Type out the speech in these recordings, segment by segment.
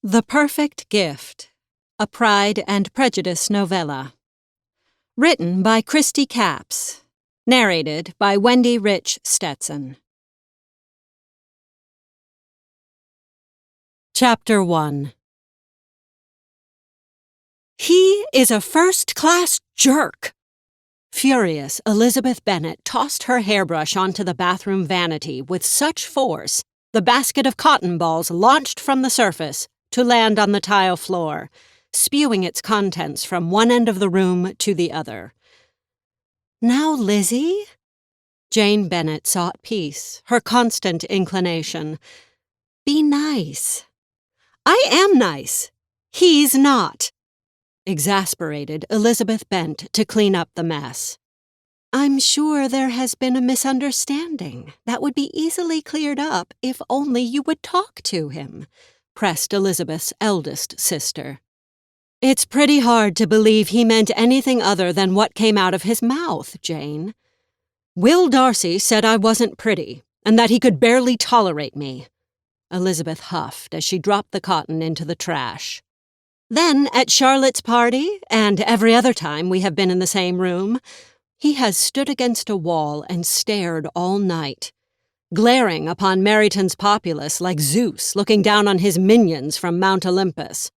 The Perfect Gift, a Pride and Prejudice novella. Written by Christy Capps. Narrated by Wendy Rich Stetson. Chapter 1. He is a first-class jerk! Furious, Elizabeth Bennet tossed her hairbrush onto the bathroom vanity with such force the basket of cotton balls launched from the surface to land on the tile floor, spewing its contents from one end of the room to the other. "Now, Lizzie?" Jane Bennet sought peace, her constant inclination. "Be nice." "I am nice. He's not." Exasperated, Elizabeth bent to clean up the mess. "I'm sure there has been a misunderstanding that would be easily cleared up if only you would talk to him," pressed Elizabeth's eldest sister. "It's pretty hard to believe he meant anything other than what came out of his mouth, Jane. Will Darcy said I wasn't pretty, and that he could barely tolerate me." Elizabeth huffed as she dropped the cotton into the trash. "Then, at Charlotte's party, and every other time we have been in the same room, he has stood against a wall and stared all night, glaring upon Meryton's populace like Zeus looking down on his minions from Mount Olympus.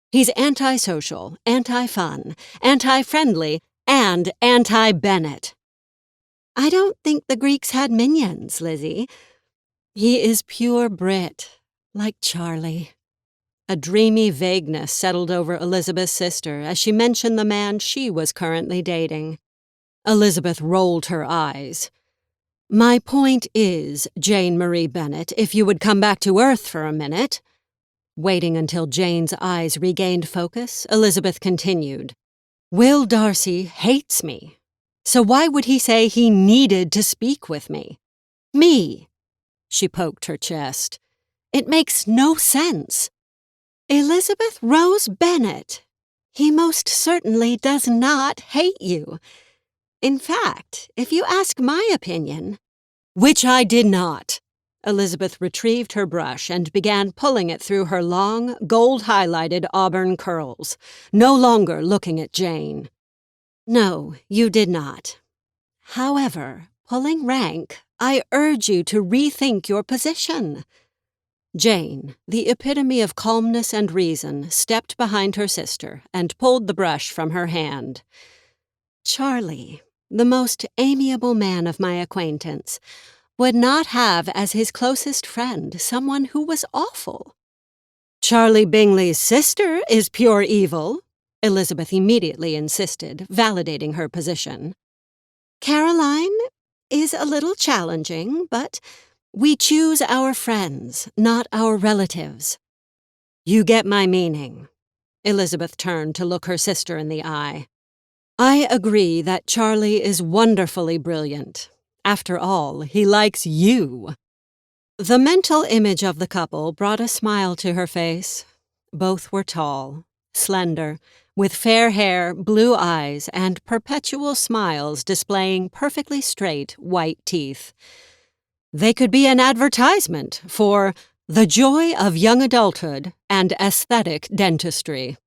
He's anti-social, anti-fun, anti-friendly, and anti-Bennet." "I don't think the Greeks had minions, Lizzie. He is pure Brit, like Charlie." A dreamy vagueness settled over Elizabeth's sister as she mentioned the man she was currently dating. Elizabeth rolled her eyes. "My point is, Jane Marie Bennet, if you would come back to earth for a minute." Waiting until Jane's eyes regained focus, Elizabeth continued. "Will Darcy hates me. So why would he say he needed to speak with me? Me." She poked her chest. "It makes no sense." "Elizabeth Rose Bennet, he most certainly does not hate you. In fact, if you ask my opinion—" "Which I did not." Elizabeth retrieved her brush and began pulling it through her long, gold-highlighted auburn curls, no longer looking at Jane. "No, you did not. However, pulling rank, I urge you to rethink your position." Jane, the epitome of calmness and reason, stepped behind her sister and pulled the brush from her hand. "Charlie, the most amiable man of my acquaintance, would not have as his closest friend someone who was awful." "Charlie Bingley's sister is pure evil," Elizabeth immediately insisted, validating her position. "Caroline is a little challenging, but we choose our friends, not our relatives." "You get my meaning." Elizabeth turned to look her sister in the eye. "I agree that Charlie is wonderfully brilliant. After all, he likes you." The mental image of the couple brought a smile to her face. Both were tall, slender, with fair hair, blue eyes, and perpetual smiles displaying perfectly straight, white teeth. They could be an advertisement for the joy of young adulthood and aesthetic dentistry.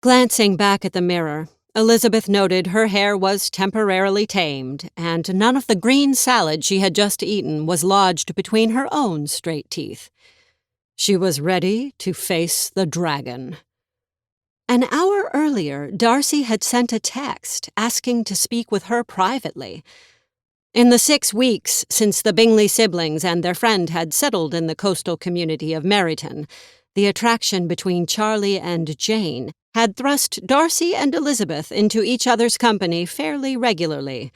Glancing back at the mirror, Elizabeth noted her hair was temporarily tamed, and none of the green salad she had just eaten was lodged between her own straight teeth. She was ready to face the dragon. An hour earlier, Darcy had sent a text asking to speak with her privately. In the 6 weeks since the Bingley siblings and their friend had settled in the coastal community of Meryton, the attraction between Charlie and Jane had thrust Darcy and Elizabeth into each other's company fairly regularly.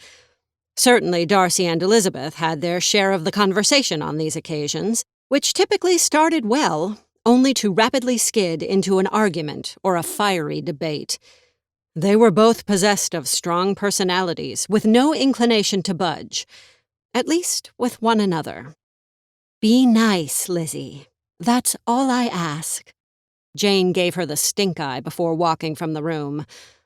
Certainly Darcy and Elizabeth had their share of the conversation on these occasions, which typically started well, only to rapidly skid into an argument or a fiery debate. They were both possessed of strong personalities, with no inclination to budge, at least with one another. "Be nice, Lizzie. That's all I ask." Jane gave her the stink eye before walking from the room.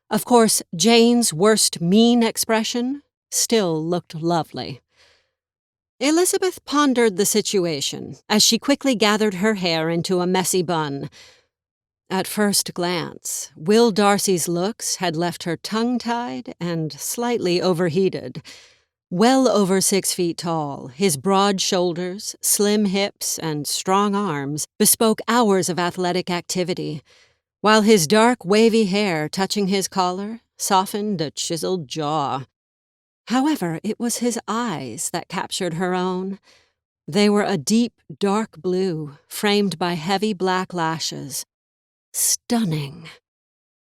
Of course, Jane's worst mean expression still looked lovely. Elizabeth pondered the situation as she quickly gathered her hair into a messy bun. At first glance, Will Darcy's looks had left her tongue-tied and slightly overheated. Well over 6 feet tall, his broad shoulders, slim hips, and strong arms bespoke hours of athletic activity, while his dark, wavy hair touching his collar softened a chiseled jaw. However, it was his eyes that captured her own. They were a deep, dark blue, framed by heavy black lashes. Stunning.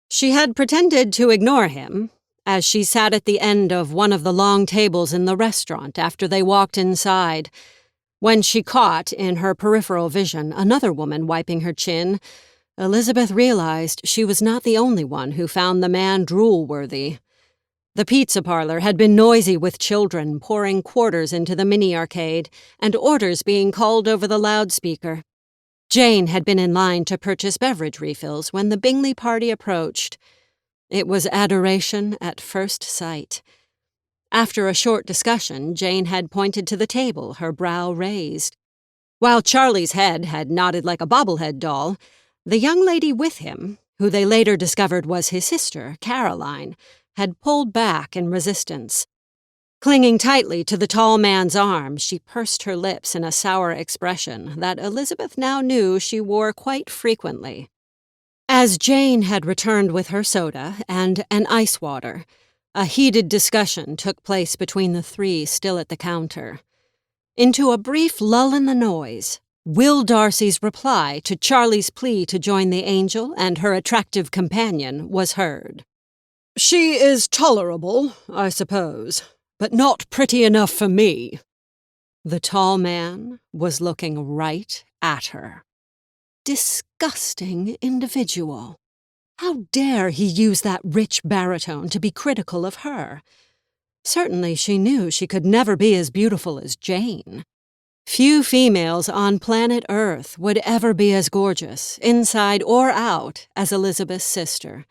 She had pretended to ignore him, as she sat at the end of one of the long tables in the restaurant after they walked inside. When she caught, in her peripheral vision, another woman wiping her chin, Elizabeth realized she was not the only one who found the man drool-worthy. The pizza parlor had been noisy with children pouring quarters into the mini-arcade and orders being called over the loudspeaker. Jane had been in line to purchase beverage refills when the Bingley party approached. It was adoration at first sight. After a short discussion, Jane had pointed to the table, her brow raised. While Charlie's head had nodded like a bobblehead doll, the young lady with him, who they later discovered was his sister, Caroline, had pulled back in resistance. Clinging tightly to the tall man's arm, she pursed her lips in a sour expression that Elizabeth now knew she wore quite frequently. As Jane had returned with her soda and an ice water, a heated discussion took place between the three still at the counter. Into a brief lull in the noise, Will Darcy's reply to Charlie's plea to join the Angel and her attractive companion was heard. "She is tolerable, I suppose, but not pretty enough for me." The tall man was looking right at her. Disgusting individual. How dare he use that rich baritone to be critical of her? Certainly she knew she could never be as beautiful as Jane. Few females on planet Earth would ever be as gorgeous, inside or out, as Elizabeth's sister.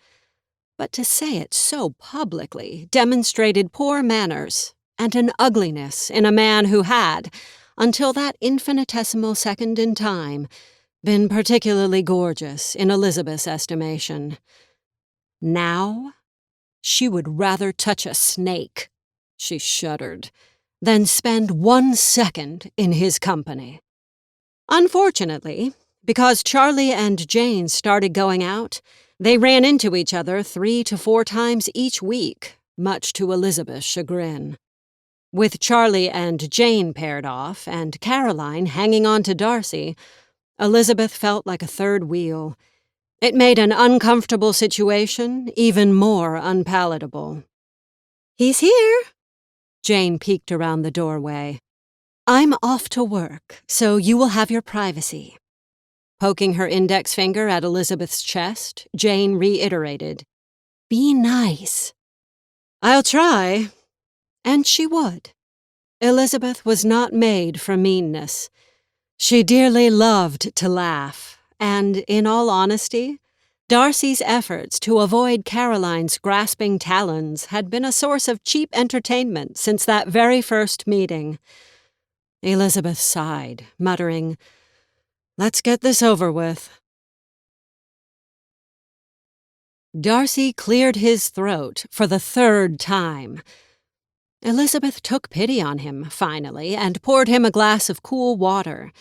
But to say it so publicly demonstrated poor manners and an ugliness in a man who had, until that infinitesimal second in time, been particularly gorgeous in Elizabeth's estimation. Now, she would rather touch a snake, she shuddered, than spend 1 second in his company. Unfortunately, because Charlie and Jane started going out, they ran into each other 3 to 4 times each week, much to Elizabeth's chagrin. With Charlie and Jane paired off, and Caroline hanging on to Darcy, Elizabeth felt like a third wheel. It made an uncomfortable situation even more unpalatable. "He's here." Jane peeked around the doorway. "I'm off to work, so you will have your privacy." Poking her index finger at Elizabeth's chest, Jane reiterated, "Be nice." "I'll try." And she would. Elizabeth was not made for meanness. She dearly loved to laugh, and, in all honesty, Darcy's efforts to avoid Caroline's grasping talons had been a source of cheap entertainment since that very first meeting. Elizabeth sighed, muttering, "Let's get this over with." Darcy cleared his throat for the 3rd time. Elizabeth took pity on him, finally, and poured him a glass of cool water.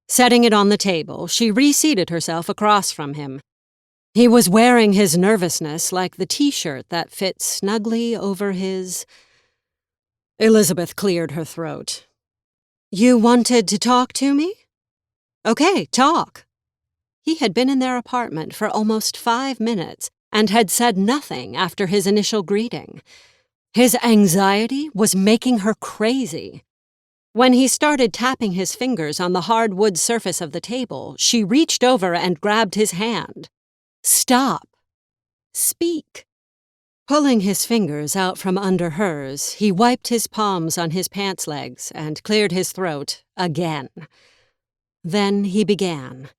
Setting it on the table, she reseated herself across from him. He was wearing his nervousness like the T-shirt that fit snugly over his... Elizabeth cleared her throat. "You wanted to talk to me?" "Okay, talk." He had been in their apartment for almost 5 minutes and had said nothing after his initial greeting. His anxiety was making her crazy. When he started tapping his fingers on the hard wood surface of the table, she reached over and grabbed his hand. "Stop. Speak." Pulling his fingers out from under hers, he wiped his palms on his pants legs and cleared his throat again. Then he began.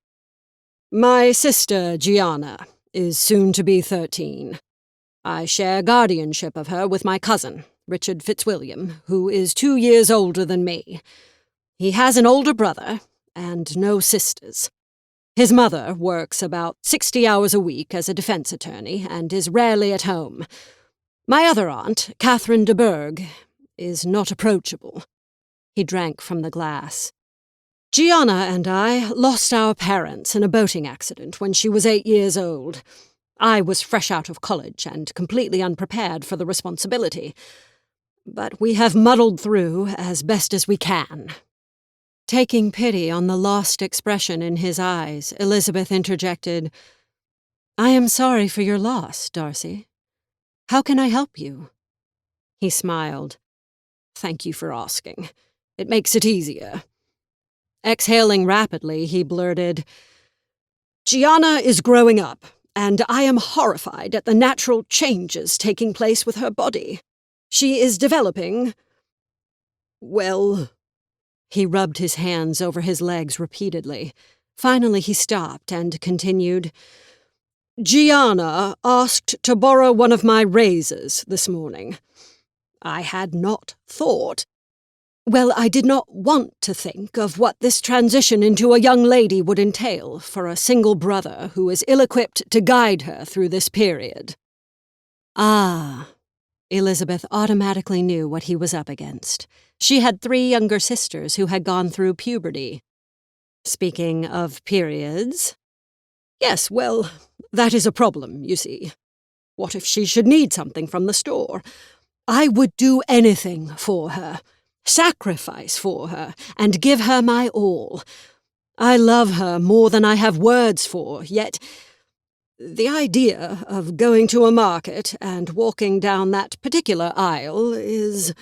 "My sister, Gianna, is soon to be 13. I share guardianship of her with my cousin, Richard Fitzwilliam, who is 2 years older than me. He has an older brother and no sisters. His mother works about 60 hours a week as a defense attorney and is rarely at home. My other aunt, Catherine de Bourgh, is not approachable." He drank from the glass. "Gianna and I lost our parents in a boating accident when she was 8 years old. I was fresh out of college and completely unprepared for the responsibility. But we have muddled through as best as we can." Taking pity on the lost expression in his eyes, Elizabeth interjected, "I am sorry for your loss, Darcy. How can I help you?" He smiled. "Thank you for asking. It makes it easier." Exhaling rapidly, he blurted, "Gianna is growing up, and I am horrified at the natural changes taking place with her body. She is developing, well..." He rubbed his hands over his legs repeatedly. Finally he stopped and continued, "Gianna asked to borrow one of my razors this morning. I had not thought. Well, I did not want to think of what this transition into a young lady would entail for a single brother who is ill-equipped to guide her through this period." Ah. Elizabeth automatically knew what he was up against. She had 3 younger sisters who had gone through puberty. "Speaking of periods..." "Yes, well, that is a problem, you see. What if she should need something from the store? I would do anything for her, sacrifice for her, and give her my all. I love her more than I have words for, yet the idea of going to a market and walking down that particular aisle is..."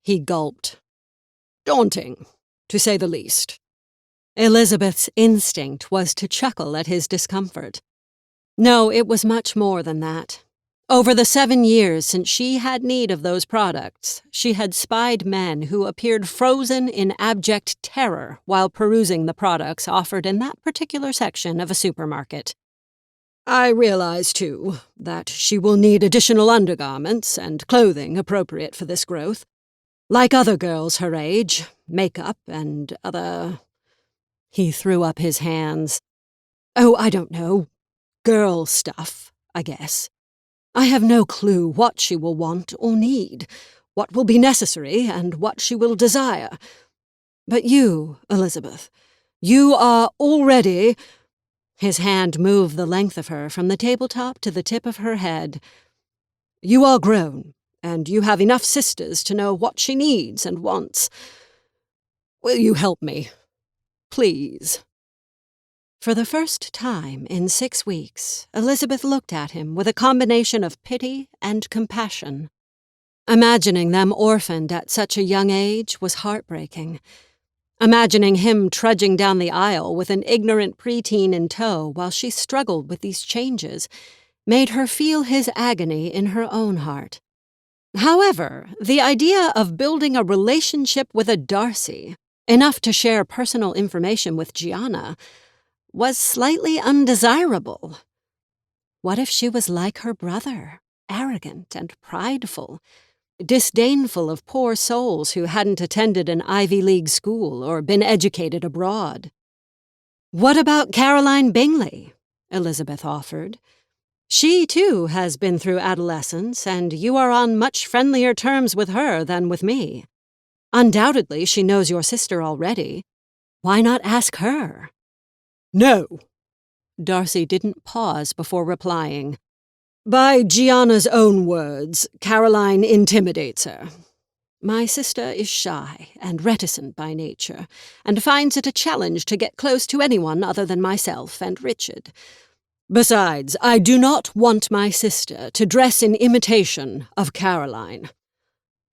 He gulped. "Daunting, to say the least." Elizabeth's instinct was to chuckle at his discomfort. No, it was much more than that. Over the 7 years since she had need of those products, she had spied men who appeared frozen in abject terror while perusing the products offered in that particular section of a supermarket. "I realize, too, that she will need additional undergarments and clothing appropriate for this growth. Like other girls her age, makeup and other..." He threw up his hands. "Oh, I don't know. Girl stuff, I guess. I have no clue what she will want or need, what will be necessary and what she will desire. But you, Elizabeth, you are already..." His hand moved the length of her from the tabletop to the tip of her head. "You are grown, and you have enough sisters to know what she needs and wants. Will you help me? Please?" For the first time in 6 weeks, Elizabeth looked at him with a combination of pity and compassion. Imagining them orphaned at such a young age was heartbreaking. Imagining him trudging down the aisle with an ignorant preteen in tow while she struggled with these changes made her feel his agony in her own heart. However, the idea of building a relationship with a Darcy, enough to share personal information with Gianna, was slightly undesirable. What if she was like her brother, arrogant and prideful, disdainful of poor souls who hadn't attended an Ivy League school or been educated abroad? "What about Caroline Bingley?" Elizabeth offered. "She, too, has been through adolescence, and you are on much friendlier terms with her than with me. Undoubtedly she knows your sister already. Why not ask her?" "No." Darcy didn't pause before replying. "By Gianna's own words, Caroline intimidates her. My sister is shy and reticent by nature, and finds it a challenge to get close to anyone other than myself and Richard. Besides, I do not want my sister to dress in imitation of Caroline.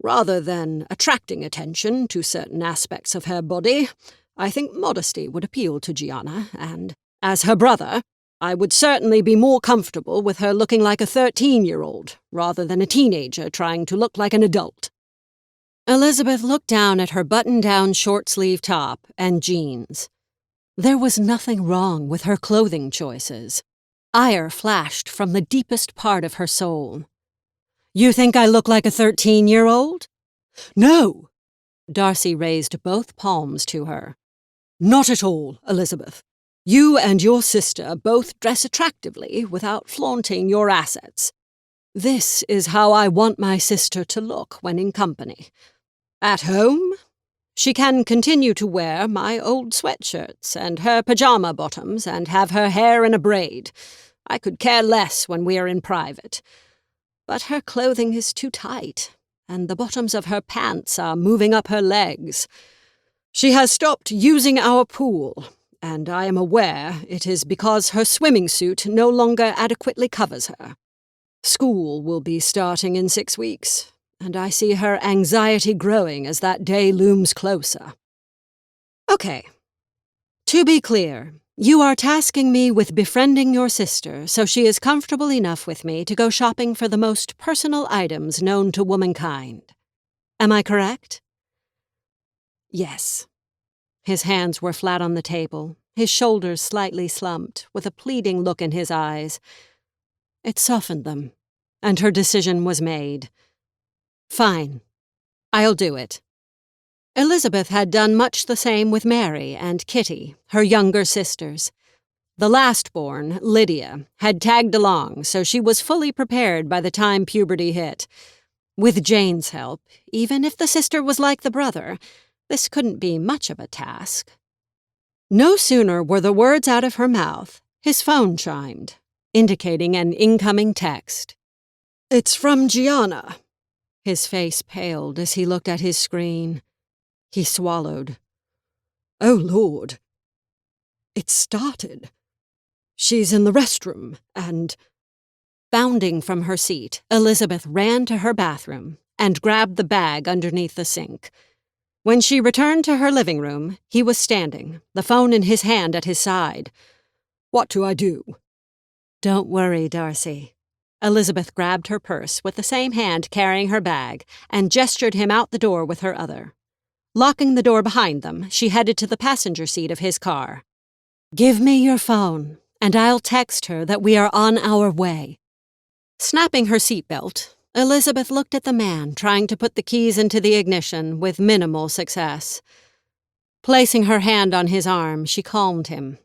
Rather than attracting attention to certain aspects of her body, I think modesty would appeal to Gianna, and, as her brother, I would certainly be more comfortable with her looking like a 13-year-old, rather than a teenager trying to look like an adult." Elizabeth looked down at her button-down short-sleeve top and jeans. There was nothing wrong with her clothing choices. Ire flashed from the deepest part of her soul. "You think I look like a 13-year-old? "No!" Darcy raised both palms to her. "Not at all, Elizabeth. You and your sister both dress attractively without flaunting your assets. This is how I want my sister to look when in company. At home, she can continue to wear my old sweatshirts and her pajama bottoms and have her hair in a braid. I could care less when we are in private. But her clothing is too tight, and the bottoms of her pants are moving up her legs. She has stopped using our pool, and I am aware it is because her swimming suit no longer adequately covers her. School will be starting in 6 weeks, and I see her anxiety growing as that day looms closer. Okay. To be clear, you are tasking me with befriending your sister so she is comfortable enough with me to go shopping for the most personal items known to womankind. Am I correct? Yes. His hands were flat on the table, his shoulders slightly slumped, with a pleading look in his eyes. It softened them, and her decision was made. Fine. I'll do it. Elizabeth had done much the same with Mary and Kitty, her younger sisters. The last-born, Lydia, had tagged along, so she was fully prepared by the time puberty hit. With Jane's help, even if the sister was like the brother, this couldn't be much of a task. No sooner were the words out of her mouth, his phone chimed, indicating an incoming text. It's from Gianna. His face paled as he looked at his screen. He swallowed. Oh, Lord. It started. She's in the restroom, and... Bounding from her seat, Elizabeth ran to her bathroom and grabbed the bag underneath the sink. When she returned to her living room, he was standing, the phone in his hand at his side. What do I do? Don't worry, Darcy. Elizabeth grabbed her purse with the same hand carrying her bag and gestured him out the door with her other. Locking the door behind them, she headed to the passenger seat of his car. Give me your phone, and I'll text her that we are on our way. Snapping her seatbelt, Elizabeth looked at the man trying to put the keys into the ignition with minimal success. Placing her hand on his arm, she calmed him.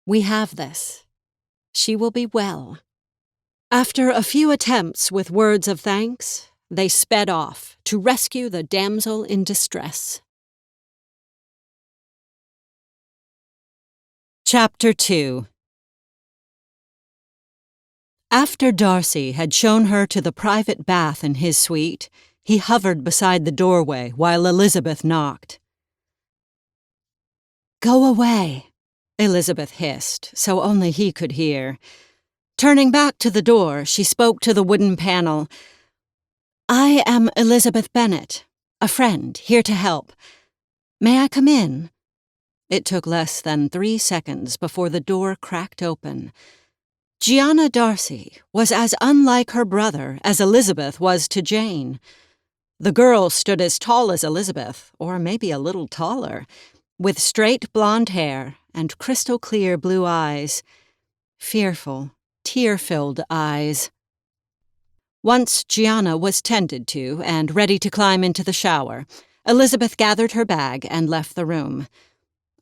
We have this. She will be well. After a few attempts with words of thanks, they sped off to rescue the damsel in distress. Chapter 2. After Darcy had shown her to the private bath in his suite, he hovered beside the doorway while Elizabeth knocked. Go away, Elizabeth hissed, so only he could hear. Turning back to the door, she spoke to the wooden panel. I am Elizabeth Bennet, a friend, here to help. May I come in? It took less than 3 seconds before the door cracked open. Gianna Darcy was as unlike her brother as Elizabeth was to Jane. The girl stood as tall as Elizabeth, or maybe a little taller, with straight blonde hair and crystal-clear blue eyes. Fearful, tear-filled eyes. Once Gianna was tended to and ready to climb into the shower, Elizabeth gathered her bag and left the room.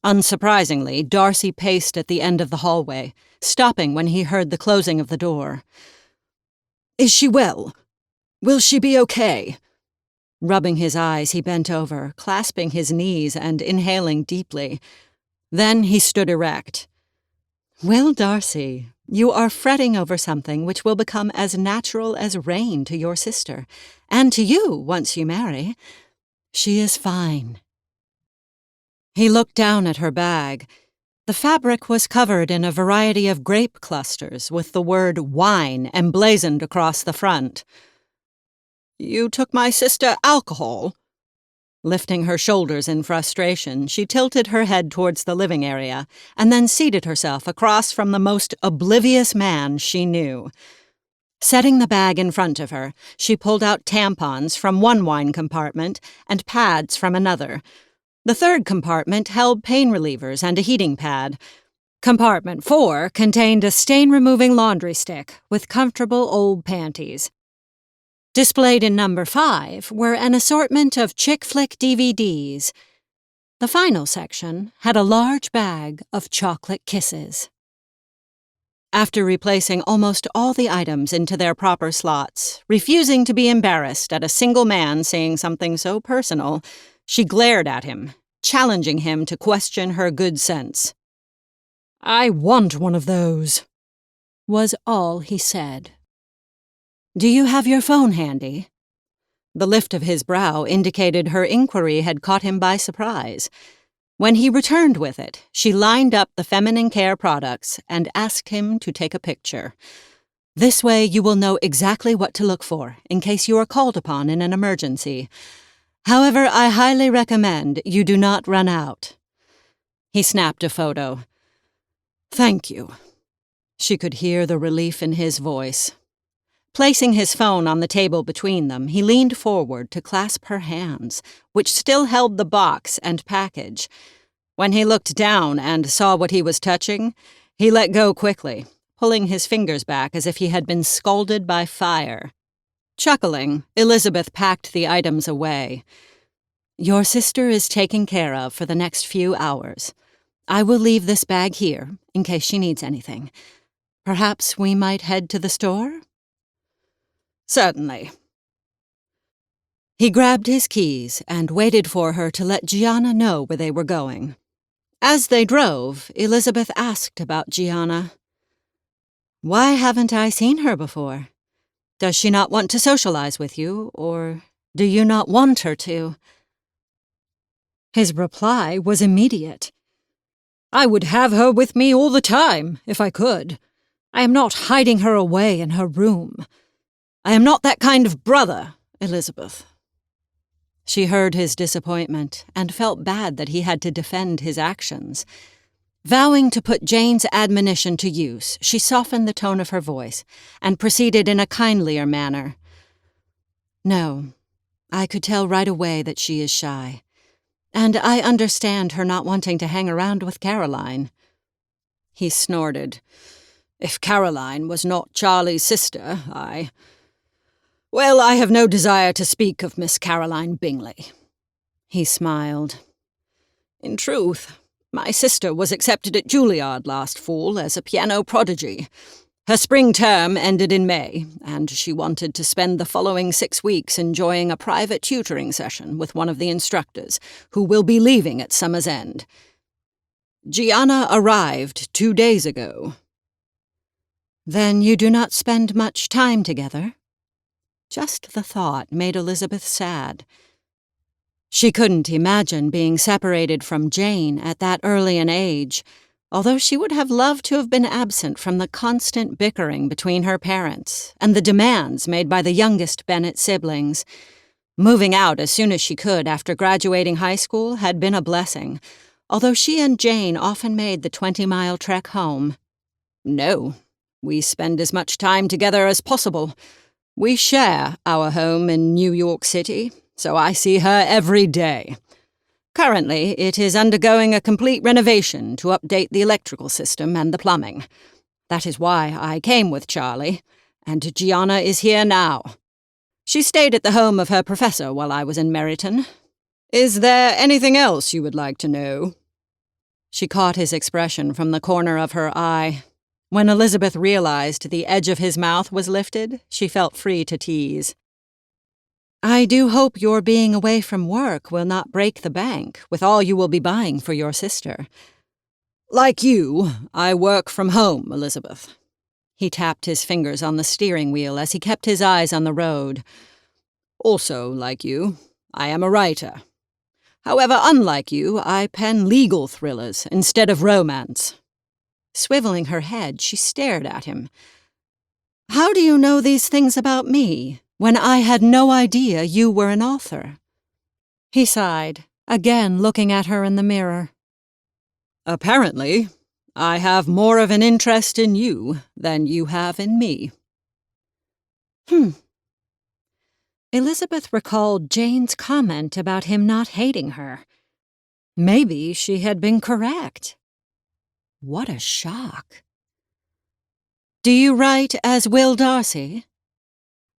Unsurprisingly, Darcy paced at the end of the hallway, stopping when he heard the closing of the door. Is she well? Will she be okay? Rubbing his eyes, he bent over, clasping his knees and inhaling deeply. Then he stood erect. Will Darcy, you are fretting over something which will become as natural as rain to your sister, and to you once you marry. She is fine. He looked down at her bag. The fabric was covered in a variety of grape clusters with the word wine emblazoned across the front. You took my sister alcohol? Lifting her shoulders in frustration, she tilted her head towards the living area and then seated herself across from the most oblivious man she knew. Setting the bag in front of her, she pulled out tampons from one wine compartment and pads from another. The third compartment held pain relievers and a heating pad. Compartment 4 contained a stain-removing laundry stick with comfortable old panties. Displayed in number 5 were an assortment of chick flick DVDs. The final section had a large bag of chocolate kisses. After replacing almost all the items into their proper slots, refusing to be embarrassed at a single man saying something so personal, she glared at him, challenging him to question her good sense. "I want one of those," was all he said. "Do you have your phone handy?" The lift of his brow indicated her inquiry had caught him by surprise. When he returned with it, she lined up the feminine care products and asked him to take a picture. "This way you will know exactly what to look for in case you are called upon in an emergency. However, I highly recommend you do not run out." He snapped a photo. "Thank you." She could hear the relief in his voice. Placing his phone on the table between them, he leaned forward to clasp her hands, which still held the box and package. When he looked down and saw what he was touching, he let go quickly, pulling his fingers back as if he had been scalded by fire. Chuckling, Elizabeth packed the items away. "Your sister is taken care of for the next few hours. I will leave this bag here in case she needs anything. Perhaps we might head to the store?" "Certainly." He grabbed his keys and waited for her to let Gianna know where they were going. As they drove, Elizabeth asked about Gianna. "Why haven't I seen her before? Does she not want to socialize with you, or do you not want her to?" His reply was immediate. "I would have her with me all the time, if I could. I am not hiding her away in her room. I am not that kind of brother, Elizabeth." She heard his disappointment and felt bad that he had to defend his actions. Vowing to put Jane's admonition to use, she softened the tone of her voice and proceeded in a kindlier manner. "No, I could tell right away that she is shy, and I understand her not wanting to hang around with Caroline." He snorted. "If Caroline was not Charlie's sister, Well, I have no desire to speak of Miss Caroline Bingley." He smiled. "In truth, my sister was accepted at Juilliard last fall as a piano prodigy. Her spring term ended in May, and she wanted to spend the following 6 weeks enjoying a private tutoring session with one of the instructors, who will be leaving at summer's end. Gianna arrived 2 days ago." "Then you do not spend much time together?" Just the thought made Elizabeth sad. She couldn't imagine being separated from Jane at that early an age, although she would have loved to have been absent from the constant bickering between her parents and the demands made by the youngest Bennet siblings. Moving out as soon as she could after graduating high school had been a blessing, although she and Jane often made the 20-mile trek home. "No, we spend as much time together as possible. We share our home in New York City, so I see her every day. Currently, it is undergoing a complete renovation to update the electrical system and the plumbing. That is why I came with Charlie, and Gianna is here now. She stayed at the home of her professor while I was in Meryton. Is there anything else you would like to know?" She caught his expression from the corner of her eye. When Elizabeth realized the edge of his mouth was lifted, she felt free to tease. "I do hope your being away from work will not break the bank with all you will be buying for your sister." "Like you, I work from home, Elizabeth." He tapped his fingers on the steering wheel as he kept his eyes on the road. "Also, like you, I am a writer. However, unlike you, I pen legal thrillers instead of romance." Swiveling her head, she stared at him. "How do you know these things about me, when I had no idea you were an author?" He sighed, again looking at her in the mirror. "Apparently, I have more of an interest in you than you have in me." Elizabeth recalled Jane's comment about him not hating her. Maybe she had been correct. What a shock. "Do you write as Will Darcy?"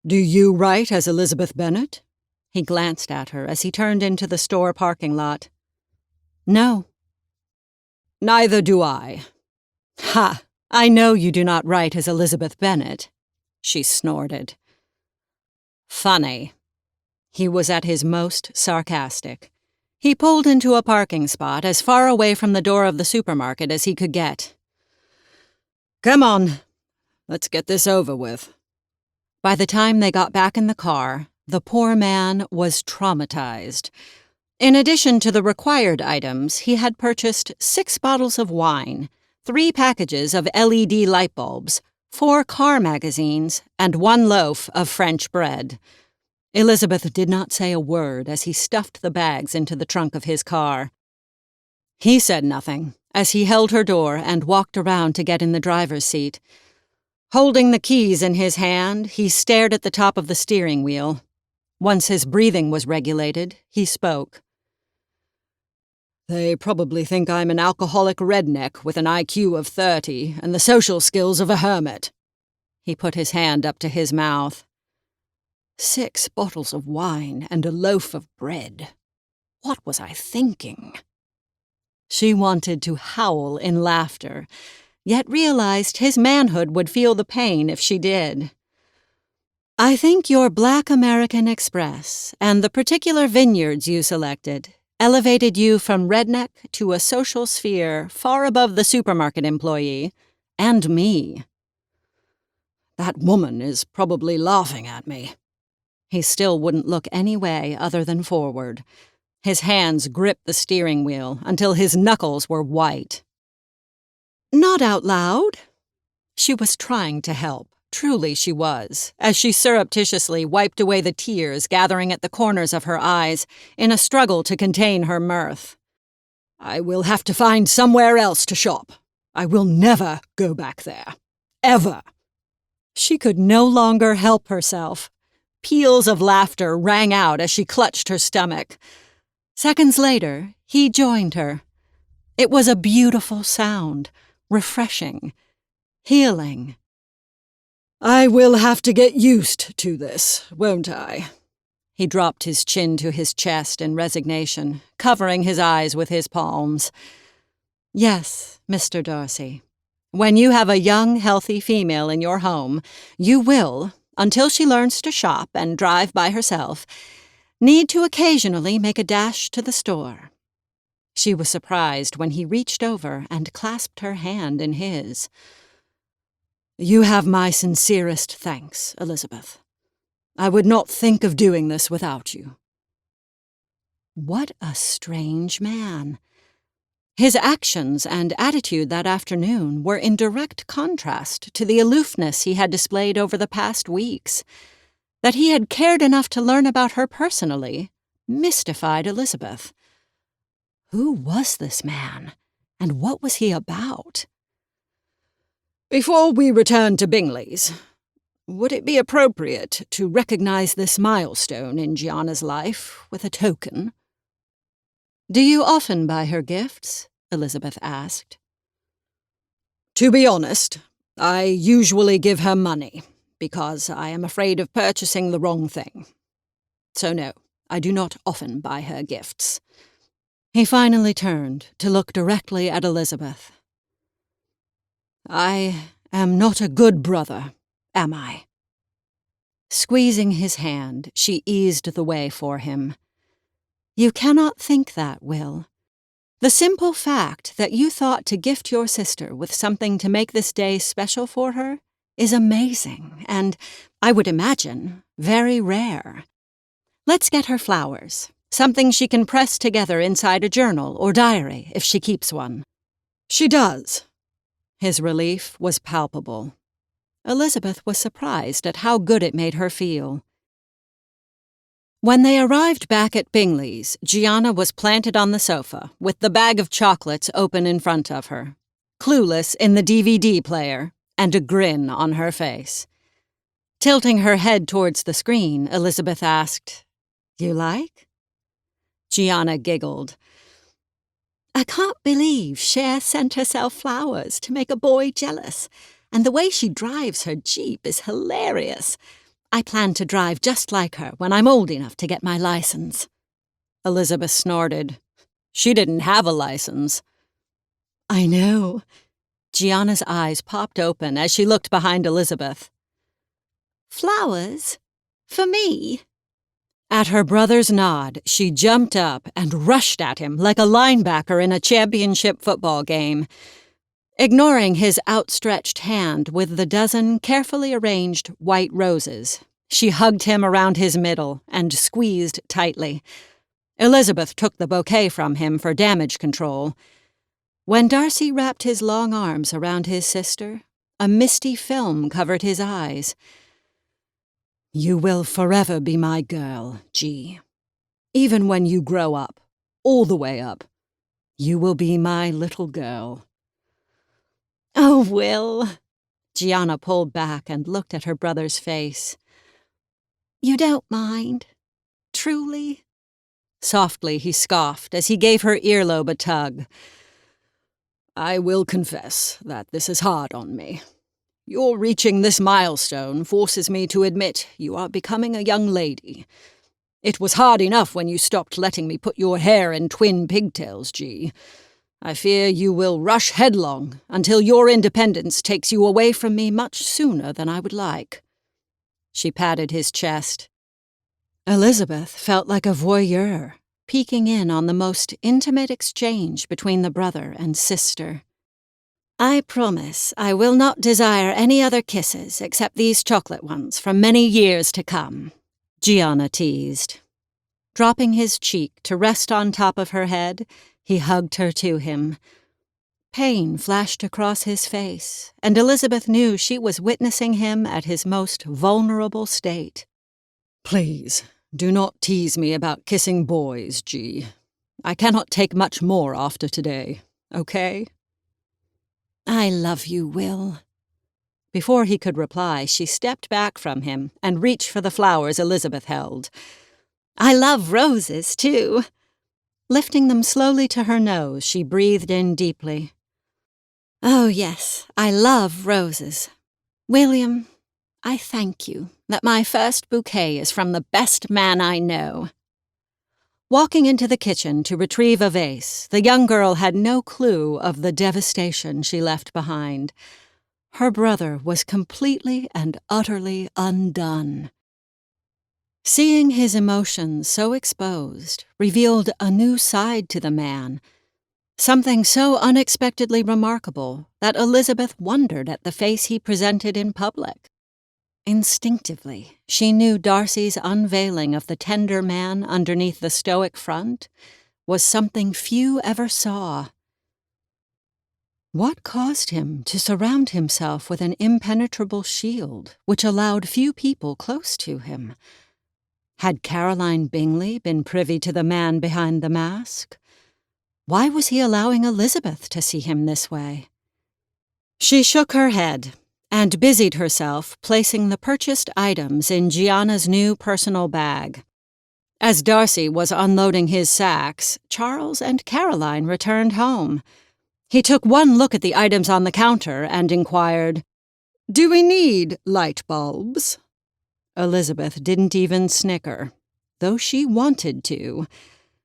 "Do you write as Elizabeth Bennet?" He glanced at her as he turned into the store parking lot. No. Neither do I. Ha! I know you do not write as Elizabeth Bennet, she snorted. Funny. He was at his most sarcastic. He pulled into a parking spot as far away from the door of the supermarket as he could get. Come on, let's get this over with. By the time they got back in the car, the poor man was traumatized. In addition to the required items, he had purchased 6 bottles of wine, 3 packages of LED light bulbs, 4 car magazines, and 1 loaf of French bread. Elizabeth did not say a word as he stuffed the bags into the trunk of his car. He said nothing as he held her door and walked around to get in the driver's seat. Holding the keys in his hand, he stared at the top of the steering wheel. Once his breathing was regulated, he spoke. They probably think I'm an alcoholic redneck with an IQ of 30 and the social skills of a hermit. He put his hand up to his mouth. 6 bottles of wine and a loaf of bread. What was I thinking? She wanted to howl in laughter, yet realized his manhood would feel the pain if she did. I think your Black American Express and the particular vineyards you selected elevated you from redneck to a social sphere far above the supermarket employee and me. That woman is probably laughing at me. He still wouldn't look any way other than forward. His hands gripped the steering wheel until his knuckles were white. Not out loud. She was trying to help. Truly she was, as she surreptitiously wiped away the tears gathering at the corners of her eyes in a struggle to contain her mirth. I will have to find somewhere else to shop. I will never go back there. Ever. She could no longer help herself. Peals of laughter rang out as she clutched her stomach. Seconds later, he joined her. It was a beautiful sound, refreshing, healing. I will have to get used to this, won't I? He dropped his chin to his chest in resignation, covering his eyes with his palms. Yes, Mr. Darcy. When you have a young, healthy female in your home, you will, until she learns to shop and drive by herself, need to occasionally make a dash to the store. She was surprised when he reached over and clasped her hand in his. You have my sincerest thanks, Elizabeth. I would not think of doing this without you. What a strange man. His actions and attitude that afternoon were in direct contrast to the aloofness he had displayed over the past weeks. That he had cared enough to learn about her personally mystified Elizabeth. Who was this man, and what was he about? Before we return to Bingley's, would it be appropriate to recognize this milestone in Gianna's life with a token? Do you often buy her gifts? Elizabeth asked. To be honest, I usually give her money, because I am afraid of purchasing the wrong thing. So no, I do not often buy her gifts. He finally turned to look directly at Elizabeth. I am not a good brother, am I? Squeezing his hand, she eased the way for him. You cannot think that, Will. The simple fact that you thought to gift your sister with something to make this day special for her is amazing and, I would imagine, very rare. Let's get her flowers, something she can press together inside a journal or diary if she keeps one. She does. His relief was palpable. Elizabeth was surprised at how good it made her feel. When they arrived back at Bingley's, Gianna was planted on the sofa, with the bag of chocolates open in front of her, clueless in the DVD player, and a grin on her face. Tilting her head towards the screen, Elizabeth asked, You like? Gianna giggled. I can't believe Cher sent herself flowers to make a boy jealous, and the way she drives her Jeep is hilarious. I plan to drive just like her when I'm old enough to get my license. Elizabeth snorted. She didn't have a license." "I know." Gianna's eyes popped open as she looked behind Elizabeth. "Flowers? For me?" At her brother's nod, she jumped up and rushed at him like a linebacker in a championship football game. Ignoring his outstretched hand with the dozen carefully arranged white roses, she hugged him around his middle and squeezed tightly. Elizabeth took the bouquet from him for damage control. When Darcy wrapped his long arms around his sister, a misty film covered his eyes. "You will forever be my girl, G. Even when you grow up, all the way up, you will be my little girl." "Oh, Will." Gianna pulled back and looked at her brother's face. "You don't mind? Truly?" Softly he scoffed as he gave her earlobe a tug. "I will confess that this is hard on me. Your reaching this milestone forces me to admit you are becoming a young lady. It was hard enough when you stopped letting me put your hair in twin pigtails, G. I fear you will rush headlong until your independence takes you away from me much sooner than I would like." She patted his chest. Elizabeth felt like a voyeur, peeking in on the most intimate exchange between the brother and sister. "I promise I will not desire any other kisses except these chocolate ones for many years to come," Gianna teased. Dropping his cheek to rest on top of her head, he hugged her to him. Pain flashed across his face, and Elizabeth knew she was witnessing him at his most vulnerable state. "Please, do not tease me about kissing boys, G. I cannot take much more after today, okay?" "I love you, Will." Before he could reply, she stepped back from him and reached for the flowers Elizabeth held. "I love roses, too." Lifting them slowly to her nose, she breathed in deeply. "Oh, yes, I love roses. William, I thank you that my first bouquet is from the best man I know." Walking into the kitchen to retrieve a vase, the young girl had no clue of the devastation she left behind. Her brother was completely and utterly undone. Seeing his emotions so exposed revealed a new side to the man, something so unexpectedly remarkable that Elizabeth wondered at the face he presented in public. Instinctively, she knew Darcy's unveiling of the tender man underneath the stoic front was something few ever saw. What caused him to surround himself with an impenetrable shield which allowed few people close to him? Had Caroline Bingley been privy to the man behind the mask? Why was he allowing Elizabeth to see him this way? She shook her head and busied herself placing the purchased items in Gianna's new personal bag. As Darcy was unloading his sacks, Charles and Caroline returned home. He took one look at the items on the counter and inquired, "Do we need light bulbs?" Elizabeth didn't even snicker, though she wanted to.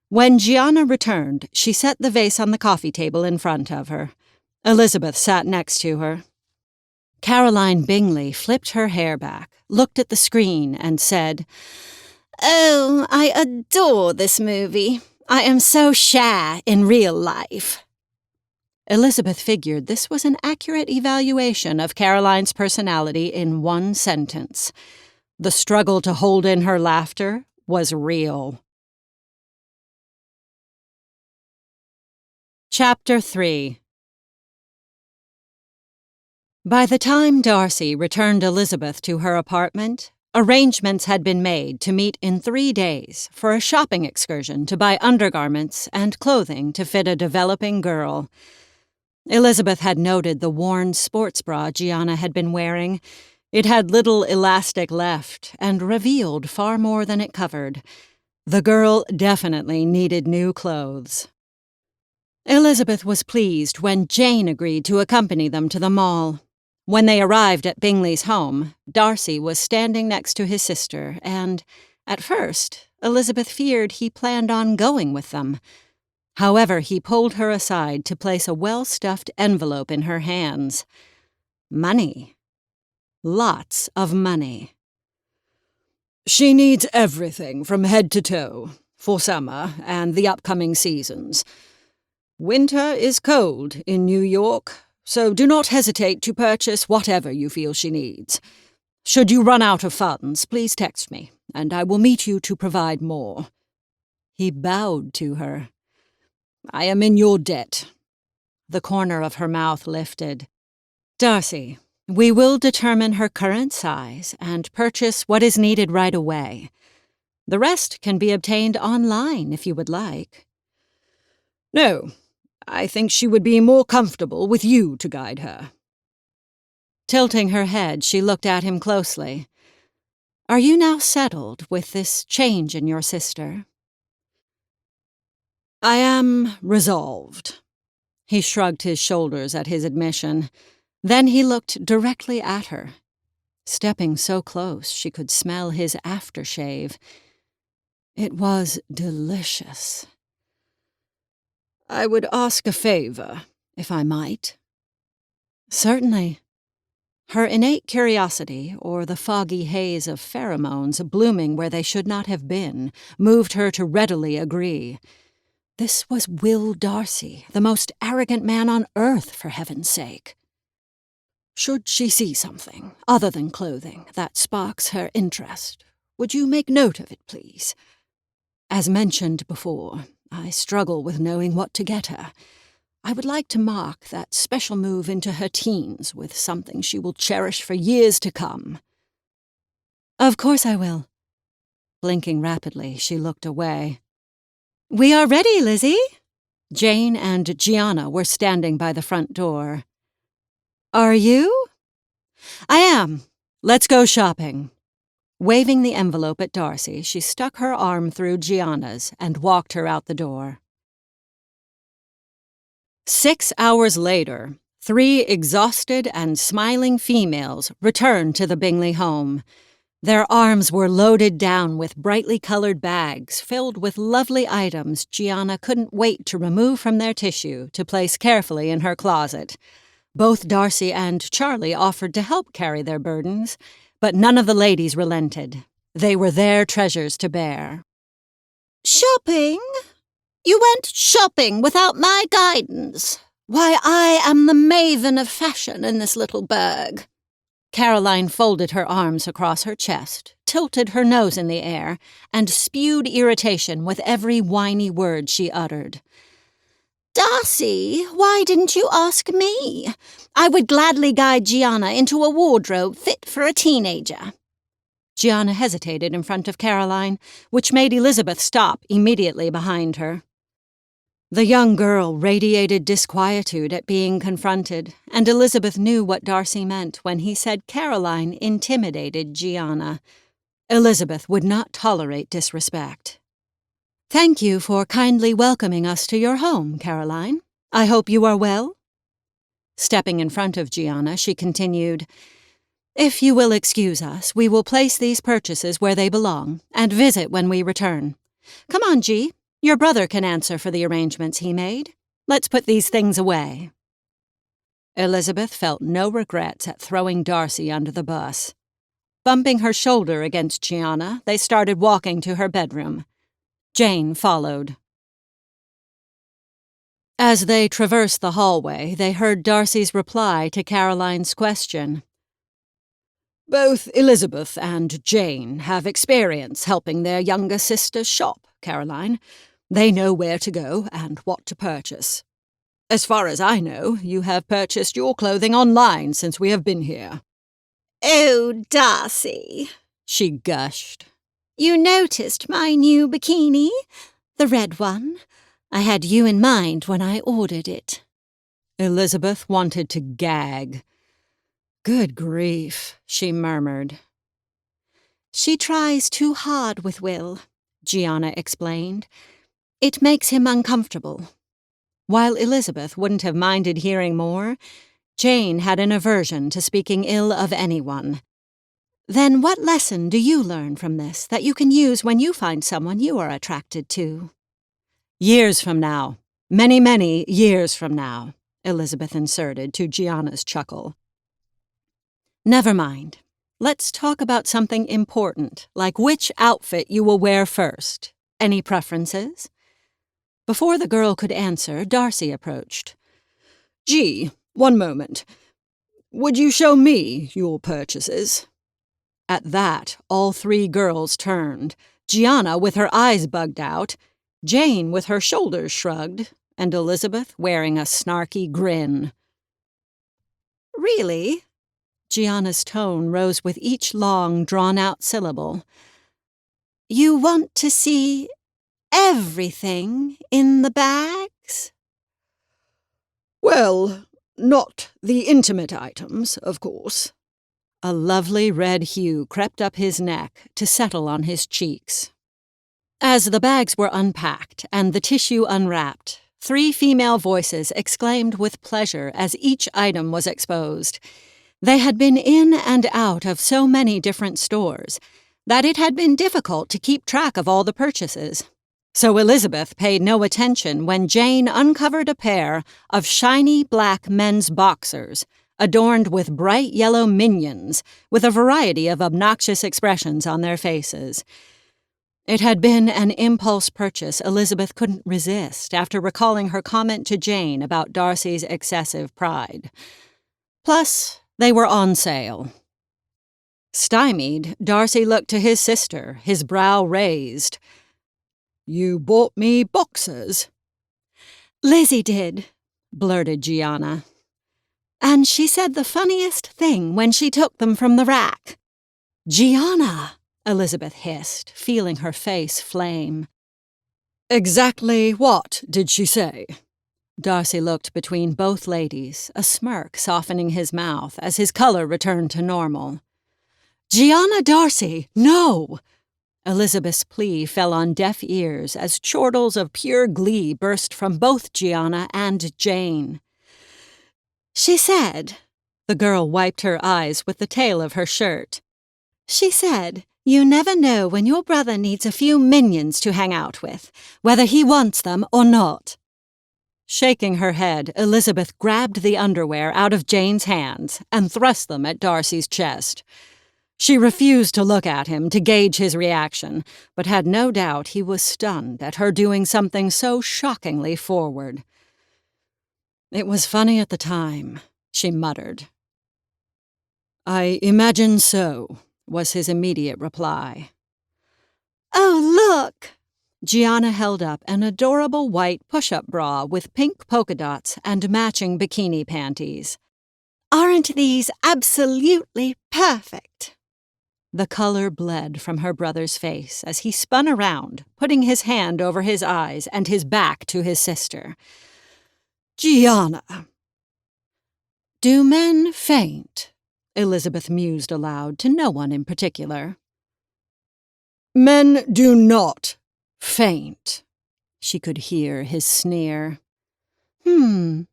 When Gianna returned, she set the vase on the coffee table in front of her. Elizabeth sat next to her. Caroline Bingley flipped her hair back, looked at the screen, and said, "Oh, I adore this movie. I am so shy in real life." Elizabeth figured this was an accurate evaluation of Caroline's personality in one sentence. The struggle to hold in her laughter was real. Chapter 3. By the time Darcy returned Elizabeth to her apartment, arrangements had been made to meet in 3 days for a shopping excursion to buy undergarments and clothing to fit a developing girl. Elizabeth had noted the worn sports bra Gianna had been wearing. It had little elastic left and revealed far more than it covered. The girl definitely needed new clothes. Elizabeth was pleased when Jane agreed to accompany them to the mall. When they arrived at Bingley's home, Darcy was standing next to his sister, and, at first, Elizabeth feared he planned on going with them. However, he pulled her aside to place a well-stuffed envelope in her hands. Money. Lots of money. She needs everything from head to toe, for summer and the upcoming seasons. Winter is cold in New York, so do not hesitate to purchase whatever you feel she needs. Should you run out of funds, please text me, and I will meet you to provide more. He bowed to her. I am in your debt. The corner of her mouth lifted. Darcy, we will determine her current size and purchase what is needed right away. The rest can be obtained online if you would like. No, I think she would be more comfortable with you to guide her. Tilting her head, she looked at him closely. Are you now settled with this change in your sister? I am resolved. He shrugged his shoulders at his admission. Then he looked directly at her. Stepping so close, she could smell his aftershave. It was delicious. I would ask a favor, if I might. Certainly. Her innate curiosity, or the foggy haze of pheromones blooming where they should not have been, moved her to readily agree. This was Will Darcy, the most arrogant man on earth, for heaven's sake. Should she see something, other than clothing, that sparks her interest, would you make note of it, please? As mentioned before, I struggle with knowing what to get her. I would like to mark that special move into her teens with something she will cherish for years to come. Of course I will. Blinking rapidly, she looked away. We are ready, Lizzie. Jane and Gianna were standing by the front door. Are you? I am. Let's go shopping. Waving the envelope at Darcy, she stuck her arm through Gianna's and walked her out the door. 6 hours later, 3 exhausted and smiling females returned to the Bingley home. Their arms were loaded down with brightly colored bags filled with lovely items Gianna couldn't wait to remove from their tissue to place carefully in her closet. Both Darcy and Charlie offered to help carry their burdens, but none of the ladies relented. They were their treasures to bear. Shopping? You went shopping without my guidance. Why, I am the maven of fashion in this little burg. Caroline folded her arms across her chest, tilted her nose in the air, and spewed irritation with every whiny word she uttered. Darcy, why didn't you ask me? I would gladly guide Gianna into a wardrobe fit for a teenager. Gianna hesitated in front of Caroline, which made Elizabeth stop immediately behind her. The young girl radiated disquietude at being confronted, and Elizabeth knew what Darcy meant when he said Caroline intimidated Gianna. Elizabeth would not tolerate disrespect. Thank you for kindly welcoming us to your home, Caroline. I hope you are well. Stepping in front of Gianna, she continued, If you will excuse us, we will place these purchases where they belong and visit when we return. Come on, G. Your brother can answer for the arrangements he made. Let's put these things away. Elizabeth felt no regrets at throwing Darcy under the bus. Bumping her shoulder against Gianna, they started walking to her bedroom. Jane followed. As they traversed the hallway, they heard Darcy's reply to Caroline's question. Both Elizabeth and Jane have experience helping their younger sister shop, Caroline. They know where to go and what to purchase. As far as I know, you have purchased your clothing online since we have been here. Oh, Darcy, she gushed. You noticed my new bikini? The red one? I had you in mind when I ordered it. Elizabeth wanted to gag. Good grief, she murmured. She tries too hard with Will, Gianna explained. It makes him uncomfortable. While Elizabeth wouldn't have minded hearing more, Jane had an aversion to speaking ill of anyone. Then what lesson do you learn from this that you can use when you find someone you are attracted to? Years from now, Many, many years from now, Elizabeth inserted to Gianna's chuckle. Never mind. Let's talk about something important, like which outfit you will wear first. Any preferences? Before the girl could answer, Darcy approached. Gee, one moment. Would you show me your purchases? At that, all three girls turned, Gianna with her eyes bugged out, Jane with her shoulders shrugged, and Elizabeth wearing a snarky grin. Really? Gianna's tone rose with each long, drawn-out syllable. You want to see everything in the bags? Well, not the intimate items, of course. A lovely red hue crept up his neck to settle on his cheeks. As the bags were unpacked and the tissue unwrapped, three female voices exclaimed with pleasure as each item was exposed. They had been in and out of so many different stores that it had been difficult to keep track of all the purchases. So Elizabeth paid no attention when Jane uncovered a pair of shiny black men's boxers, adorned with bright yellow minions, with a variety of obnoxious expressions on their faces. It had been an impulse purchase Elizabeth couldn't resist after recalling her comment to Jane about Darcy's excessive pride. Plus, they were on sale. Stymied, Darcy looked to his sister, his brow raised. You bought me boxers? Lizzie did, blurted Gianna. And she said the funniest thing when she took them from the rack. Gianna, Elizabeth hissed, feeling her face flame. Exactly what did she say? Darcy looked between both ladies, a smirk softening his mouth as his color returned to normal. Gianna Darcy, no! Elizabeth's plea fell on deaf ears as chortles of pure glee burst from both Gianna and Jane. She said, the girl wiped her eyes with the tail of her shirt. She said, you never know when your brother needs a few minions to hang out with, whether he wants them or not. Shaking her head, Elizabeth grabbed the underwear out of Jane's hands and thrust them at Darcy's chest. She refused to look at him to gauge his reaction, but had no doubt he was stunned at her doing something so shockingly forward. It was funny at the time, she muttered. I imagine so, was his immediate reply. Oh, look! Gianna held up an adorable white push-up bra with pink polka dots and matching bikini panties. Aren't these absolutely perfect? The color bled from her brother's face as he spun around, putting his hand over his eyes and his back to his sister. Gianna. Do men faint? Elizabeth mused aloud to no one in particular. Men do not faint. She could hear his sneer. Then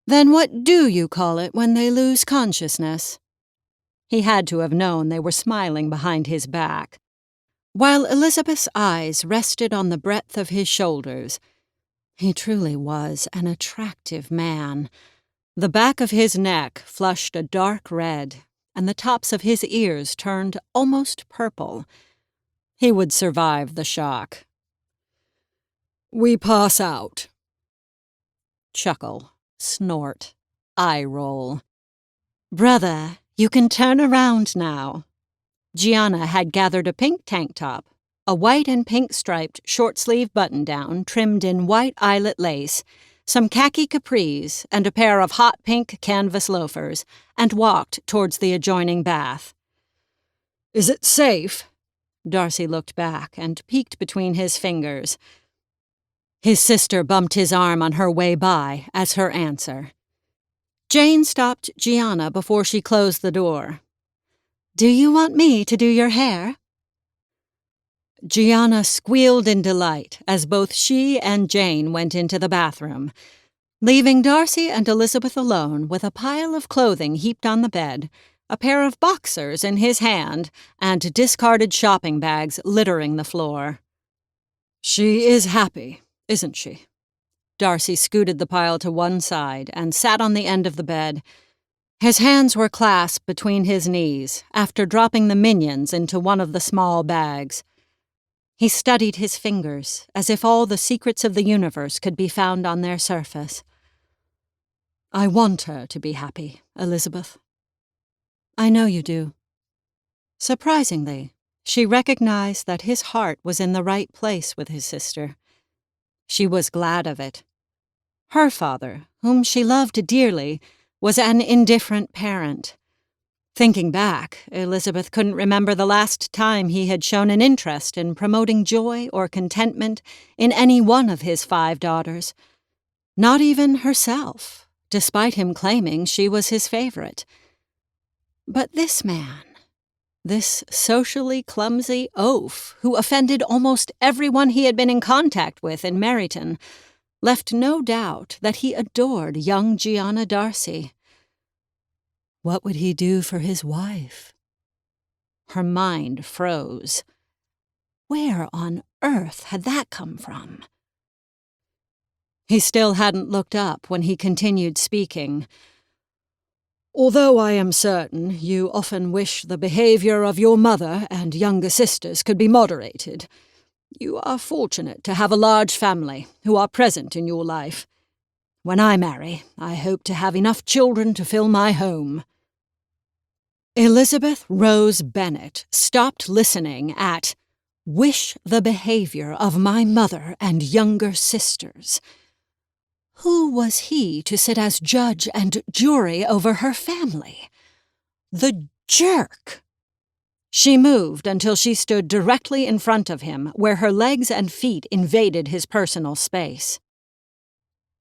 what do you call it when they lose consciousness? He had to have known they were smiling behind his back. While Elizabeth's eyes rested on the breadth of his shoulders, he truly was an attractive man. The back of his neck flushed a dark red, and the tops of his ears turned almost purple. He would survive the shock. We pass out. Chuckle, snort, eye roll. Brother, you can turn around now. Gianna had gathered a pink tank top, a white and pink striped short-sleeve button-down trimmed in white eyelet lace, some khaki capris, and a pair of hot pink canvas loafers, and walked towards the adjoining bath. Is it safe? Darcy looked back and peeked between his fingers. His sister bumped his arm on her way by as her answer. Jane stopped Gianna before she closed the door. Do you want me to do your hair? Gianna squealed in delight as both she and Jane went into the bathroom, leaving Darcy and Elizabeth alone with a pile of clothing heaped on the bed, a pair of boxers in his hand, and discarded shopping bags littering the floor. She is happy, isn't she? Darcy scooted the pile to one side and sat on the end of the bed. His hands were clasped between his knees after dropping the minions into one of the small bags. He studied his fingers as if all the secrets of the universe could be found on their surface. "I want her to be happy, Elizabeth." "I know you do." Surprisingly, she recognized that his heart was in the right place with his sister. She was glad of it. Her father, whom she loved dearly, was an indifferent parent. Thinking back, Elizabeth couldn't remember the last time he had shown an interest in promoting joy or contentment in any one of his 5 daughters. Not even herself, despite him claiming she was his favorite. But this man, this socially clumsy oaf who offended almost everyone he had been in contact with in Meryton, left no doubt that he adored young Gianna Darcy. What would he do for his wife? Her mind froze. Where on earth had that come from? He still hadn't looked up when he continued speaking. "Although I am certain you often wish the behavior of your mother and younger sisters could be moderated, you are fortunate to have a large family who are present in your life. When I marry, I hope to have enough children to fill my home." Elizabeth Rose Bennet stopped listening at "wish the behavior of my mother and younger sisters." Who was he to sit as judge and jury over her family? The jerk! She moved until she stood directly in front of him, where her legs and feet invaded his personal space.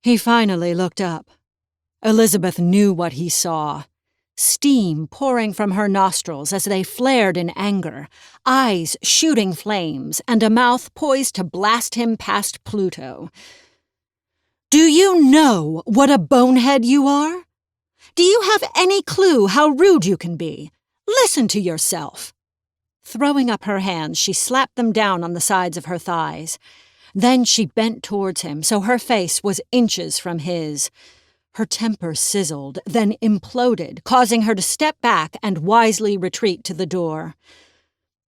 He finally looked up. Elizabeth knew what he saw. Steam pouring from her nostrils as they flared in anger, eyes shooting flames, and a mouth poised to blast him past Pluto. "Do you know what a bonehead you are? Do you have any clue how rude you can be? Listen to yourself." Throwing up her hands, she slapped them down on the sides of her thighs. Then she bent towards him so her face was inches from his. Her temper sizzled, then imploded, causing her to step back and wisely retreat to the door.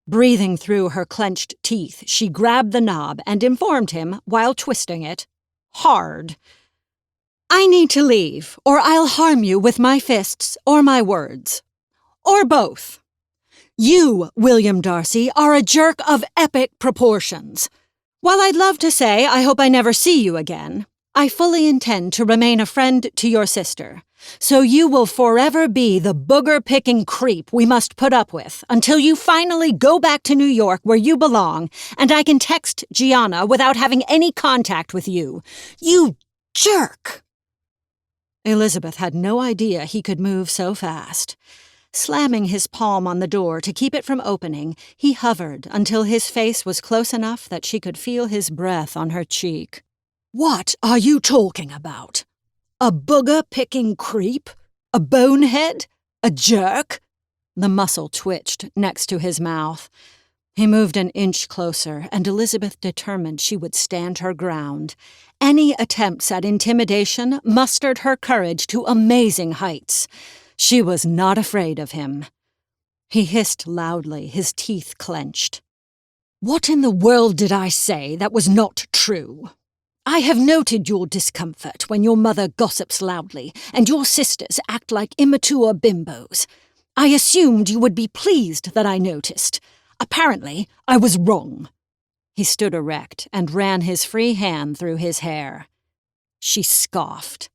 Breathing through her clenched teeth, she grabbed the knob and informed him, while twisting it, hard, "I need to leave, or I'll harm you with my fists or my words. Or both. You, William Darcy, are a jerk of epic proportions. While I'd love to say I hope I never see you again, I fully intend to remain a friend to your sister, so you will forever be the booger-picking creep we must put up with until you finally go back to New York where you belong and I can text Gianna without having any contact with you. You jerk!" Elizabeth had no idea he could move so fast. Slamming his palm on the door to keep it from opening, he hovered until his face was close enough that she could feel his breath on her cheek. "What are you talking about? A booger-picking creep? A bonehead? A jerk?" The muscle twitched next to his mouth. He moved an inch closer, and Elizabeth determined she would stand her ground. Any attempts at intimidation mustered her courage to amazing heights. She was not afraid of him. He hissed loudly, his teeth clenched. "What in the world did I say that was not true? I have noted your discomfort when your mother gossips loudly and your sisters act like immature bimbos. I assumed you would be pleased that I noticed. Apparently, I was wrong." He stood erect and ran his free hand through his hair. She scoffed.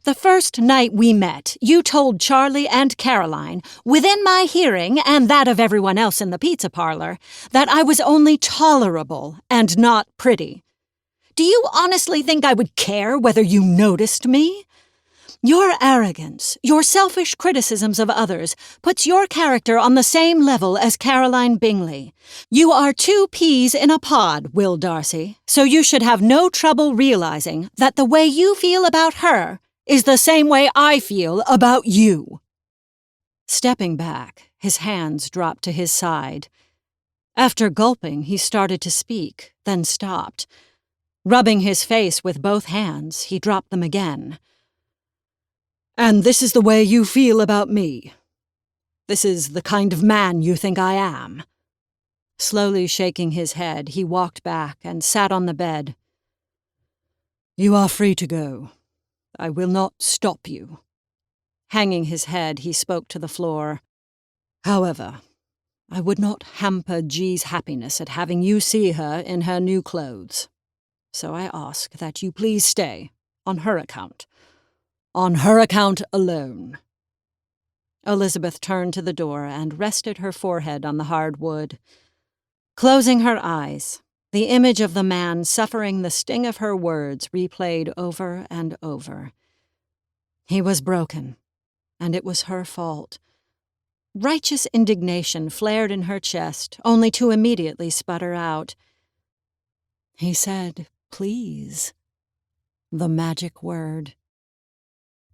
"The first night we met, you told Charlie and Caroline, within my hearing and that of everyone else in the pizza parlor, that I was only tolerable and not pretty. Do you honestly think I would care whether you noticed me? Your arrogance, your selfish criticisms of others, puts your character on the same level as Caroline Bingley. You are 2 peas in a pod, Will Darcy, so you should have no trouble realizing that the way you feel about her is the same way I feel about you." Stepping back, his hands dropped to his side. After gulping, he started to speak, then stopped. Rubbing his face with both hands, he dropped them again. "And this is the way you feel about me? This is the kind of man you think I am?" Slowly shaking his head, he walked back and sat on the bed. "You are free to go. I will not stop you." Hanging his head, he spoke to the floor. "However, I would not hamper G's happiness at having you see her in her new clothes. So I ask that you please stay, on her account. On her account alone." Elizabeth turned to the door and rested her forehead on the hard wood. Closing her eyes, the image of the man suffering the sting of her words replayed over and over. He was broken, and it was her fault. Righteous indignation flared in her chest, only to immediately sputter out. He said, "Please." The magic word.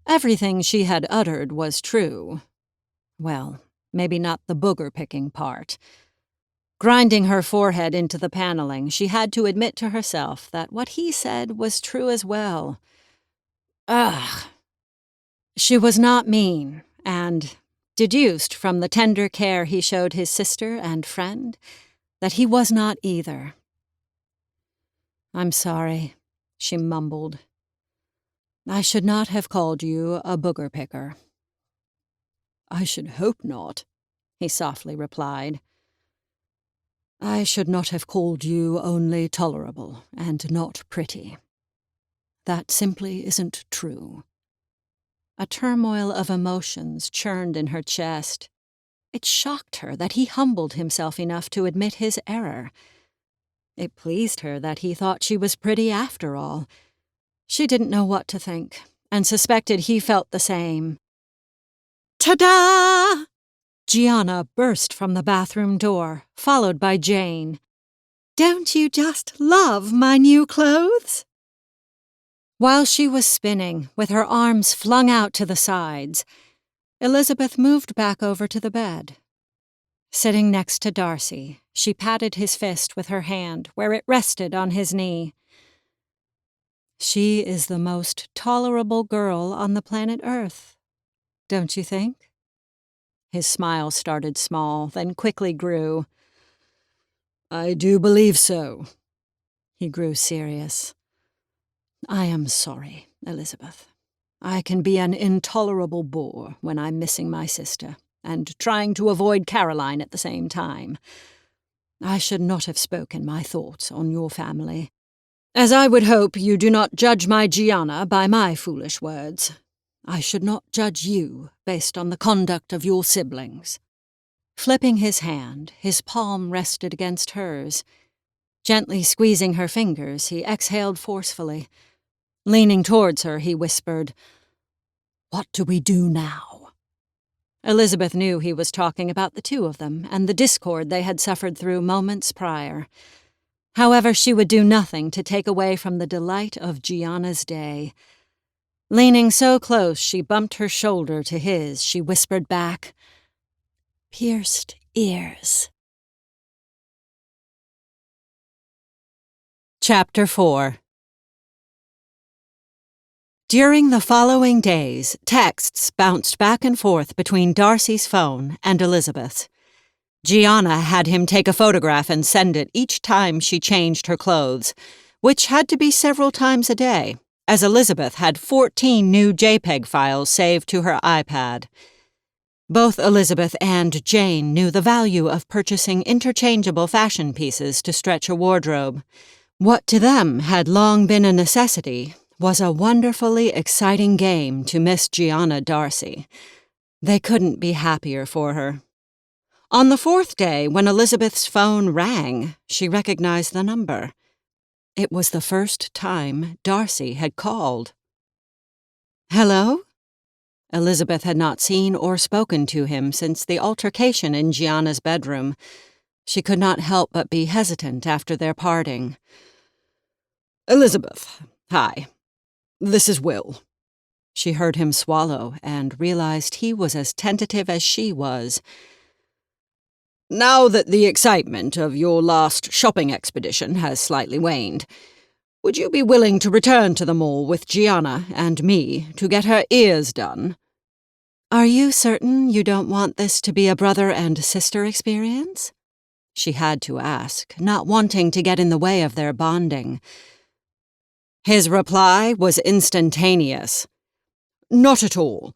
Everything she had uttered was true. Well, maybe not the booger-picking part. Grinding her forehead into the paneling, she had to admit to herself that what he said was true as well. Ugh! She was not mean, and deduced from the tender care he showed his sister and friend that he was not either. "I'm sorry," she mumbled. "I should not have called you a booger-picker." "I should hope not," he softly replied. "I should not have called you only tolerable and not pretty. That simply isn't true." A turmoil of emotions churned in her chest. It shocked her that he humbled himself enough to admit his error. It pleased her that he thought she was pretty after all. She didn't know what to think, and suspected he felt the same. Ta-da! Gianna burst from the bathroom door, followed by Jane. "Don't you just love my new clothes?" While she was spinning, with her arms flung out to the sides, Elizabeth moved back over to the bed. Sitting next to Darcy, she patted his fist with her hand where it rested on his knee. "She is the most tolerable girl on the planet Earth, don't you think?" His smile started small, then quickly grew. "I do believe so." He grew serious. "I am sorry, Elizabeth. I can be an intolerable bore when I'm missing my sister and trying to avoid Caroline at the same time. I should not have spoken my thoughts on your family, as I would hope you do not judge my Gianna by my foolish words. I should not judge you based on the conduct of your siblings." Flipping his hand, his palm rested against hers. Gently squeezing her fingers, he exhaled forcefully. Leaning towards her, he whispered, "What do we do now?" Elizabeth knew he was talking about the two of them and the discord they had suffered through moments prior. However, she would do nothing to take away from the delight of Gianna's day. Leaning so close she bumped her shoulder to his, she whispered back, "Pierced ears." Chapter 4. During the following days, texts bounced back and forth between Darcy's phone and Elizabeth's. Gianna had him take a photograph and send it each time she changed her clothes, which had to be several times a day, as Elizabeth had 14 new JPEG files saved to her iPad. Both Elizabeth and Jane knew the value of purchasing interchangeable fashion pieces to stretch a wardrobe. What to them had long been a necessity was a wonderfully exciting game to Miss Gianna Darcy. They couldn't be happier for her. On the fourth day, when Elizabeth's phone rang, she recognized the number. It was the first time Darcy had called. "Hello?" Elizabeth had not seen or spoken to him since the altercation in Gianna's bedroom. She could not help but be hesitant after their parting. "Elizabeth, hi. This is Will." She heard him swallow and realized he was as tentative as she was. "Now that the excitement of your last shopping expedition has slightly waned, Would you be willing to return to the mall with Gianna and me to get her ears done?" "Are you certain you don't want this to be a brother and sister experience?" She had to ask, not wanting to get in the way of their bonding. His reply was instantaneous. "Not at all.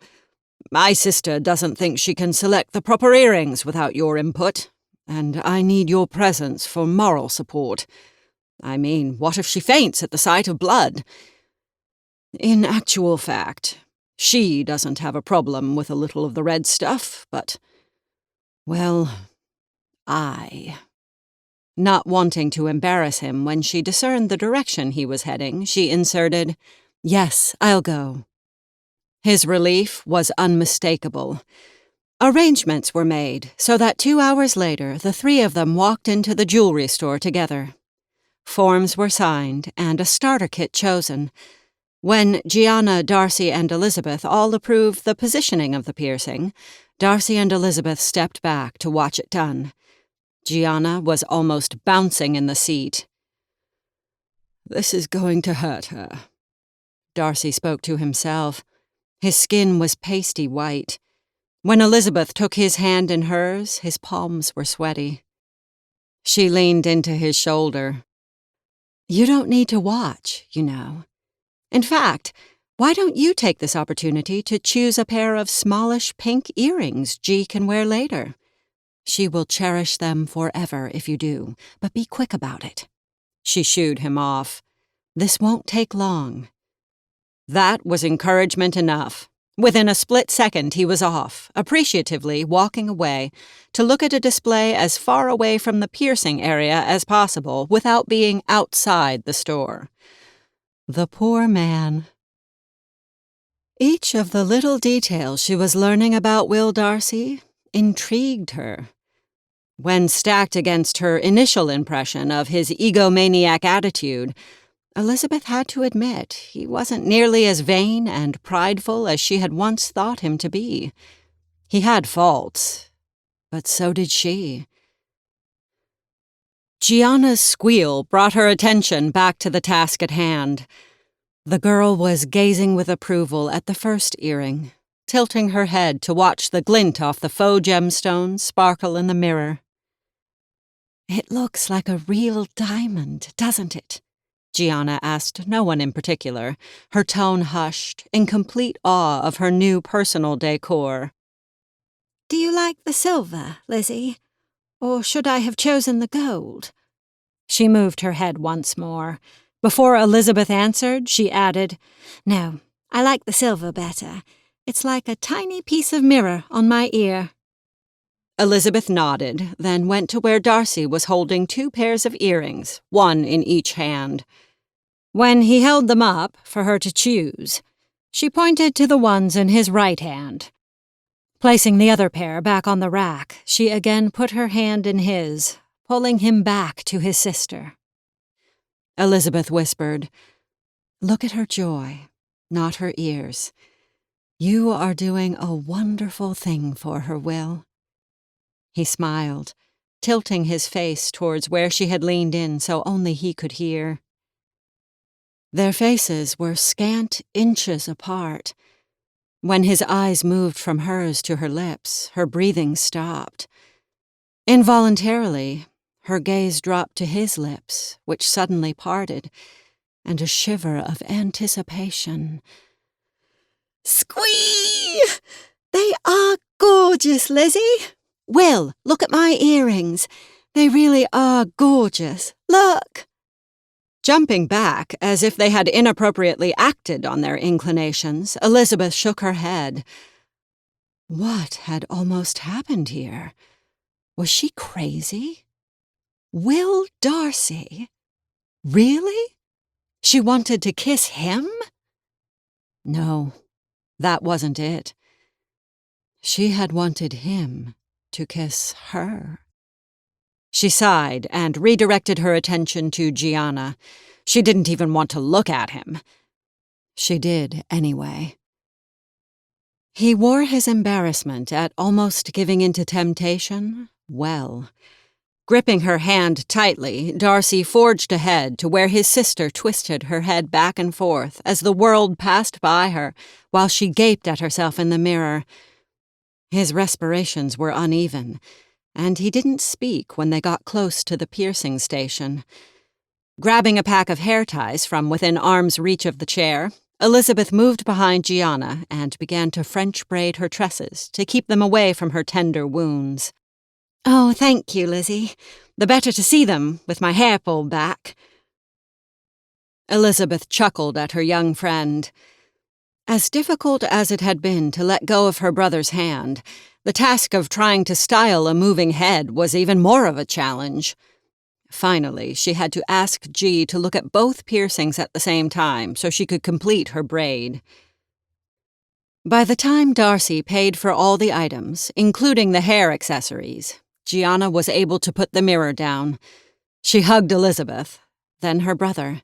My sister doesn't think she can select the proper earrings without your input, and I need your presence for moral support. I mean, what if she faints at the sight of blood? In actual fact, she doesn't have a problem with a little of the red stuff, but, well, I..." Not wanting to embarrass him when she discerned the direction he was heading, she inserted, "Yes, I'll go." His relief was unmistakable. Arrangements were made so that 2 hours later the three of them walked into the jewelry store together. Forms were signed and a starter kit chosen. When Gianna, Darcy, and Elizabeth all approved the positioning of the piercing, Darcy and Elizabeth stepped back to watch it done. Gianna was almost bouncing in the seat. "This is going to hurt her," Darcy spoke to himself. His skin was pasty white. When Elizabeth took his hand in hers, his palms were sweaty. She leaned into his shoulder. "You don't need to watch, you know. In fact, why don't you take this opportunity to choose a pair of smallish pink earrings G can wear later? She will cherish them forever if you do, but be quick about it." She shooed him off. "This won't take long." That was encouragement enough. Within a split second he was off, appreciatively walking away, to look at a display as far away from the piercing area as possible without being outside the store. The poor man. Each of the little details she was learning about Will Darcy intrigued her. When stacked against her initial impression of his egomaniac attitude, Elizabeth had to admit he wasn't nearly as vain and prideful as she had once thought him to be. He had faults, but so did she. Gianna's squeal brought her attention back to the task at hand. The girl was gazing with approval at the first earring, tilting her head to watch the glint off the faux gemstones sparkle in the mirror. "It looks like a real diamond, doesn't it?" Gianna asked no one in particular, her tone hushed, in complete awe of her new personal decor. "Do you like the silver, Lizzie? Or should I have chosen the gold?" She moved her head once more. Before Elizabeth answered, she added, "No, I like the silver better. It's like a tiny piece of mirror on my ear." Elizabeth nodded, then went to where Darcy was holding 2 pairs of earrings, one in each hand. When he held them up for her to choose, she pointed to the ones in his right hand. Placing the other pair back on the rack, she again put her hand in his, pulling him back to his sister. Elizabeth whispered, "Look at her joy, not her ears. You are doing a wonderful thing for her, Will." He smiled, tilting his face towards where she had leaned in so only he could hear. Their faces were scant inches apart. When his eyes moved from hers to her lips, her breathing stopped. Involuntarily, her gaze dropped to his lips, which suddenly parted, and a shiver of anticipation. "Squee! They are gorgeous, Lizzie. Will, look at my earrings. They really are gorgeous. Look!" Jumping back, as if they had inappropriately acted on their inclinations, Elizabeth shook her head. What had almost happened here? Was she crazy? Will Darcy? Really? She wanted to kiss him? No, that wasn't it. She had wanted him to kiss her. She sighed and redirected her attention to Gianna. She didn't even want to look at him. She did anyway. He wore his embarrassment at almost giving in to temptation well. Gripping her hand tightly, Darcy forged ahead to where his sister twisted her head back and forth as the world passed by her while she gaped at herself in the mirror. His respirations were uneven, and he didn't speak when they got close to the piercing station. Grabbing a pack of hair ties from within arm's reach of the chair, Elizabeth moved behind Gianna and began to French braid her tresses to keep them away from her tender wounds. "Oh, thank you, Lizzie. The better to see them, with my hair pulled back." Elizabeth chuckled at her young friend. As difficult as it had been to let go of her brother's hand, the task of trying to style a moving head was even more of a challenge. Finally, she had to ask G to look at both piercings at the same time so she could complete her braid. By the time Darcy paid for all the items, including the hair accessories, Gianna was able to put the mirror down. She hugged Elizabeth, then her brother.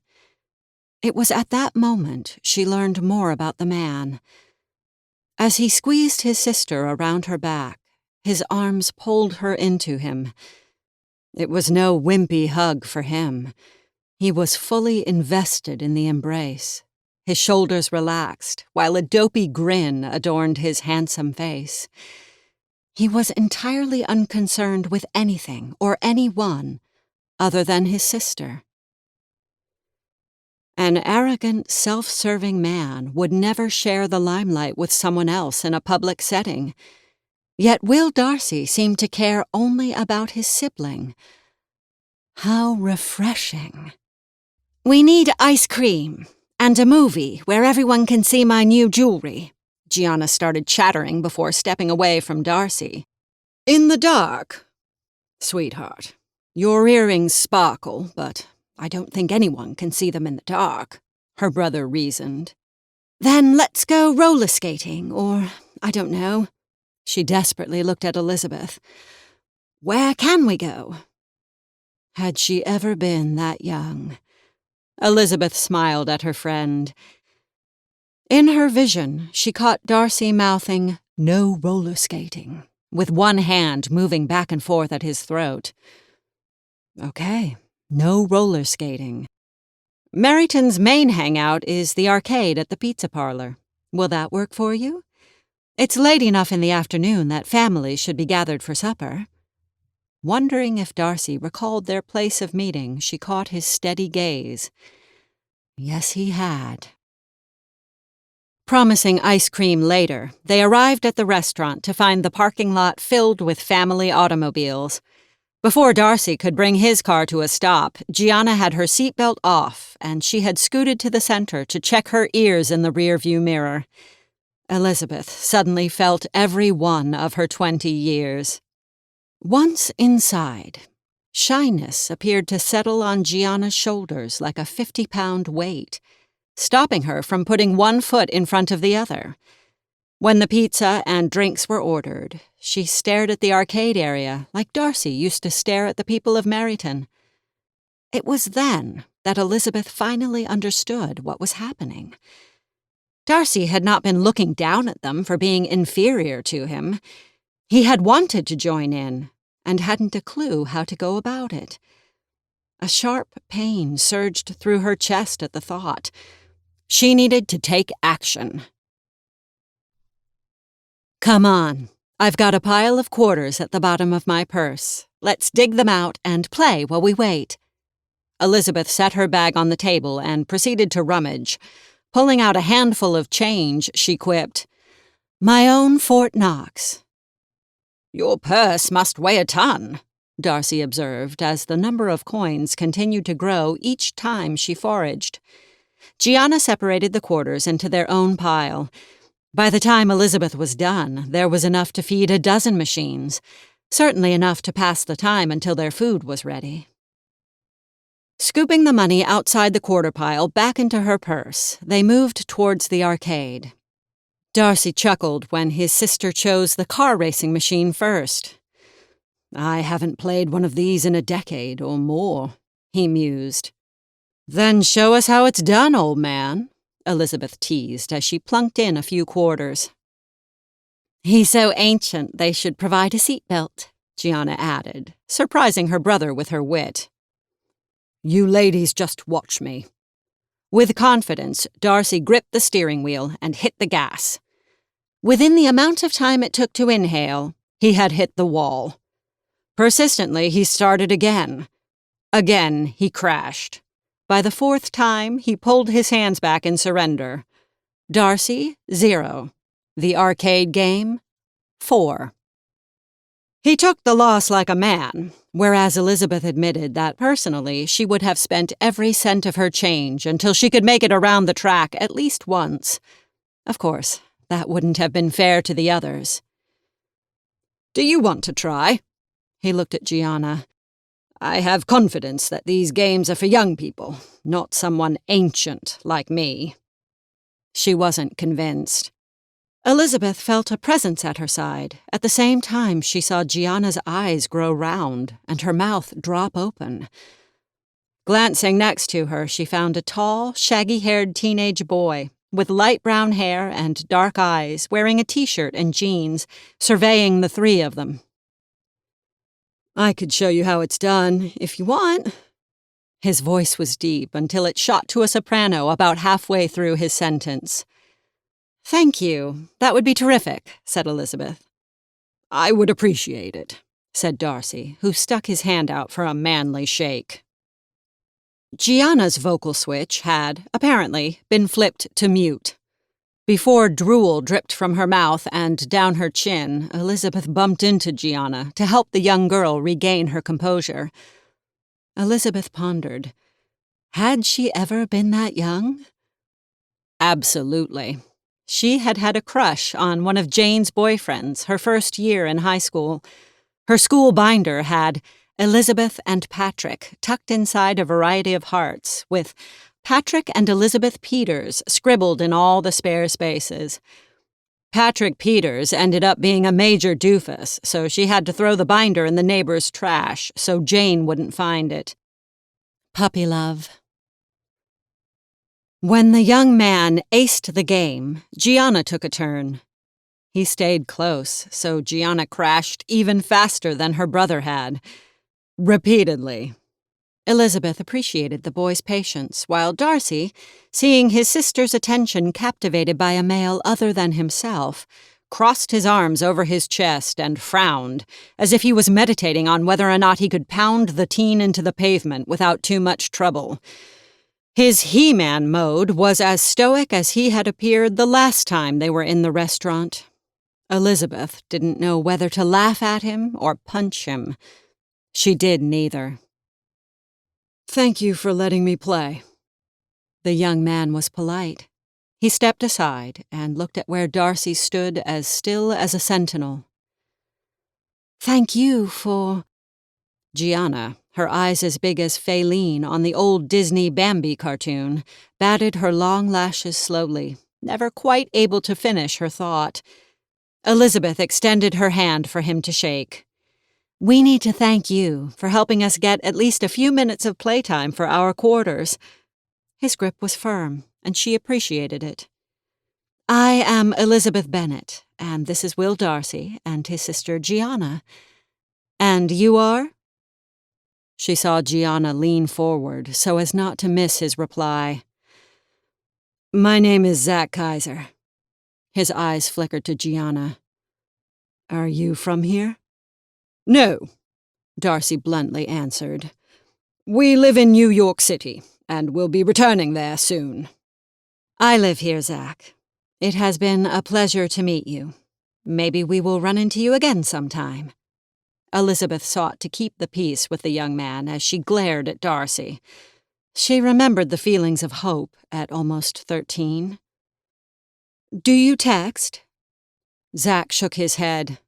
It was at that moment she learned more about the man. As he squeezed his sister around her back, his arms pulled her into him. It was no wimpy hug for him. He was fully invested in the embrace. His shoulders relaxed, while a dopey grin adorned his handsome face. He was entirely unconcerned with anything or anyone other than his sister. An arrogant, self-serving man would never share the limelight with someone else in a public setting. Yet Will Darcy seemed to care only about his sibling. How refreshing. "We need ice cream, and a movie where everyone can see my new jewelry," Gianna started chattering before stepping away from Darcy. "In the dark? Sweetheart, your earrings sparkle, but I don't think anyone can see them in the dark," her brother reasoned. "Then let's go roller skating, or, I don't know." She desperately looked at Elizabeth. "Where can we go?" Had she ever been that young? Elizabeth smiled at her friend. In her vision, she caught Darcy mouthing, "No roller skating," with one hand moving back and forth at his throat. Okay, no roller skating. Meryton's main hangout is the arcade at the pizza parlor. Will that work for you? It's late enough in the afternoon that families should be gathered for supper. Wondering if Darcy recalled their place of meeting, she caught his steady gaze. Yes, he had. Promising ice cream later, they arrived at the restaurant to find the parking lot filled with family automobiles. Before Darcy could bring his car to a stop, Gianna had her seatbelt off, and she had scooted to the center to check her ears in the rearview mirror. Elizabeth suddenly felt every one of her 20 years. Once inside, shyness appeared to settle on Gianna's shoulders like a 50-pound weight, stopping her from putting one foot in front of the other. When the pizza and drinks were ordered, she stared at the arcade area like Darcy used to stare at the people of Meryton. It was then that Elizabeth finally understood what was happening. Darcy had not been looking down at them for being inferior to him. He had wanted to join in, and hadn't a clue how to go about it. A sharp pain surged through her chest at the thought. She needed to take action. "Come on. I've got a pile of quarters at the bottom of my purse. Let's dig them out and play while we wait." Elizabeth set her bag on the table and proceeded to rummage. Pulling out a handful of change, she quipped, "My own Fort Knox." "Your purse must weigh a ton," Darcy observed as the number of coins continued to grow each time she foraged. Gianna separated the quarters into their own pile. By the time Elizabeth was done, there was enough to feed a dozen machines, certainly enough to pass the time until their food was ready. Scooping the money outside the quarter pile back into her purse, they moved towards the arcade. Darcy chuckled when his sister chose the car racing machine first. "I haven't played one of these in a decade or more," he mused. "Then show us how it's done, old man," Elizabeth teased as she plunked in a few quarters. "He's so ancient they should provide a seatbelt," Gianna added, surprising her brother with her wit. You ladies just watch me. With confidence, Darcy gripped the steering wheel and hit the gas. Within the amount of time it took to inhale, he had hit the wall. Persistently, he started again. Again, he crashed. By the fourth time, he pulled his hands back in surrender. Darcy, 0. The arcade game, 4. He took the loss like a man, whereas Elizabeth admitted that personally she would have spent every cent of her change until she could make it around the track at least once. Of course, that wouldn't have been fair to the others. Do you want to try? He looked at Gianna. I have confidence that these games are for young people, not someone ancient like me. She wasn't convinced. Elizabeth felt a presence at her side. At the same time, she saw Gianna's eyes grow round and her mouth drop open. Glancing next to her, she found a tall, shaggy-haired teenage boy with light brown hair and dark eyes, wearing a t-shirt and jeans, surveying the three of them. I could show you how it's done, if you want. His voice was deep until it shot to a soprano about halfway through his sentence. "Thank you. That would be terrific," said Elizabeth. "I would appreciate it," said Darcy, who stuck his hand out for a manly shake. Gianna's vocal switch had, apparently, been flipped to mute. Before drool dripped from her mouth and down her chin, Elizabeth bumped into Gianna to help the young girl regain her composure. Elizabeth pondered. Had she ever been that young? Absolutely. She had had a crush on one of Jane's boyfriends her first year in high school. Her school binder had Elizabeth and Patrick tucked inside a variety of hearts, with Patrick and Elizabeth Peters scribbled in all the spare spaces. Patrick Peters ended up being a major doofus, so she had to throw the binder in the neighbor's trash so Jane wouldn't find it. Puppy love. When the young man aced the game, Gianna took a turn. He stayed close, so Gianna crashed even faster than her brother had. Repeatedly. Elizabeth appreciated the boy's patience, while Darcy, seeing his sister's attention captivated by a male other than himself, crossed his arms over his chest and frowned, as if he was meditating on whether or not he could pound the teen into the pavement without too much trouble. His He-Man mode was as stoic as he had appeared the last time they were in the restaurant. Elizabeth didn't know whether to laugh at him or punch him. She did neither. "Thank you for letting me play." The young man was polite. He stepped aside and looked at where Darcy stood as still as a sentinel. "Thank you for—" Gianna, her eyes as big as Faline on the old Disney Bambi cartoon, batted her long lashes slowly, never quite able to finish her thought. Elizabeth extended her hand for him to shake. "We need to thank you for helping us get at least a few minutes of playtime for our quarters." His grip was firm, and she appreciated it. "I am Elizabeth Bennet, and this is Will Darcy and his sister Gianna. And you are?" She saw Gianna lean forward so as not to miss his reply. "My name is Zach Kaiser." His eyes flickered to Gianna. "Are you from here?" "No," Darcy bluntly answered. "We live in New York City, and we'll be returning there soon." "I live here, Zach. It has been a pleasure to meet you. Maybe we will run into you again sometime." Elizabeth sought to keep the peace with the young man as she glared at Darcy. She remembered the feelings of hope at almost 13. "Do you text?" Zach shook his head.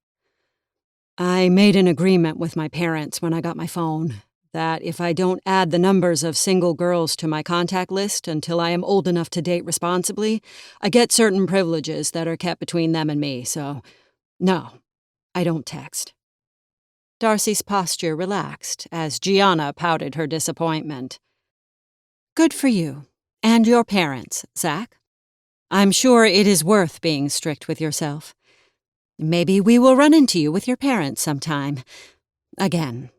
"I made an agreement with my parents when I got my phone, that if I don't add the numbers of single girls to my contact list until I am old enough to date responsibly, I get certain privileges that are kept between them and me, so no, I don't text." Darcy's posture relaxed as Gianna pouted her disappointment. "Good for you. And your parents, Zach. I'm sure it is worth being strict with yourself. Maybe we will run into you with your parents sometime. Again,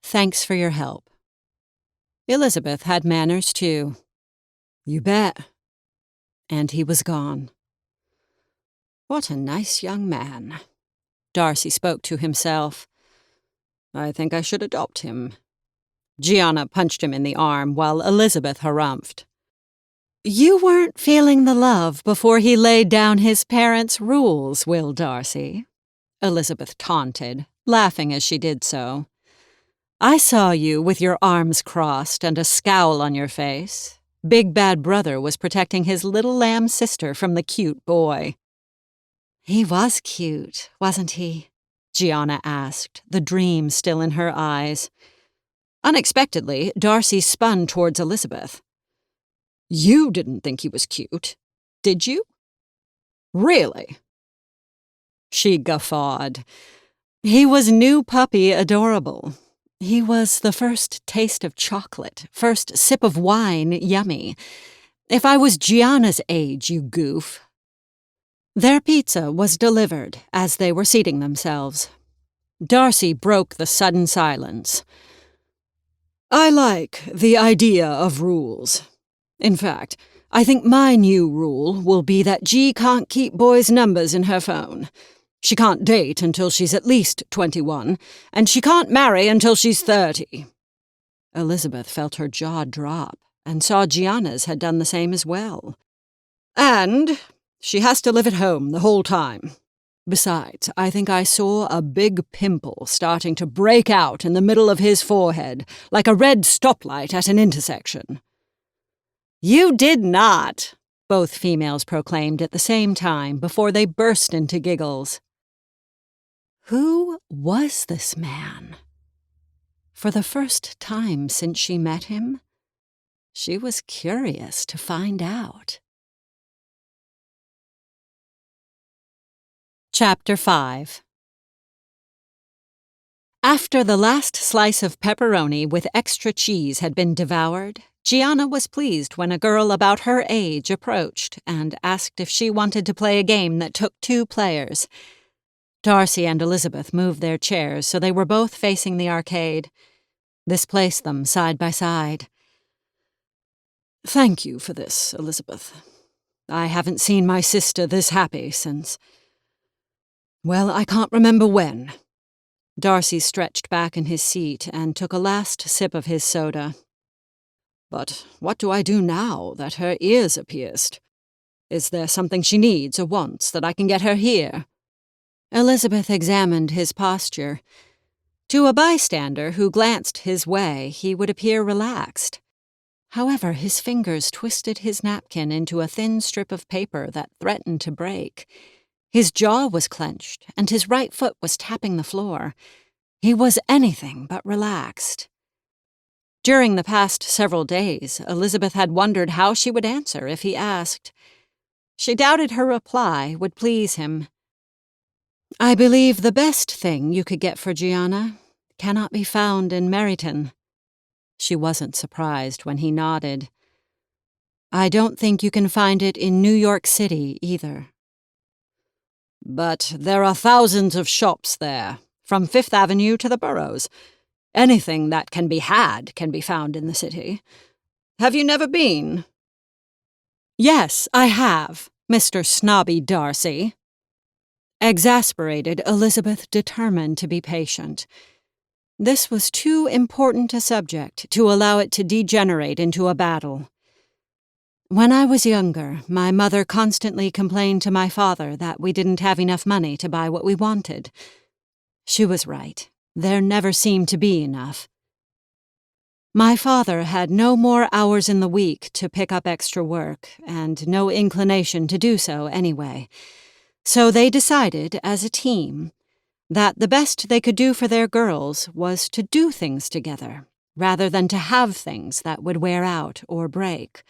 thanks for your help. Elizabeth had manners, too. You bet. And he was gone. What a nice young man. Darcy spoke to himself. I think I should adopt him. Gianna punched him in the arm while Elizabeth harumphed. You weren't feeling the love before he laid down his parents' rules, Will Darcy, Elizabeth taunted, laughing as she did so. I saw you with your arms crossed and a scowl on your face. Big Bad Brother was protecting his little lamb sister from the cute boy. He was cute, wasn't he? Gianna asked, the dream still in her eyes. Unexpectedly, Darcy spun towards Elizabeth. You didn't think he was cute, did you? Really? She guffawed. He was new puppy adorable. He was the first taste of chocolate, first sip of wine yummy. If I was Gianna's age, you goof. Their pizza was delivered as they were seating themselves. Darcy broke the sudden silence. I like the idea of rules. In fact, I think my new rule will be that G can't keep boys' numbers in her phone. She can't date until she's at least 21, and she can't marry until she's 30. Elizabeth felt her jaw drop and saw Gianna's had done the same as well. And she has to live at home the whole time. Besides, I think I saw a big pimple starting to break out in the middle of his forehead, like a red stoplight at an intersection. You did not, both females proclaimed at the same time before they burst into giggles. Who was this man? For the first time since she met him, she was curious to find out. Chapter 5. After the last slice of pepperoni with extra cheese had been devoured, Gianna was pleased when a girl about her age approached and asked if she wanted to play a game that took 2 players. Darcy and Elizabeth moved their chairs so they were both facing the arcade. This placed them side by side. Thank you for this, Elizabeth. I haven't seen my sister this happy since... Well, I can't remember when. Darcy stretched back in his seat and took a last sip of his soda. But what do I do now that her ears are pierced? Is there something she needs or wants that I can get her here? Elizabeth examined his posture. To a bystander who glanced his way, he would appear relaxed. However, his fingers twisted his napkin into a thin strip of paper that threatened to break. His jaw was clenched, and his right foot was tapping the floor. He was anything but relaxed. During the past several days, Elizabeth had wondered how she would answer if he asked. She doubted her reply would please him. I believe the best thing you could get for Gianna cannot be found in Meryton. She wasn't surprised when he nodded. I don't think you can find it in New York City either. But there are thousands of shops there, from Fifth Avenue to the boroughs. Anything that can be had can be found in the city. Have you never been? Yes, I have, Mr. Snobby Darcy. Exasperated, Elizabeth determined to be patient. This was too important a subject to allow it to degenerate into a battle. When I was younger, my mother constantly complained to my father that we didn't have enough money to buy what we wanted. She was right. There never seemed to be enough. My father had no more hours in the week to pick up extra work, and no inclination to do so anyway. So they decided, as a team, that the best they could do for their girls was to do things together, rather than to have things that would wear out or break.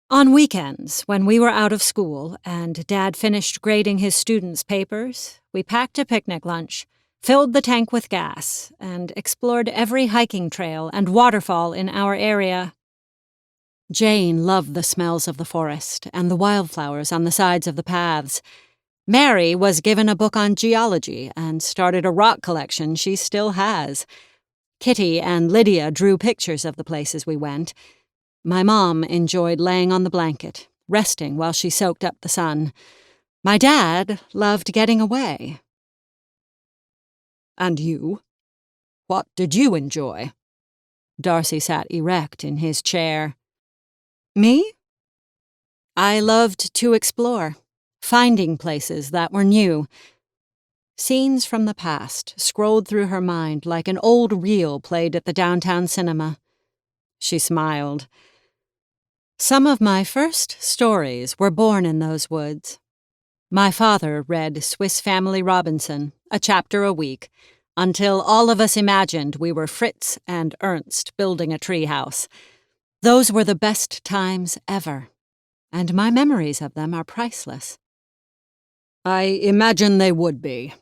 On weekends, when we were out of school and Dad finished grading his students' papers, we packed a picnic lunch, filled the tank with gas, and explored every hiking trail and waterfall in our area. Jane loved the smells of the forest and the wildflowers on the sides of the paths. Mary was given a book on geology and started a rock collection she still has. Kitty and Lydia drew pictures of the places we went. My mom enjoyed laying on the blanket, resting while she soaked up the sun. My dad loved getting away. And you? What did you enjoy? Darcy sat erect in his chair. Me? I loved to explore, finding places that were new. Scenes from the past scrolled through her mind like an old reel played at the downtown cinema. She smiled. Some of my first stories were born in those woods. My father read Swiss Family Robinson, a chapter a week, until all of us imagined we were Fritz and Ernst building a treehouse. Those were the best times ever, and my memories of them are priceless. I imagine they would be.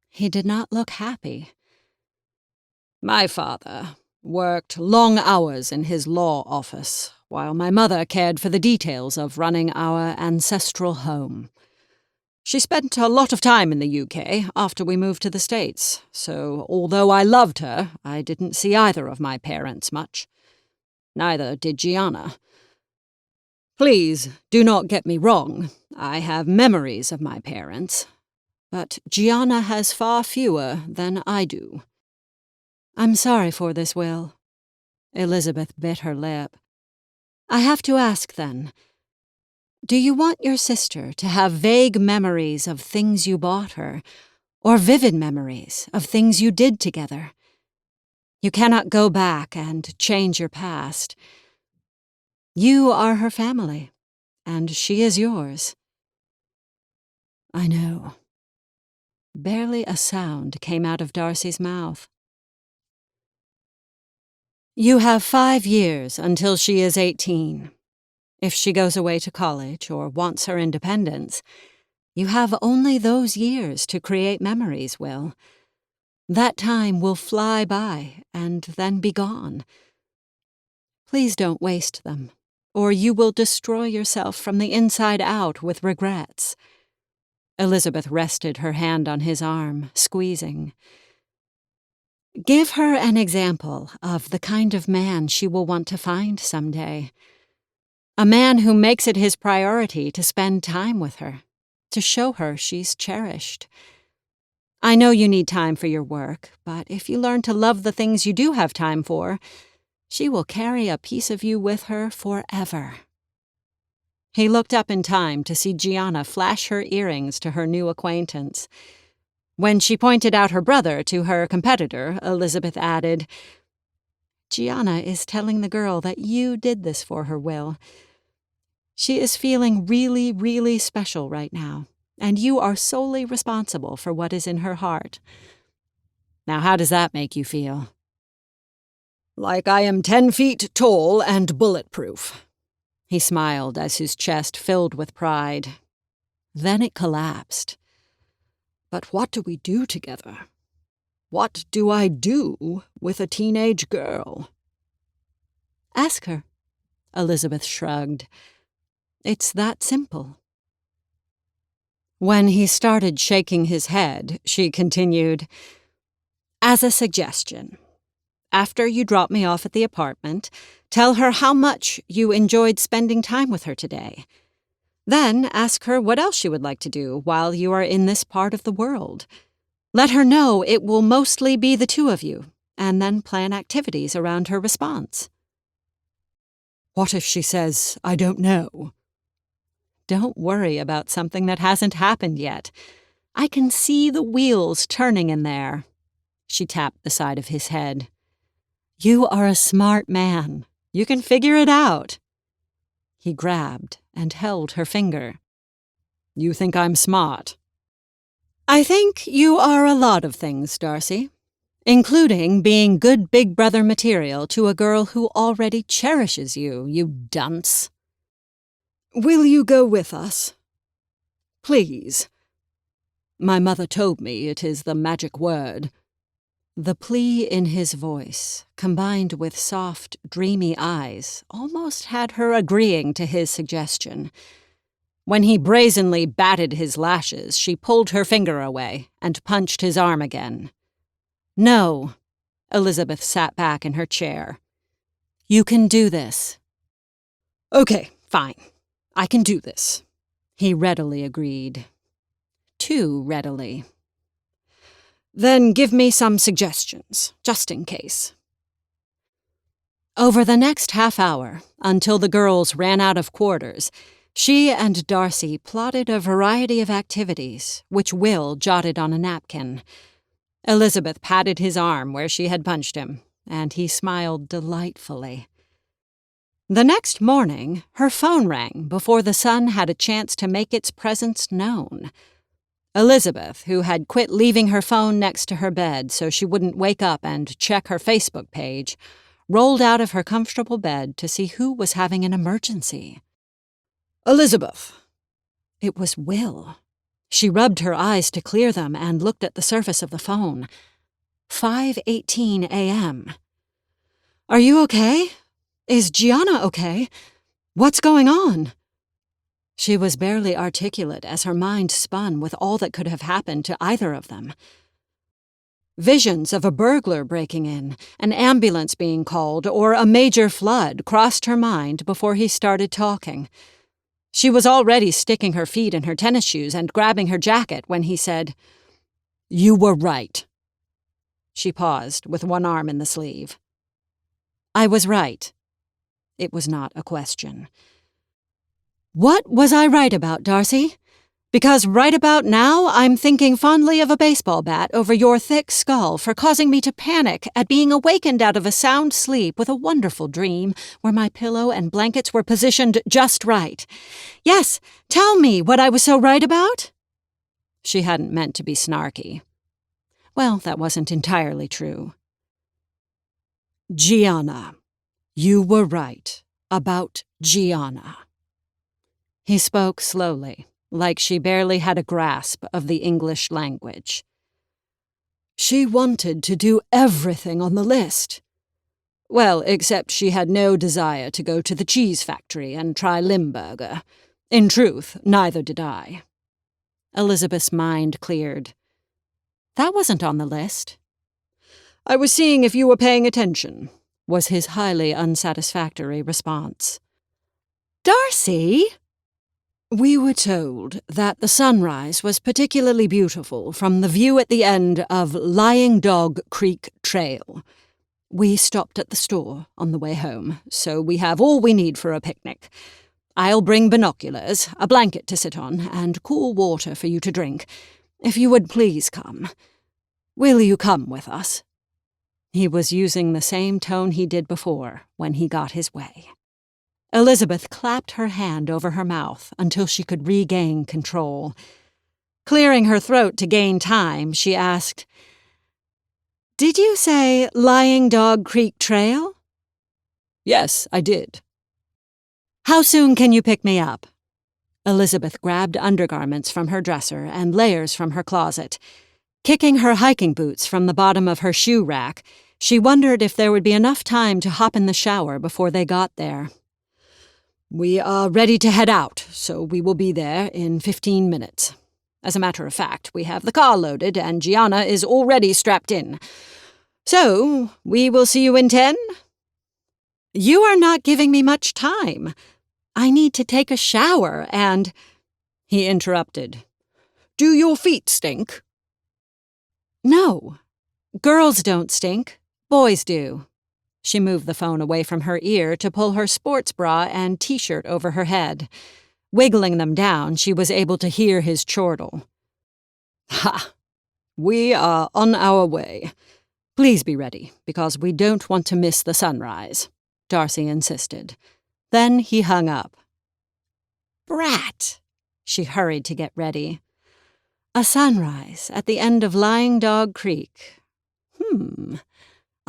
He did not look happy. My father worked long hours in his law office, while my mother cared for the details of running our ancestral home. She spent a lot of time in the UK after we moved to the States, so although I loved her, I didn't see either of my parents much. Neither did Gianna. Please do not get me wrong. I have memories of my parents, but Gianna has far fewer than I do. I'm sorry for this, Will. Elizabeth bit her lip. I have to ask, then. Do you want your sister to have vague memories of things you bought her, or vivid memories of things you did together? You cannot go back and change your past. You are her family, and she is yours. I know. Barely a sound came out of Darcy's mouth. You have 5 years until she is 18. If she goes away to college or wants her independence, you have only those years to create memories, Will. That time will fly by and then be gone. Please don't waste them, or you will destroy yourself from the inside out with regrets. Elizabeth rested her hand on his arm, squeezing. Give her an example of the kind of man she will want to find someday. A man who makes it his priority to spend time with her, to show her she's cherished. I know you need time for your work, but if you learn to love the things you do have time for, she will carry a piece of you with her forever. He looked up in time to see Gianna flash her earrings to her new acquaintance. When she pointed out her brother to her competitor, Elizabeth added, Gianna is telling the girl that you did this for her, Will. She is feeling really, really special right now, and you are solely responsible for what is in her heart. Now, how does that make you feel? Like I am 10 feet tall and bulletproof. He smiled as his chest filled with pride. Then it collapsed. But what do we do together? What do I do with a teenage girl? Ask her, Elizabeth shrugged. It's that simple. When he started shaking his head, she continued, As a suggestion, after you drop me off at the apartment, tell her how much you enjoyed spending time with her today. Then ask her what else she would like to do while you are in this part of the world. Let her know it will mostly be the two of you, and then plan activities around her response. What if she says, I don't know? Don't worry about something that hasn't happened yet. I can see the wheels turning in there. She tapped the side of his head. You are a smart man. You can figure it out. He grabbed and held her finger. You think I'm smart? I think you are a lot of things, Darcy, including being good big brother material to a girl who already cherishes you, you dunce. Will you go with us? Please. My mother told me it is the magic word. The plea in his voice, combined with soft, dreamy eyes, almost had her agreeing to his suggestion. When he brazenly batted his lashes, she pulled her finger away and punched his arm again. "No." Elizabeth sat back in her chair. "You can do this." "Okay, fine. I can do this," he readily agreed. Too readily. "Then give me some suggestions, just in case." Over the next half hour, until the girls ran out of quarters, she and Darcy plotted a variety of activities, which Will jotted on a napkin. Elizabeth patted his arm where she had punched him, and he smiled delightfully. The next morning, her phone rang before the sun had a chance to make its presence known. Elizabeth, who had quit leaving her phone next to her bed so she wouldn't wake up and check her Facebook page, rolled out of her comfortable bed to see who was having an emergency. "Elizabeth." It was Will. She rubbed her eyes to clear them and looked at the surface of the phone. 5:18 a.m. "Are you okay? Is Gianna okay? What's going on?" She was barely articulate as her mind spun with all that could have happened to either of them. Visions of a burglar breaking in, an ambulance being called, or a major flood crossed her mind before he started talking. She was already sticking her feet in her tennis shoes and grabbing her jacket when he said, "You were right." She paused, with one arm in the sleeve. "I was right." It was not a question. "What was I right about, Darcy? Because right about now, I'm thinking fondly of a baseball bat over your thick skull for causing me to panic at being awakened out of a sound sleep with a wonderful dream where my pillow and blankets were positioned just right. Yes, tell me what I was so right about?" She hadn't meant to be snarky. Well, that wasn't entirely true. "Gianna. You were right about Gianna." He spoke slowly, like she barely had a grasp of the English language. "She wanted to do everything on the list. Well, except she had no desire to go to the cheese factory and try Limburger. In truth, neither did I." Elizabeth's mind cleared. "That wasn't on the list." "I was seeing if you were paying attention," was his highly unsatisfactory response. "Darcy?" "We were told that the sunrise was particularly beautiful from the view at the end of Lying Dog Creek Trail. We stopped at the store on the way home, so we have all we need for a picnic. I'll bring binoculars, a blanket to sit on, and cool water for you to drink. If you would please come. Will you come with us?" He was using the same tone he did before when he got his way. Elizabeth clapped her hand over her mouth until she could regain control. Clearing her throat to gain time, she asked, "Did you say Lying Dog Creek Trail?" "Yes, I did." "How soon can you pick me up?" Elizabeth grabbed undergarments from her dresser and layers from her closet. Kicking her hiking boots from the bottom of her shoe rack, she wondered if there would be enough time to hop in the shower before they got there. "We are ready to head out, so we will be there in 15 minutes. As a matter of fact, we have the car loaded and Gianna is already strapped in. So, we will see you in 10? "You are not giving me much time. I need to take a shower and—" He interrupted. "Do your feet stink?" "No. Girls don't stink. Boys do." She moved the phone away from her ear to pull her sports bra and t-shirt over her head. Wiggling them down, she was able to hear his chortle. "Ha! We are on our way. Please be ready, because we don't want to miss the sunrise," Darcy insisted. Then he hung up. "Brat!" She hurried to get ready. A sunrise at the end of Lying Dog Creek.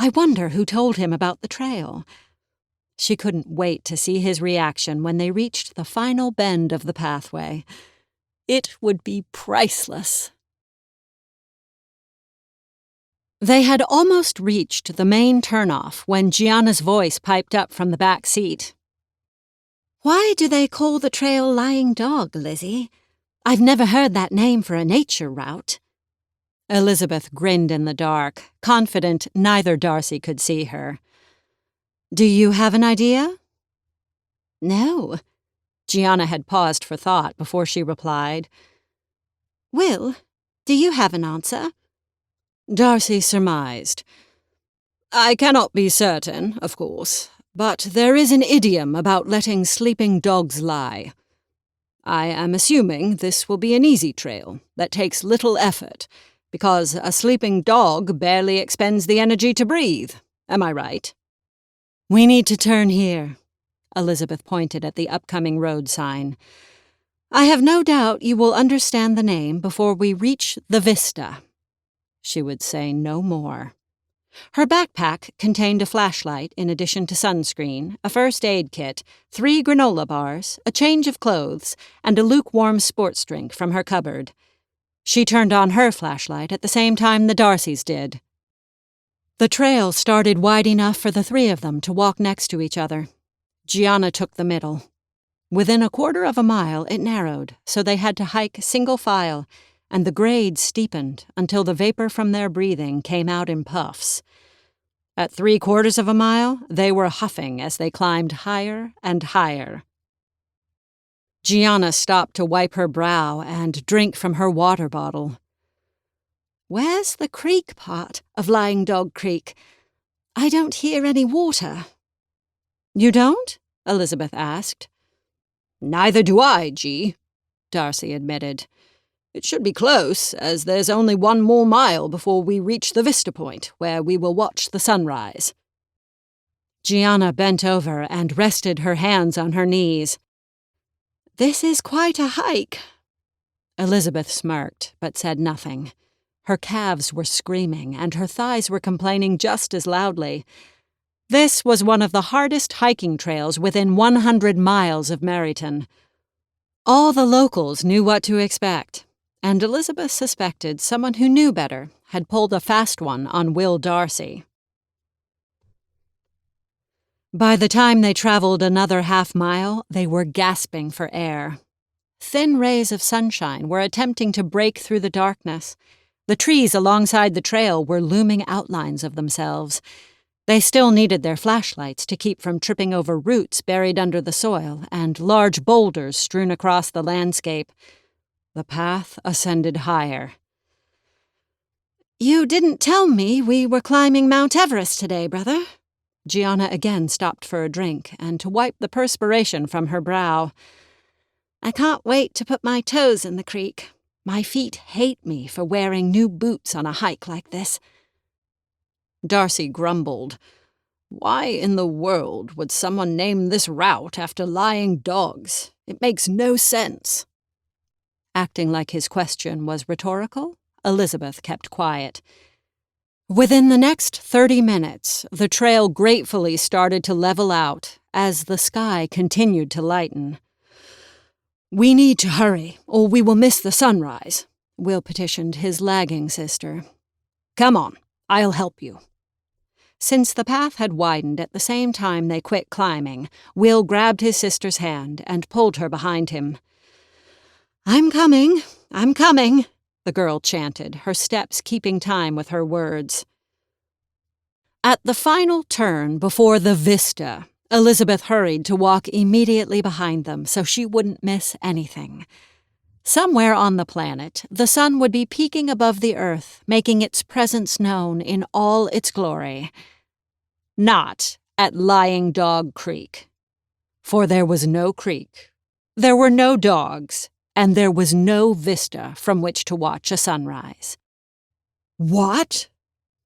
I wonder who told him about the trail. She couldn't wait to see his reaction when they reached the final bend of the pathway. It would be priceless. They had almost reached the main turnoff when Gianna's voice piped up from the back seat. Why do they call the trail Lying Dog, Lizzie? I've never heard that name for a nature route. Elizabeth grinned in the dark, confident neither Darcy could see her. Do you have an idea? No. Gianna had paused for thought before she replied. Will, do you have an answer? Darcy surmised. I cannot be certain, of course, but there is an idiom about letting sleeping dogs lie. I am assuming this will be an easy trail that takes little effort, because a sleeping dog barely expends the energy to breathe. Am I right? We need to turn here. Elizabeth pointed at the upcoming road sign. I have no doubt you will understand the name before we reach the vista. She would say no more. Her backpack contained a flashlight in addition to sunscreen, a first aid kit, 3 granola bars, a change of clothes, and a lukewarm sports drink from her cupboard. She turned on her flashlight at the same time the Darcys did. The trail started wide enough for the 3 of them to walk next to each other. Gianna took the middle. Within a quarter of a mile it narrowed, so they had to hike single file, and the grade steepened until the vapor from their breathing came out in puffs. At 3/4 of a mile, they were huffing as they climbed higher and higher. Gianna stopped to wipe her brow and drink from her water bottle. Where's the creek part of Lying Dog Creek? I don't hear any water. You don't? Elizabeth asked. Neither do I, G, Darcy admitted. It should be close, as there's only 1 more mile before we reach the vista point, where we will watch the sunrise. Gianna bent over and rested her hands on her knees. This is quite a hike. Elizabeth smirked, but said nothing. Her calves were screaming, and her thighs were complaining just as loudly. This was one of the hardest hiking trails within 100 miles of Meryton. All the locals knew what to expect, and Elizabeth suspected someone who knew better had pulled a fast one on Will Darcy. By the time they traveled another half-mile, they were gasping for air. Thin rays of sunshine were attempting to break through the darkness. The trees alongside the trail were looming outlines of themselves. They still needed their flashlights to keep from tripping over roots buried under the soil and large boulders strewn across the landscape. The path ascended higher. You didn't tell me we were climbing Mount Everest today, brother. Gianna again stopped for a drink and to wipe the perspiration from her brow. I can't wait to put my toes in the creek. My feet hate me for wearing new boots on a hike like this. Darcy grumbled. Why in the world would someone name this route after lying dogs? It makes no sense. Acting like his question was rhetorical, Elizabeth kept quiet. Within the next 30 minutes, the trail gratefully started to level out as the sky continued to lighten. We need to hurry, or we will miss the sunrise, Will petitioned his lagging sister. Come on, I'll help you. Since the path had widened at the same time they quit climbing, Will grabbed his sister's hand and pulled her behind him. I'm coming, the girl chanted, her steps keeping time with her words. At the final turn before the vista, Elizabeth hurried to walk immediately behind them so she wouldn't miss anything. Somewhere on the planet, the sun would be peeking above the earth, making its presence known in all its glory. Not at Lying Dog Creek. For there was no creek, there were no dogs, and there was no vista from which to watch a sunrise. What?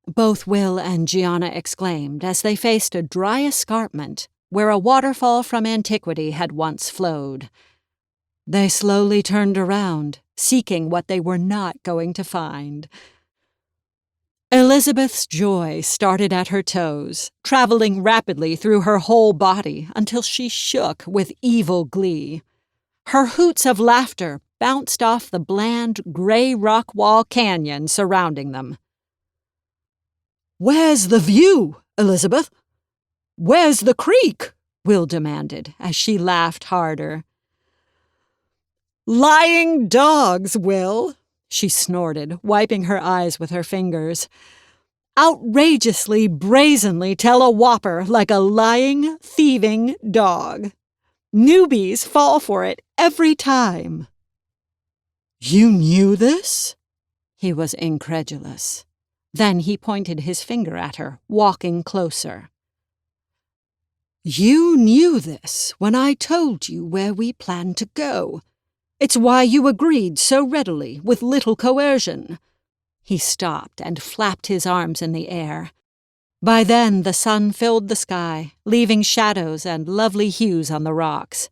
Both Will and Gianna exclaimed as they faced a dry escarpment where a waterfall from antiquity had once flowed. They slowly turned around, seeking what they were not going to find. Elizabeth's joy started at her toes, traveling rapidly through her whole body until she shook with evil glee. Her hoots of laughter bounced off the bland, gray rock wall canyon surrounding them. Where's the view, Elizabeth? Where's the creek? Will demanded, as she laughed harder. Lying dogs, Will, she snorted, wiping her eyes with her fingers. Outrageously, brazenly tell a whopper like a lying, thieving dog. Newbies fall for it every time. You knew this? He was incredulous. Then he pointed his finger at her, walking closer. You knew this when I told you where we planned to go. It's why you agreed so readily, with little coercion. He stopped and flapped his arms in the air. By then the sun filled the sky, leaving shadows and lovely hues on the rocks.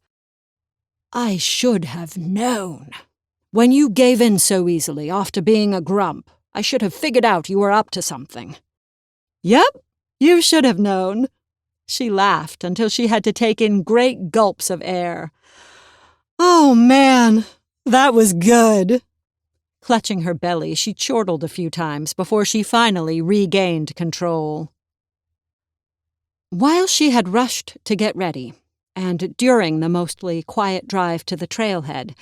I should have known. When you gave in so easily after being a grump, I should have figured out you were up to something. Yep, you should have known. She laughed until she had to take in great gulps of air. Oh, man, that was good. Clutching her belly, she chortled a few times before she finally regained control. While she had rushed to get ready, and during the mostly quiet drive to the trailhead,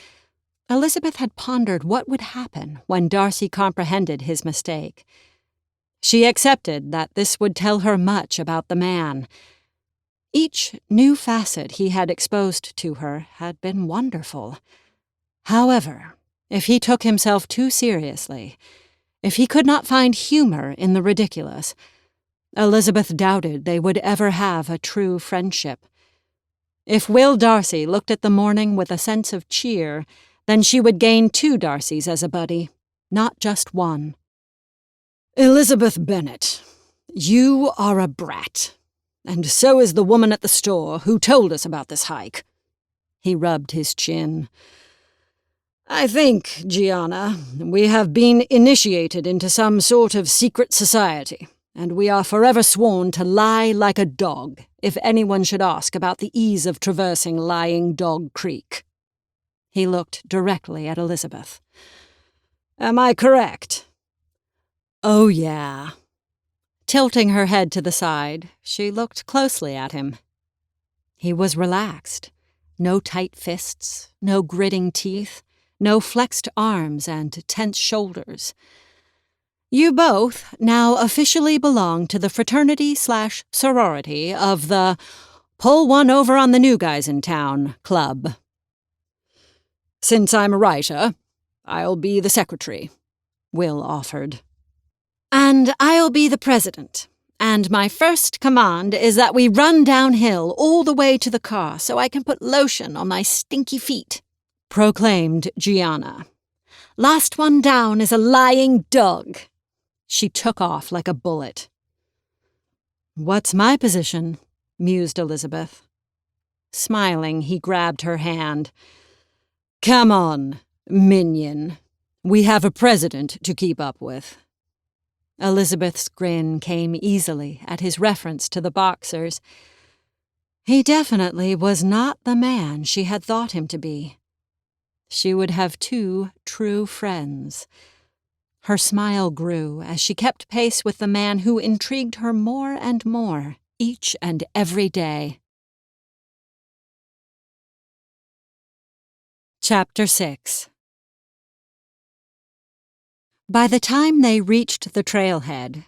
Elizabeth had pondered what would happen when Darcy comprehended his mistake. She accepted that this would tell her much about the man. Each new facet he had exposed to her had been wonderful. However, if he took himself too seriously, if he could not find humor in the ridiculous, Elizabeth doubted they would ever have a true friendship. If Will Darcy looked at the morning with a sense of cheer, then she would gain 2 Darcys as a buddy, not just one. Elizabeth Bennet, you are a brat. And so is the woman at the store who told us about this hike. He rubbed his chin. I think, Gianna, we have been initiated into some sort of secret society, and we are forever sworn to lie like a dog if anyone should ask about the ease of traversing Lying Dog Creek. He looked directly at Elizabeth. Am I correct? Oh, yeah. Tilting her head to the side, she looked closely at him. He was relaxed. No tight fists, no gritting teeth, no flexed arms and tense shoulders. You both now officially belong to the fraternity/sorority of the Pull One Over on the New Guys in Town club. Since I'm a writer, I'll be the secretary, Will offered. And I'll be the president. And my first command is that we run downhill all the way to the car so I can put lotion on my stinky feet, proclaimed Gianna. Last one down is a lying dog. She took off like a bullet. What's my position? Mused Elizabeth. Smiling, he grabbed her hand. Come on, minion. We have a president to keep up with. Elizabeth's grin came easily at his reference to the boxers. He definitely was not the man she had thought him to be. She would have 2 true friends. Her smile grew as she kept pace with the man who intrigued her more and more each and every day. Chapter 6. By the time they reached the trailhead,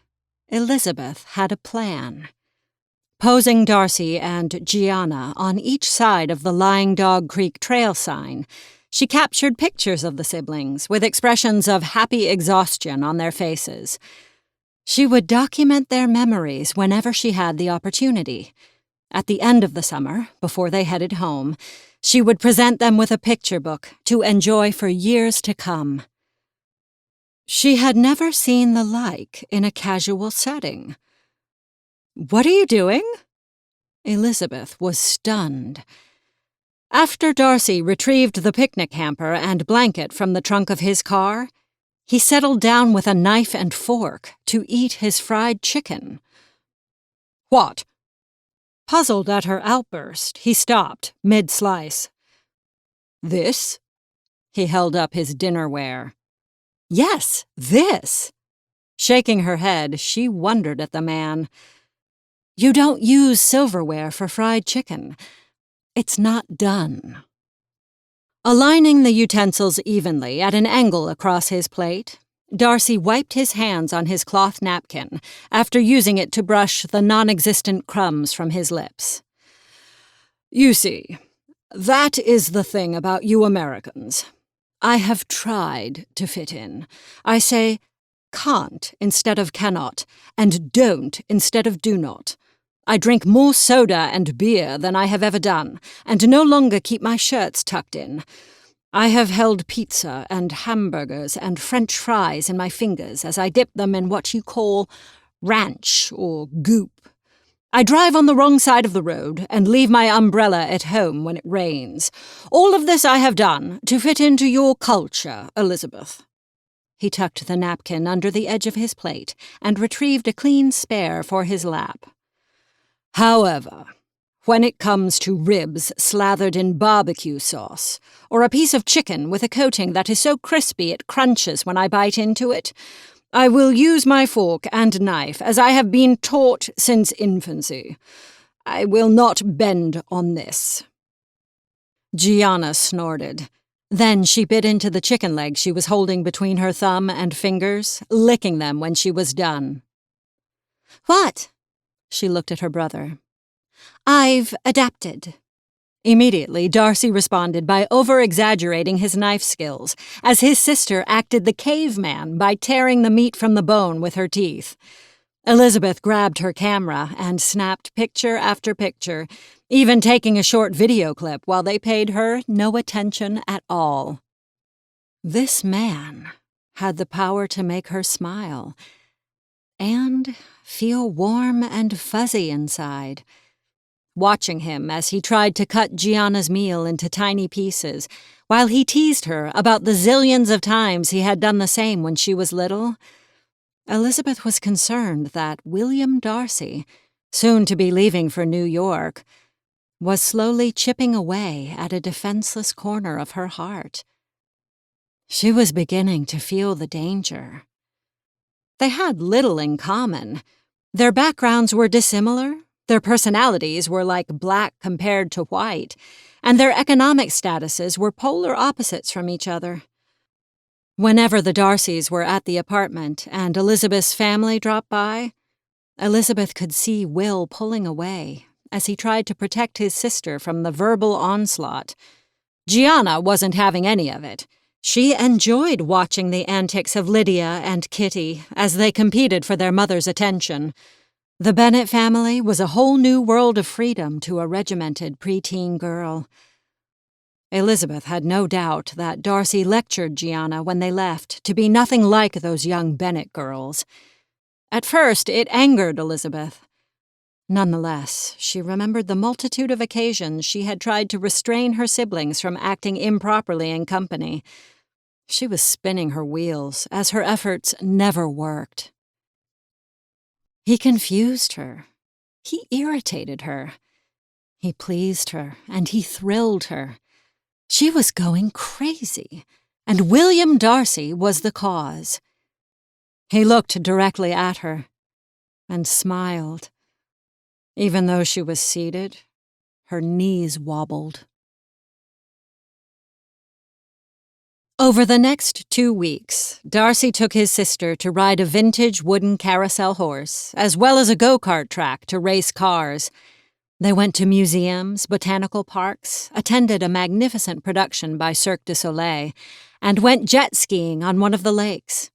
Elizabeth had a plan. Posing Darcy and Gianna on each side of the Lying Dog Creek trail sign, she captured pictures of the siblings with expressions of happy exhaustion on their faces. She would document their memories whenever she had the opportunity. At the end of the summer, before they headed home, she would present them with a picture book to enjoy for years to come. She had never seen the like in a casual setting. "What are you doing?" Elizabeth was stunned. After Darcy retrieved the picnic hamper and blanket from the trunk of his car, he settled down with a knife and fork to eat his fried chicken. What? Puzzled at her outburst, he stopped mid-slice. This? He held up his dinnerware. Yes, this. Shaking her head, she wondered at the man. You don't use silverware for fried chicken. It's not done." Aligning the utensils evenly at an angle across his plate, Darcy wiped his hands on his cloth napkin after using it to brush the non-existent crumbs from his lips. "You see, that is the thing about you Americans. I have tried to fit in. I say can't instead of cannot, and don't instead of do not. I drink more soda and beer than I have ever done, and no longer keep my shirts tucked in. I have held pizza and hamburgers and French fries in my fingers as I dip them in what you call ranch or goop. I drive on the wrong side of the road and leave my umbrella at home when it rains. All of this I have done to fit into your culture, Elizabeth." He tucked the napkin under the edge of his plate and retrieved a clean spare for his lap. "However, when it comes to ribs slathered in barbecue sauce, or a piece of chicken with a coating that is so crispy it crunches when I bite into it, I will use my fork and knife as I have been taught since infancy. I will not bend on this." Gianna snorted. Then she bit into the chicken leg she was holding between her thumb and fingers, licking them when she was done. "What?" She looked at her brother. "I've adapted." Immediately, Darcy responded by over-exaggerating his knife skills, as his sister acted the caveman by tearing the meat from the bone with her teeth. Elizabeth grabbed her camera and snapped picture after picture, even taking a short video clip while they paid her no attention at all. This man had the power to make her smile and feel warm and fuzzy inside. Watching him as he tried to cut Gianna's meal into tiny pieces, while he teased her about the zillions of times he had done the same when she was little, Elizabeth was concerned that William Darcy, soon to be leaving for New York, was slowly chipping away at a defenseless corner of her heart. She was beginning to feel the danger. They had little in common. Their backgrounds were dissimilar. Their personalities were like black compared to white, and their economic statuses were polar opposites from each other. Whenever the Darcys were at the apartment and Elizabeth's family dropped by, Elizabeth could see Will pulling away as he tried to protect his sister from the verbal onslaught. Gianna wasn't having any of it. She enjoyed watching the antics of Lydia and Kitty as they competed for their mother's attention. The Bennet family was a whole new world of freedom to a regimented preteen girl. Elizabeth had no doubt that Darcy lectured Gianna when they left to be nothing like those young Bennet girls. At first, it angered Elizabeth. Nonetheless, she remembered the multitude of occasions she had tried to restrain her siblings from acting improperly in company. She was spinning her wheels, as her efforts never worked. He confused her. He irritated her. He pleased her, and he thrilled her. She was going crazy, and William Darcy was the cause. He looked directly at her and smiled. Even though she was seated, her knees wobbled. Over the next 2 weeks, Darcy took his sister to ride a vintage wooden carousel horse, as well as a go-kart track to race cars. They went to museums, botanical parks, attended a magnificent production by Cirque du Soleil, and went jet skiing on one of the lakes.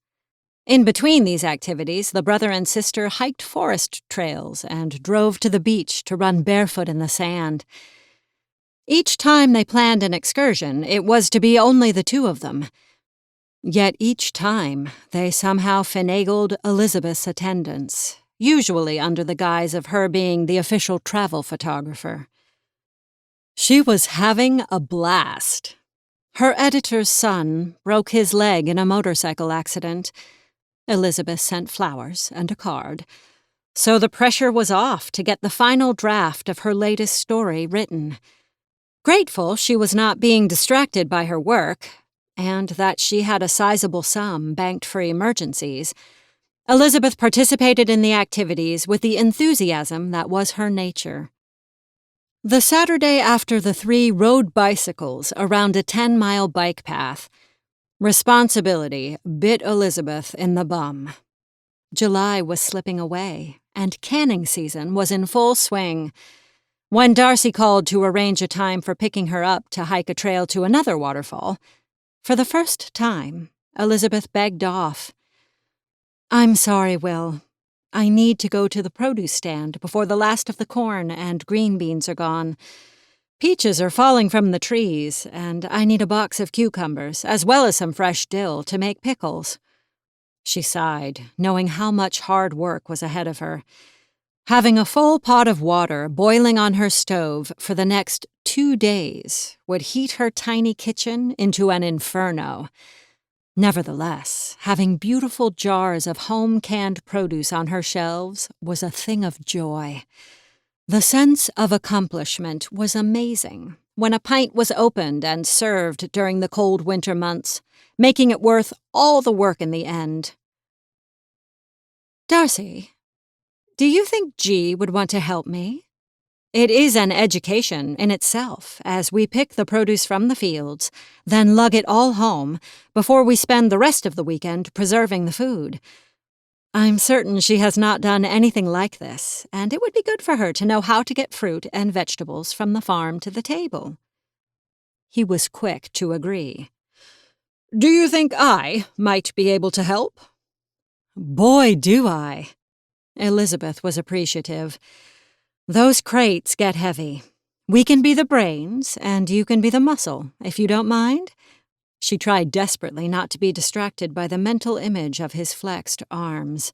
In between these activities, the brother and sister hiked forest trails and drove to the beach to run barefoot in the sand. Each time they planned an excursion, it was to be only the two of them. Yet each time, they somehow finagled Elizabeth's attendance, usually under the guise of her being the official travel photographer. She was having a blast. Her editor's son broke his leg in a motorcycle accident. Elizabeth sent flowers and a card, so the pressure was off to get the final draft of her latest story written. Grateful she was not being distracted by her work, and that she had a sizable sum banked for emergencies, Elizabeth participated in the activities with the enthusiasm that was her nature. The Saturday after the three rode bicycles around a 10-mile bike path, responsibility bit Elizabeth in the bum. July was slipping away, and canning season was in full swing. When Darcy called to arrange a time for picking her up to hike a trail to another waterfall, for the first time, Elizabeth begged off. "I'm sorry, Will. I need to go to the produce stand before the last of the corn and green beans are gone. Peaches are falling from the trees, and I need a box of cucumbers, as well as some fresh dill, to make pickles." She sighed, knowing how much hard work was ahead of her. Having a full pot of water boiling on her stove for the next 2 days would heat her tiny kitchen into an inferno. Nevertheless, having beautiful jars of home-canned produce on her shelves was a thing of joy. The sense of accomplishment was amazing when a pint was opened and served during the cold winter months, making it worth all the work in the end. "Darcy, do you think G would want to help me? It is an education in itself, as we pick the produce from the fields, then lug it all home before we spend the rest of the weekend preserving the food. I'm certain she has not done anything like this, and it would be good for her to know how to get fruit and vegetables from the farm to the table." He was quick to agree. "Do you think I might be able to help?" "Boy, do I." Elizabeth was appreciative. "Those crates get heavy. We can be the brains, and you can be the muscle, if you don't mind." She tried desperately not to be distracted by the mental image of his flexed arms.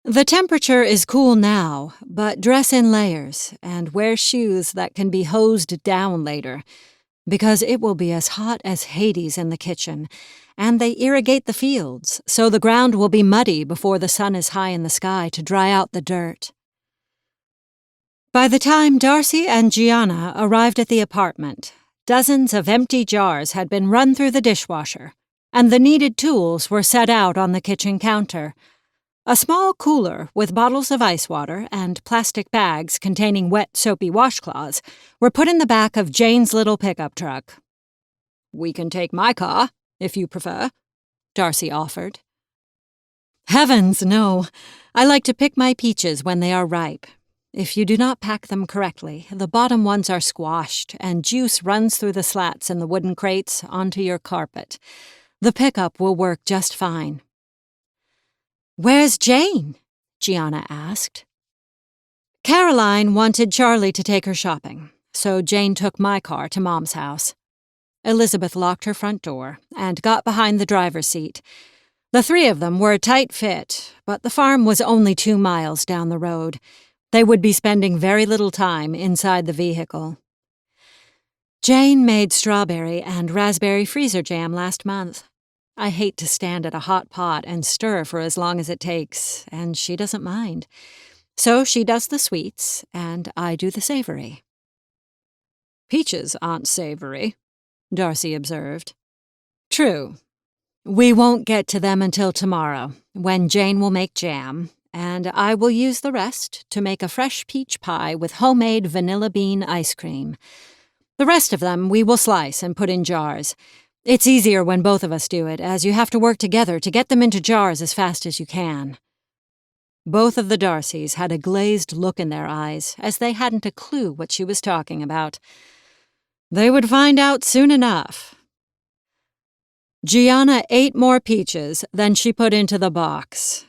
"The temperature is cool now, but dress in layers and wear shoes that can be hosed down later, because it will be as hot as Hades in the kitchen, and they irrigate the fields, so the ground will be muddy before the sun is high in the sky to dry out the dirt." By the time Darcy and Gianna arrived at the apartment, dozens of empty jars had been run through the dishwasher, and the needed tools were set out on the kitchen counter. A small cooler with bottles of ice water and plastic bags containing wet, soapy washcloths were put in the back of Jane's little pickup truck. "We can take my car, if you prefer," Darcy offered. "Heavens, no. I like to pick my peaches when they are ripe. If you do not pack them correctly, the bottom ones are squashed, and juice runs through the slats in the wooden crates onto your carpet. The pickup will work just fine." "Where's Jane?" Gianna asked. "Caroline wanted Charlie to take her shopping, so Jane took my car to Mom's house." Elizabeth locked her front door and got behind the driver's seat. The three of them were a tight fit, but the farm was only 2 miles down the road. They would be spending very little time inside the vehicle. "Jane made strawberry and raspberry freezer jam last month. I hate to stand at a hot pot and stir for as long as it takes, and she doesn't mind. So she does the sweets, and I do the savory." "Peaches aren't savory," Darcy observed. "True. We won't get to them until tomorrow, when Jane will make jam, and I will use the rest to make a fresh peach pie with homemade vanilla bean ice cream. The rest of them we will slice and put in jars. It's easier when both of us do it, as you have to work together to get them into jars as fast as you can." Both of the Darcys had a glazed look in their eyes, as they hadn't a clue what she was talking about. They would find out soon enough. Gianna ate more peaches than she put into the box.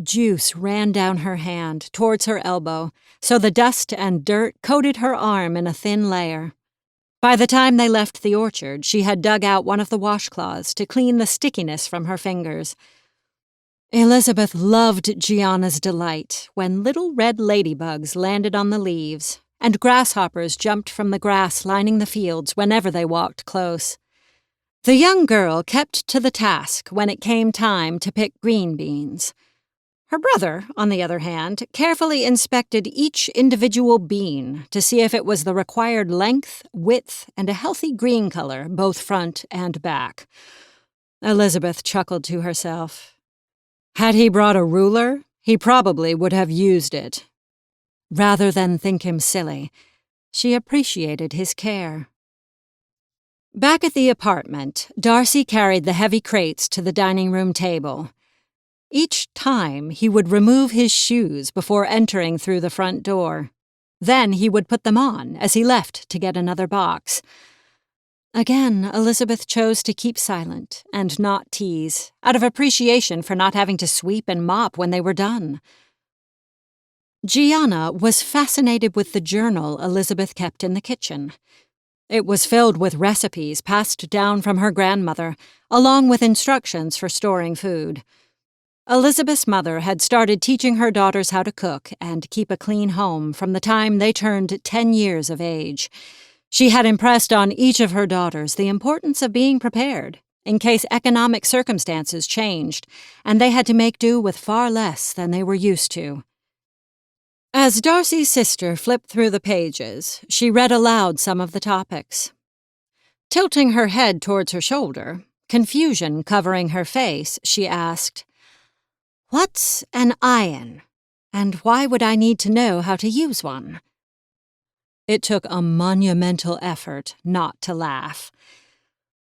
Juice ran down her hand towards her elbow, so the dust and dirt coated her arm in a thin layer. By the time they left the orchard, she had dug out one of the washcloths to clean the stickiness from her fingers. Elizabeth loved Gianna's delight when little red ladybugs landed on the leaves, and grasshoppers jumped from the grass lining the fields whenever they walked close. The young girl kept to the task when it came time to pick green beans. Her brother, on the other hand, carefully inspected each individual bean to see if it was the required length, width, and a healthy green color, both front and back. Elizabeth chuckled to herself. Had he brought a ruler, he probably would have used it. Rather than think him silly, she appreciated his care. Back at the apartment, Darcy carried the heavy crates to the dining room table. Each time, he would remove his shoes before entering through the front door. Then he would put them on as he left to get another box. Again, Elizabeth chose to keep silent and not tease, out of appreciation for not having to sweep and mop when they were done. Gianna was fascinated with the journal Elizabeth kept in the kitchen. It was filled with recipes passed down from her grandmother, along with instructions for storing food. Elizabeth's mother had started teaching her daughters how to cook and keep a clean home from the time they turned 10 years of age. She had impressed on each of her daughters the importance of being prepared in case economic circumstances changed and they had to make do with far less than they were used to. As Darcy's sister flipped through the pages, she read aloud some of the topics. Tilting her head towards her shoulder, confusion covering her face, she asked, "What's an iron, and why would I need to know how to use one?" It took a monumental effort not to laugh.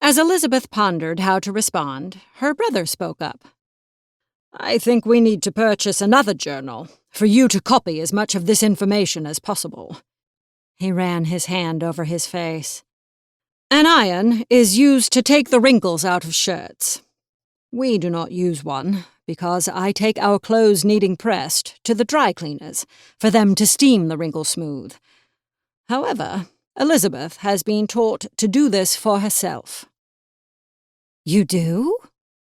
As Elizabeth pondered how to respond, her brother spoke up. "I think we need to purchase another journal, for you to copy as much of this information as possible." He ran his hand over his face. "An iron is used to take the wrinkles out of shirts. We do not use one, because I take our clothes needing pressed to the dry cleaners for them to steam the wrinkles smooth. However, Elizabeth has been taught to do this for herself." "You do?"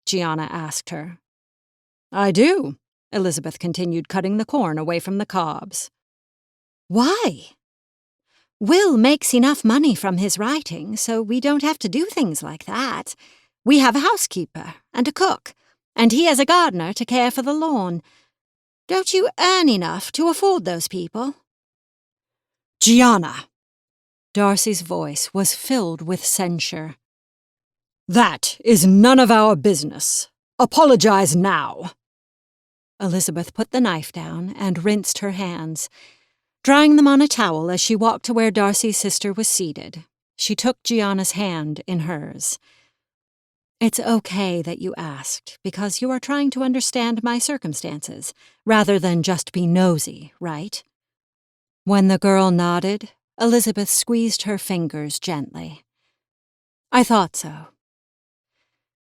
Gianna asked her. "I do," Elizabeth continued, cutting the corn away from the cobs. "Why?" "Will makes enough money from his writing, so we don't have to do things like that. We have a housekeeper and a cook, and he has a gardener to care for the lawn. Don't you earn enough to afford those people?" "Gianna!" Darcy's voice was filled with censure. "That is none of our business. Apologize now." Elizabeth put the knife down and rinsed her hands. Drying them on a towel as she walked to where Darcy's sister was seated, she took Gianna's hand in hers. "It's okay that you asked, because you are trying to understand my circumstances, rather than just be nosy, right?" When the girl nodded, Elizabeth squeezed her fingers gently. "I thought so.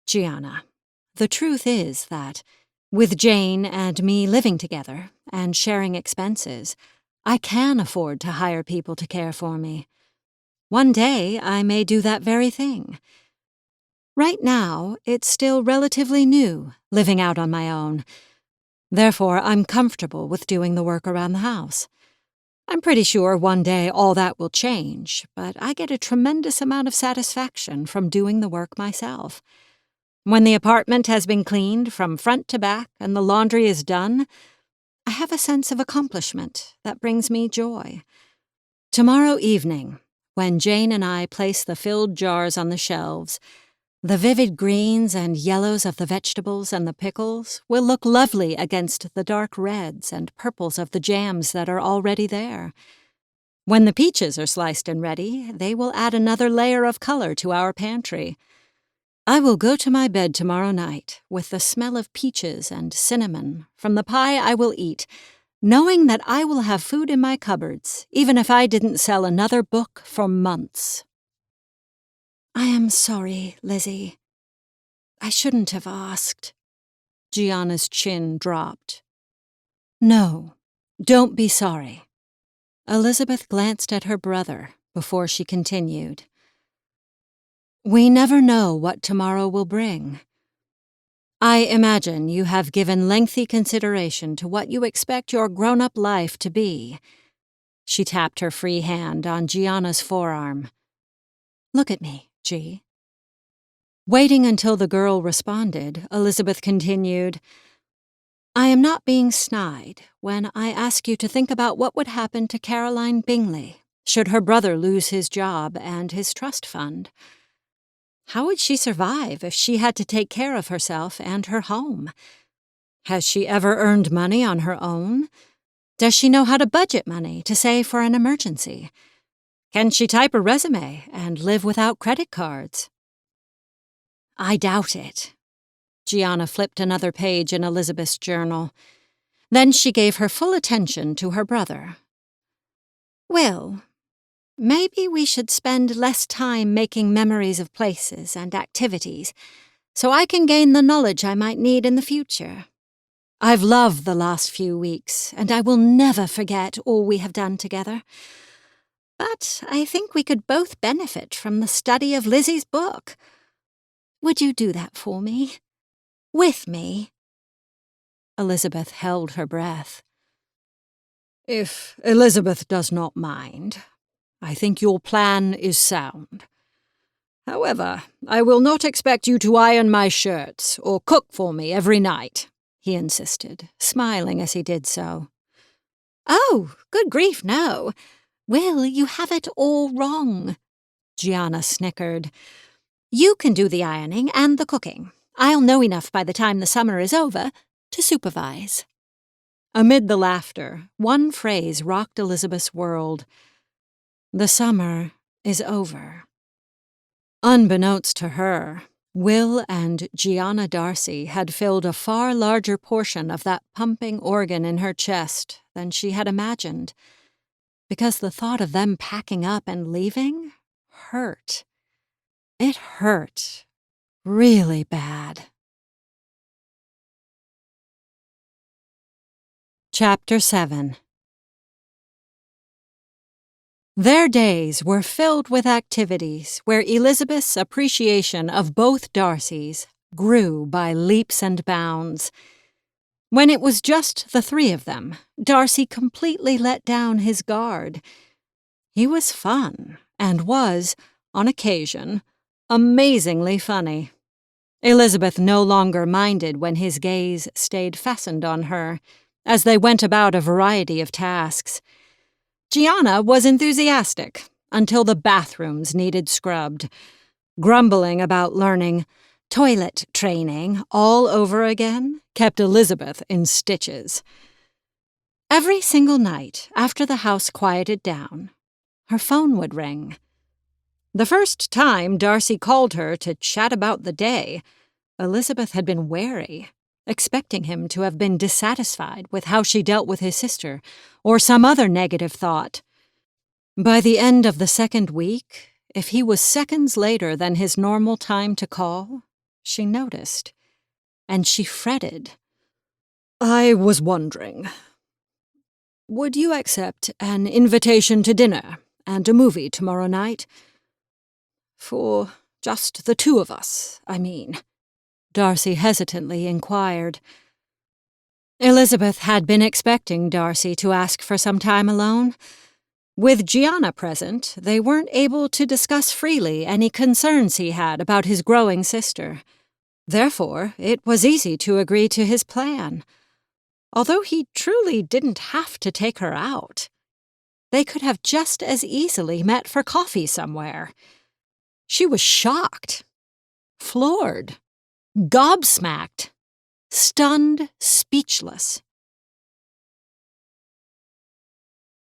Gianna, the truth is that, with Jane and me living together and sharing expenses, I can afford to hire people to care for me. One day I may do that very thing. Right now, it's still relatively new, living out on my own. Therefore, I'm comfortable with doing the work around the house. I'm pretty sure one day all that will change, but I get a tremendous amount of satisfaction from doing the work myself. When the apartment has been cleaned from front to back and the laundry is done, I have a sense of accomplishment that brings me joy. Tomorrow evening, when Jane and I place the filled jars on the shelves, the vivid greens and yellows of the vegetables and the pickles will look lovely against the dark reds and purples of the jams that are already there. When the peaches are sliced and ready, they will add another layer of color to our pantry. I will go to my bed tomorrow night with the smell of peaches and cinnamon from the pie I will eat, knowing that I will have food in my cupboards, even if I didn't sell another book for months." "I am sorry, Lizzie. I shouldn't have asked." Gianna's chin dropped. "No, don't be sorry." Elizabeth glanced at her brother before she continued. "We never know what tomorrow will bring. I imagine you have given lengthy consideration to what you expect your grown-up life to be." She tapped her free hand on Gianna's forearm. "Look at me, G." Waiting until the girl responded, Elizabeth continued, "I am not being snide when I ask you to think about what would happen to Caroline Bingley should her brother lose his job and his trust fund. How would she survive if she had to take care of herself and her home? Has she ever earned money on her own? Does she know how to budget money to save for an emergency? Can she type a resume and live without credit cards? I doubt it. Gianna flipped another page in Elizabeth's journal. Then she gave her full attention to her brother. Will, maybe we should spend less time making memories of places and activities, so I can gain the knowledge I might need in the future. I've loved the last few weeks, and I will never forget all we have done together. But I think we could both benefit from the study of Lizzie's book. Would you do that for me? With me? Elizabeth held her breath. If Elizabeth does not mind, I think your plan is sound. However, I will not expect you to iron my shirts or cook for me every night, he insisted, smiling as he did so. Oh, good grief, no. Will, you have it all wrong, Gianna snickered. You can do the ironing and the cooking. I'll know enough by the time the summer is over to supervise. Amid the laughter, one phrase rocked Elizabeth's world. The summer is over. Unbeknownst to her, Will and Gianna Darcy had filled a far larger portion of that pumping organ in her chest than she had imagined, because the thought of them packing up and leaving hurt. It hurt really bad. Chapter 7. Their days were filled with activities where Elizabeth's appreciation of both Darcys grew by leaps and bounds. When it was just the three of them, Darcy completely let down his guard. He was fun, and was, on occasion, amazingly funny. Elizabeth no longer minded when his gaze stayed fastened on her, as they went about a variety of tasks. Gianna was enthusiastic until the bathrooms needed scrubbed, grumbling about learning toilet training all over again kept Elizabeth in stitches. Every single night after the house quieted down, her phone would ring. The first time Darcy called her to chat about the day, Elizabeth had been wary, expecting him to have been dissatisfied with how she dealt with his sister, or some other negative thought. By the end of the second week, if he was seconds later than his normal time to call, she noticed, and she fretted. I was wondering, would you accept an invitation to dinner and a movie tomorrow night? For just the two of us, I mean. Darcy hesitantly inquired. Elizabeth had been expecting Darcy to ask for some time alone. With Gianna present, they weren't able to discuss freely any concerns he had about his growing sister. Therefore, it was easy to agree to his plan. Although he truly didn't have to take her out. They could have just as easily met for coffee somewhere. She was shocked, floored, gobsmacked, stunned, speechless.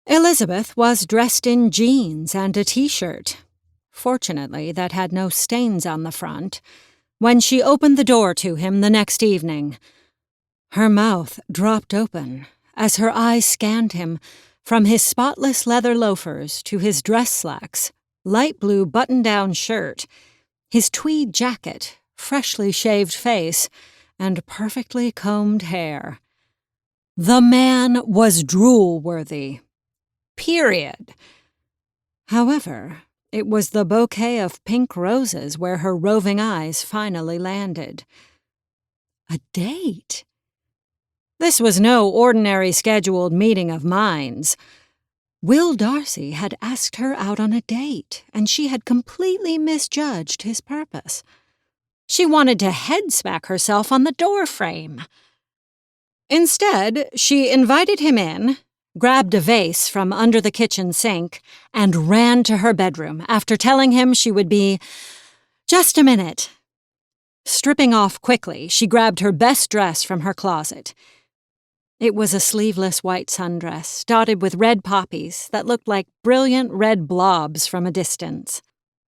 Elizabeth was dressed in jeans and a t-shirt, fortunately that had no stains on the front, when she opened the door to him the next evening. Her mouth dropped open as her eyes scanned him from his spotless leather loafers to his dress slacks, light blue button-down shirt, his tweed jacket, freshly shaved face, and perfectly combed hair. The man was drool-worthy. Period. However, it was the bouquet of pink roses where her roving eyes finally landed. A date? This was no ordinary scheduled meeting of minds. Will Darcy had asked her out on a date, and she had completely misjudged his purpose. She wanted to head-smack herself on the doorframe. Instead, she invited him in, grabbed a vase from under the kitchen sink, and ran to her bedroom after telling him she would be... "Just a minute." Stripping off quickly, she grabbed her best dress from her closet. It was a sleeveless white sundress, dotted with red poppies that looked like brilliant red blobs from a distance.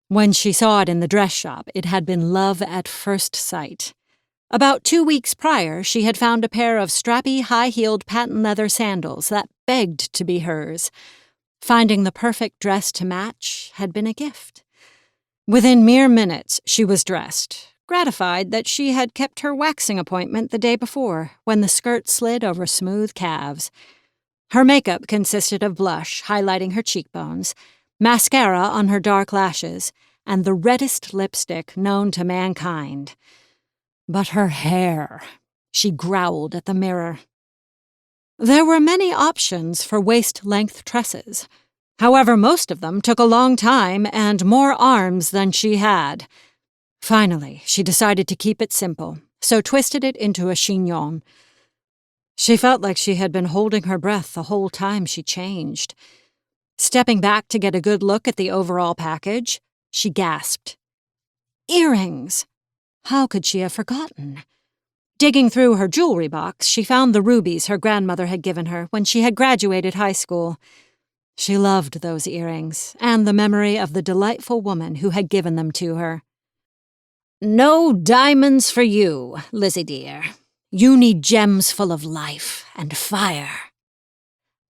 When she saw it in the dress shop, it had been love at first sight. About 2 weeks prior, she had found a pair of strappy, high-heeled patent leather sandals that begged to be hers. Finding the perfect dress to match had been a gift. Within mere minutes, she was dressed, gratified that she had kept her waxing appointment the day before, when the skirt slid over smooth calves. Her makeup consisted of blush highlighting her cheekbones, mascara on her dark lashes, and the reddest lipstick known to mankind. But her hair, she growled at the mirror. There were many options for waist-length tresses. However, most of them took a long time and more arms than she had. Finally, she decided to keep it simple, so twisted it into a chignon. She felt like she had been holding her breath the whole time she changed. Stepping back to get a good look at the overall package, she gasped. Earrings! How could she have forgotten? Digging through her jewelry box, she found the rubies her grandmother had given her when she had graduated high school. She loved those earrings, and the memory of the delightful woman who had given them to her. No diamonds for you, Lizzie dear. You need gems full of life and fire.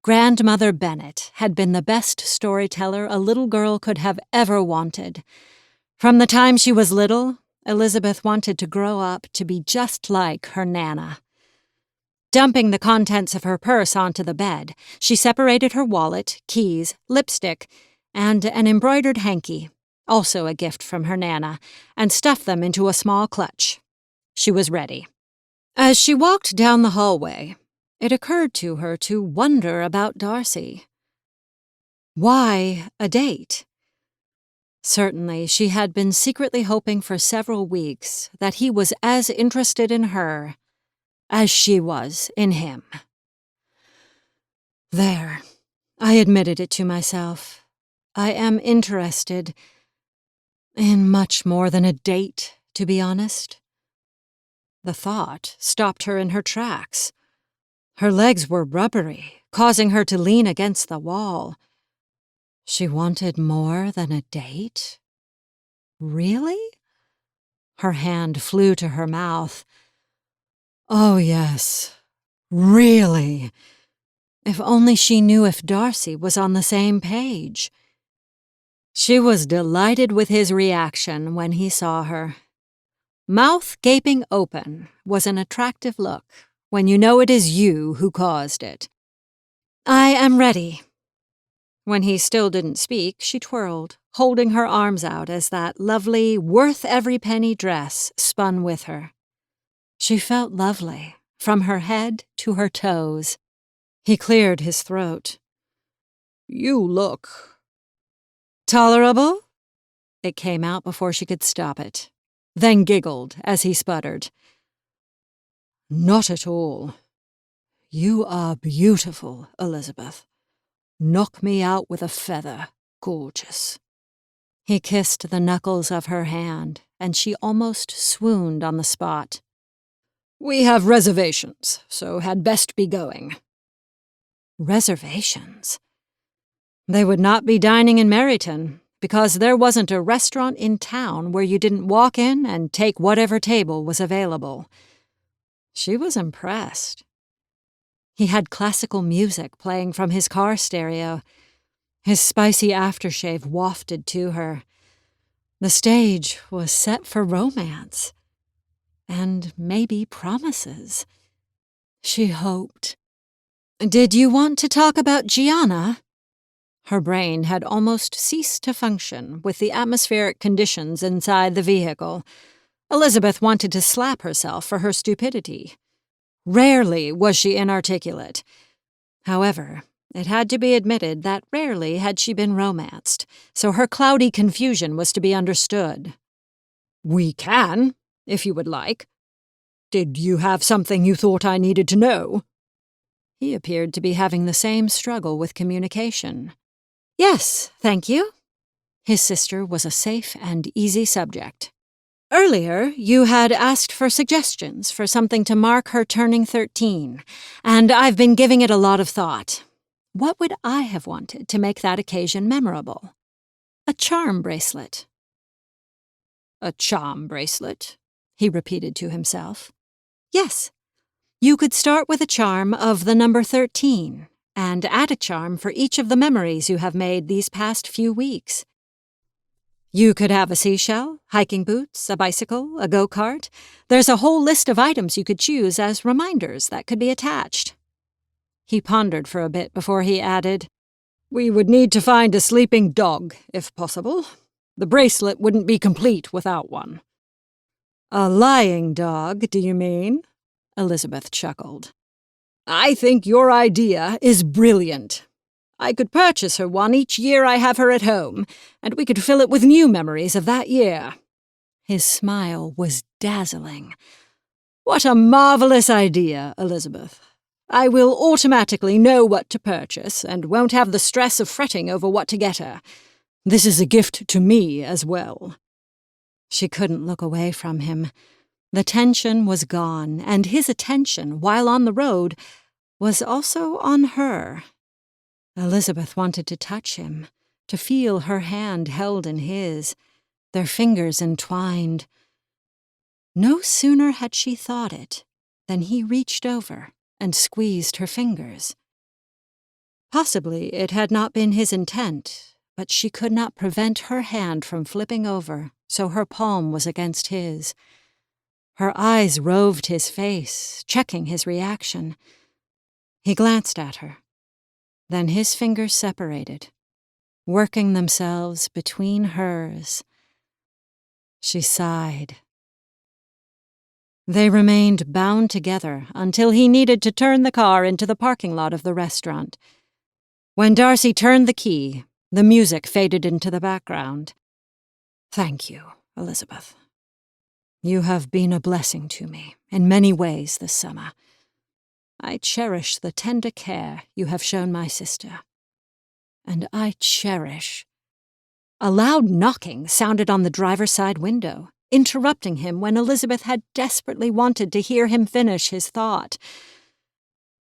Grandmother Bennet had been the best storyteller a little girl could have ever wanted. From the time she was little, Elizabeth wanted to grow up to be just like her Nana. Dumping the contents of her purse onto the bed, she separated her wallet, keys, lipstick, and an embroidered hanky, also a gift from her Nana, and stuffed them into a small clutch. She was ready. As she walked down the hallway, it occurred to her to wonder about Darcy. Why a date? Certainly, she had been secretly hoping for several weeks that he was as interested in her as she was in him. There, I admitted it to myself. I am interested in much more than a date, to be honest. The thought stopped her in her tracks. Her legs were rubbery, causing her to lean against the wall. She wanted more than a date? Really? Her hand flew to her mouth. Oh, yes. Really. If only she knew if Darcy was on the same page. She was delighted with his reaction when he saw her. Mouth gaping open was an attractive look when you know it is you who caused it. I am ready. When he still didn't speak, she twirled, holding her arms out as that lovely, worth-every-penny dress spun with her. She felt lovely, from her head to her toes. He cleared his throat. You look tolerable? It came out before she could stop it, then giggled as he sputtered. Not at all. You are beautiful, Elizabeth. Knock me out with a feather, gorgeous. He kissed the knuckles of her hand, and she almost swooned on the spot. We have reservations, so had best be going. Reservations? They would not be dining in Meryton, because there wasn't a restaurant in town where you didn't walk in and take whatever table was available. She was impressed. He had classical music playing from his car stereo. His spicy aftershave wafted to her. The stage was set for romance. And maybe promises. She hoped. Did you want to talk about Gianna? Her brain had almost ceased to function with the atmospheric conditions inside the vehicle. Elizabeth wanted to slap herself for her stupidity. Rarely was she inarticulate. However, it had to be admitted that rarely had she been romanced, so her cloudy confusion was to be understood. We can, if you would like. Did you have something you thought I needed to know? He appeared to be having the same struggle with communication. Yes, thank you. His sister was a safe and easy subject. Earlier, you had asked for suggestions for something to mark her turning 13, and I've been giving it a lot of thought. What would I have wanted to make that occasion memorable? A charm bracelet. A charm bracelet? He repeated to himself. Yes. You could start with a charm of the number 13, and add a charm for each of the memories you have made these past few weeks. You could have a seashell, hiking boots, a bicycle, a go-kart. There's a whole list of items you could choose as reminders that could be attached. He pondered for a bit before he added, "We would need to find a sleeping dog, if possible. The bracelet wouldn't be complete without one." "A lying dog, do you mean?" Elizabeth chuckled. "I think your idea is brilliant. I could purchase her one each year I have her at home, and we could fill it with new memories of that year." His smile was dazzling. "What a marvelous idea, Elizabeth. I will automatically know what to purchase, and won't have the stress of fretting over what to get her. This is a gift to me as well." She couldn't look away from him. The tension was gone, and his attention, while on the road, was also on her. Elizabeth wanted to touch him, to feel her hand held in his, their fingers entwined. No sooner had she thought it than he reached over and squeezed her fingers. Possibly it had not been his intent, but she could not prevent her hand from flipping over, so her palm was against his. Her eyes roved his face, checking his reaction. He glanced at her. Then his fingers separated, working themselves between hers. She sighed. They remained bound together until he needed to turn the car into the parking lot of the restaurant. When Darcy turned the key, the music faded into the background. "Thank you, Elizabeth. You have been a blessing to me in many ways this summer. I cherish the tender care you have shown my sister. And I cherish—" A loud knocking sounded on the driver's side window, interrupting him when Elizabeth had desperately wanted to hear him finish his thought.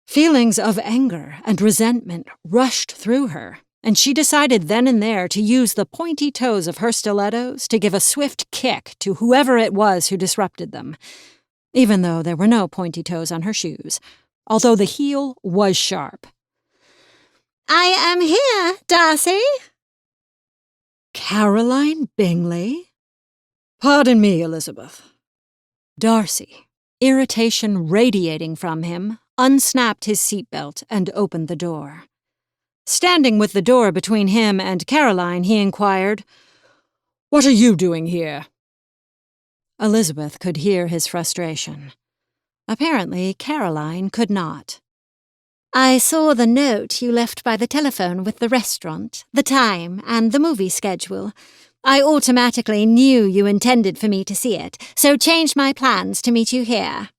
Feelings of anger and resentment rushed through her, and she decided then and there to use the pointy toes of her stilettos to give a swift kick to whoever it was who disrupted them, even though there were no pointy toes on her shoes, although the heel was sharp. "I am here, Darcy." "Caroline Bingley?" "Pardon me, Elizabeth." Darcy, irritation radiating from him, unsnapped his seatbelt and opened the door. Standing with the door between him and Caroline, he inquired, "What are you doing here?" Elizabeth could hear his frustration. Apparently, Caroline could not. "I saw the note you left by the telephone with the restaurant, the time, and the movie schedule. I automatically knew you intended for me to see it, so changed my plans to meet you here."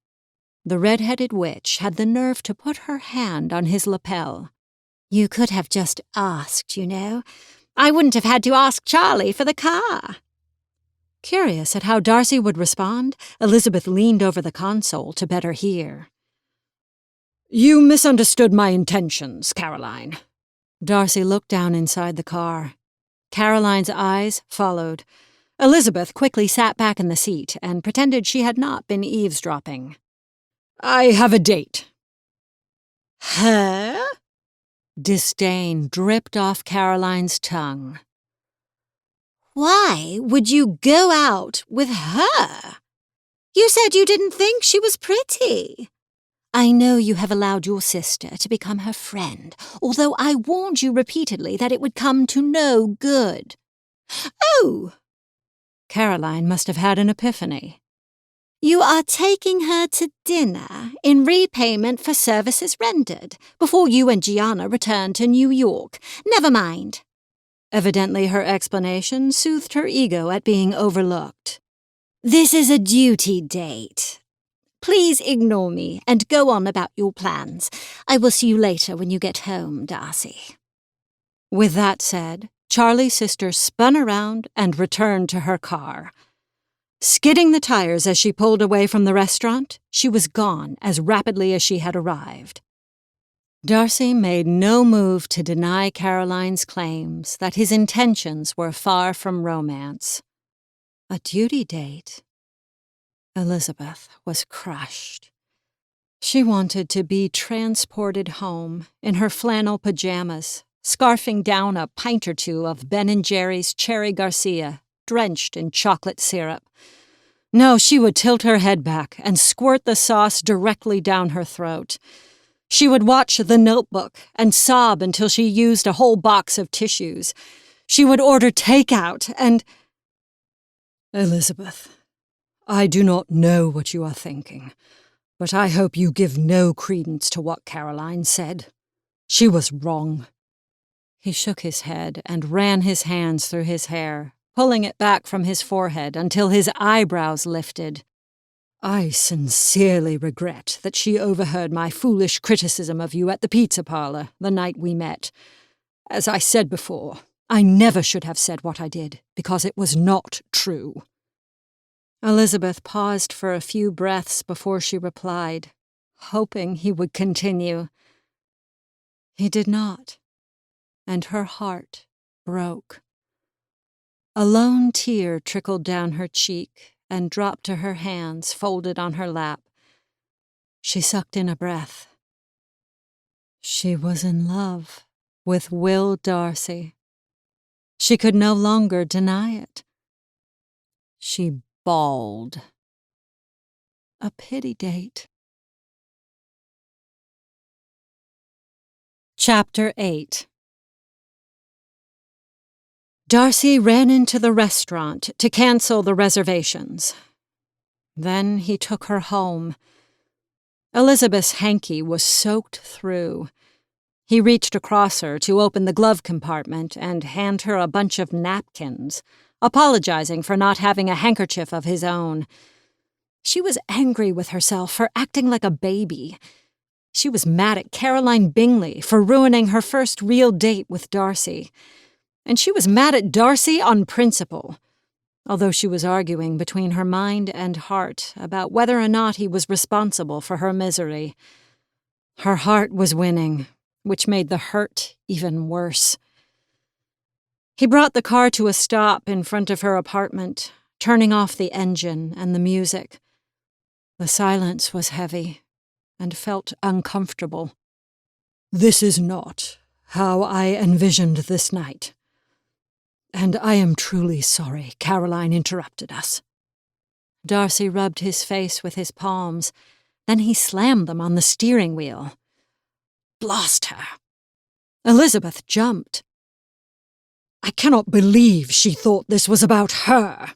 The red-headed witch had the nerve to put her hand on his lapel. "You could have just asked, you know. I wouldn't have had to ask Charlie for the car." Curious at how Darcy would respond, Elizabeth leaned over the console to better hear. "You misunderstood my intentions, Caroline." Darcy looked down inside the car. Caroline's eyes followed. Elizabeth quickly sat back in the seat and pretended she had not been eavesdropping. "I have a date." "Her?" Disdain dripped off Caroline's tongue. "Why would you go out with her? You said you didn't think she was pretty." "I know you have allowed your sister to become her friend, although I warned you repeatedly that it would come to no good." "Oh!" Caroline must have had an epiphany. "You are taking her to dinner in repayment for services rendered before you and Gianna return to New York. Never mind." Evidently her explanation soothed her ego at being overlooked. "This is a duty date. Please ignore me and go on about your plans. I will see you later when you get home, Darcy." With that said, Charlie's sister spun around and returned to her car. Skidding the tires as she pulled away from the restaurant, she was gone as rapidly as she had arrived. Darcy made no move to deny Caroline's claims that his intentions were far from romance. A duty date? Elizabeth was crushed. She wanted to be transported home in her flannel pajamas, scarfing down a pint or two of Ben & Jerry's Cherry Garcia, drenched in chocolate syrup. No, she would tilt her head back and squirt the sauce directly down her throat. She would watch The Notebook and sob until she used a whole box of tissues. She would order takeout and— Elizabeth, I do not know what you are thinking, but I hope you give no credence to what Caroline said. She was wrong. He shook his head and ran his hands through his hair, pulling it back from his forehead until his eyebrows lifted. I sincerely regret that she overheard my foolish criticism of you at the pizza parlor the night we met. As I said before, I never should have said what I did, because it was not true. Elizabeth paused for a few breaths before she replied, hoping he would continue. He did not, and her heart broke. A lone tear trickled down her cheek and dropped to her hands folded on her lap. She sucked in a breath. She was in love with Will Darcy. She could no longer deny it. She bawled. A pity date. Chapter 8. Darcy ran into the restaurant to cancel the reservations. Then he took her home. Elizabeth's hanky was soaked through. He reached across her to open the glove compartment and hand her a bunch of napkins, apologizing for not having a handkerchief of his own. She was angry with herself for acting like a baby. She was mad at Caroline Bingley for ruining her first real date with Darcy. And she was mad at Darcy on principle, although she was arguing between her mind and heart about whether or not he was responsible for her misery. Her heart was winning, which made the hurt even worse. He brought the car to a stop in front of her apartment, turning off the engine and the music. The silence was heavy and felt uncomfortable. This is not how I envisioned this night. And I am truly sorry Caroline interrupted us. Darcy rubbed his face with his palms. Then he slammed them on the steering wheel. Blast her! Elizabeth jumped. I cannot believe she thought this was about her.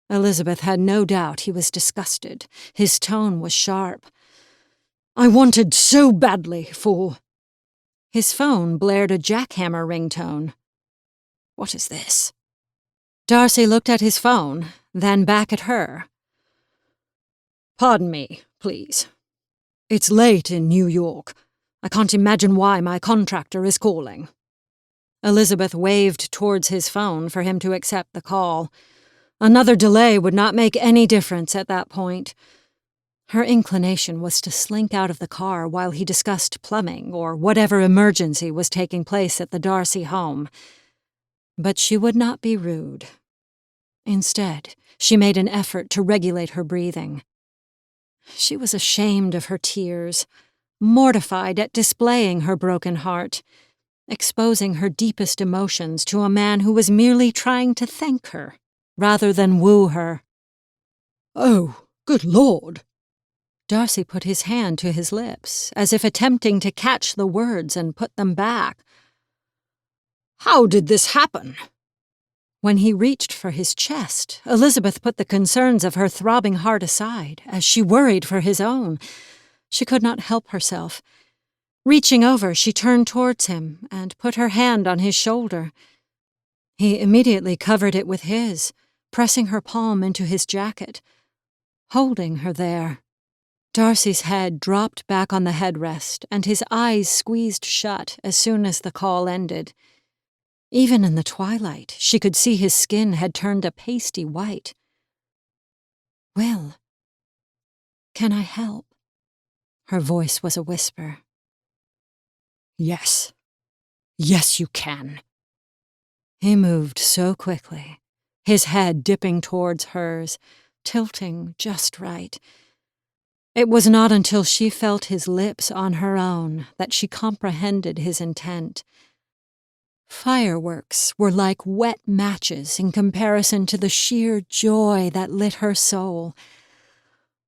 Elizabeth had no doubt he was disgusted. His tone was sharp. I wanted so badly for— His phone blared a jackhammer ringtone. What is this? Darcy looked at his phone, then back at her. Pardon me, please. It's late in New York. I can't imagine why my contractor is calling. Elizabeth waved towards his phone for him to accept the call. Another delay would not make any difference at that point. Her inclination was to slink out of the car while he discussed plumbing or whatever emergency was taking place at the Darcy home. But she would not be rude. Instead, she made an effort to regulate her breathing. She was ashamed of her tears, mortified at displaying her broken heart, exposing her deepest emotions to a man who was merely trying to thank her, rather than woo her. Oh, good Lord! Darcy put his hand to his lips, as if attempting to catch the words and put them back. How did this happen? When he reached for his chest, Elizabeth put the concerns of her throbbing heart aside, as she worried for his own. She could not help herself. Reaching over, she turned towards him and put her hand on his shoulder. He immediately covered it with his, pressing her palm into his jacket, holding her there. Darcy's head dropped back on the headrest, and his eyes squeezed shut as soon as the call ended. Even in the twilight, she could see his skin had turned a pasty white. Will, can I help? Her voice was a whisper. Yes. Yes, you can. He moved so quickly, his head dipping towards hers, tilting just right. It was not until she felt his lips on her own that she comprehended his intent. Fireworks were like wet matches in comparison to the sheer joy that lit her soul.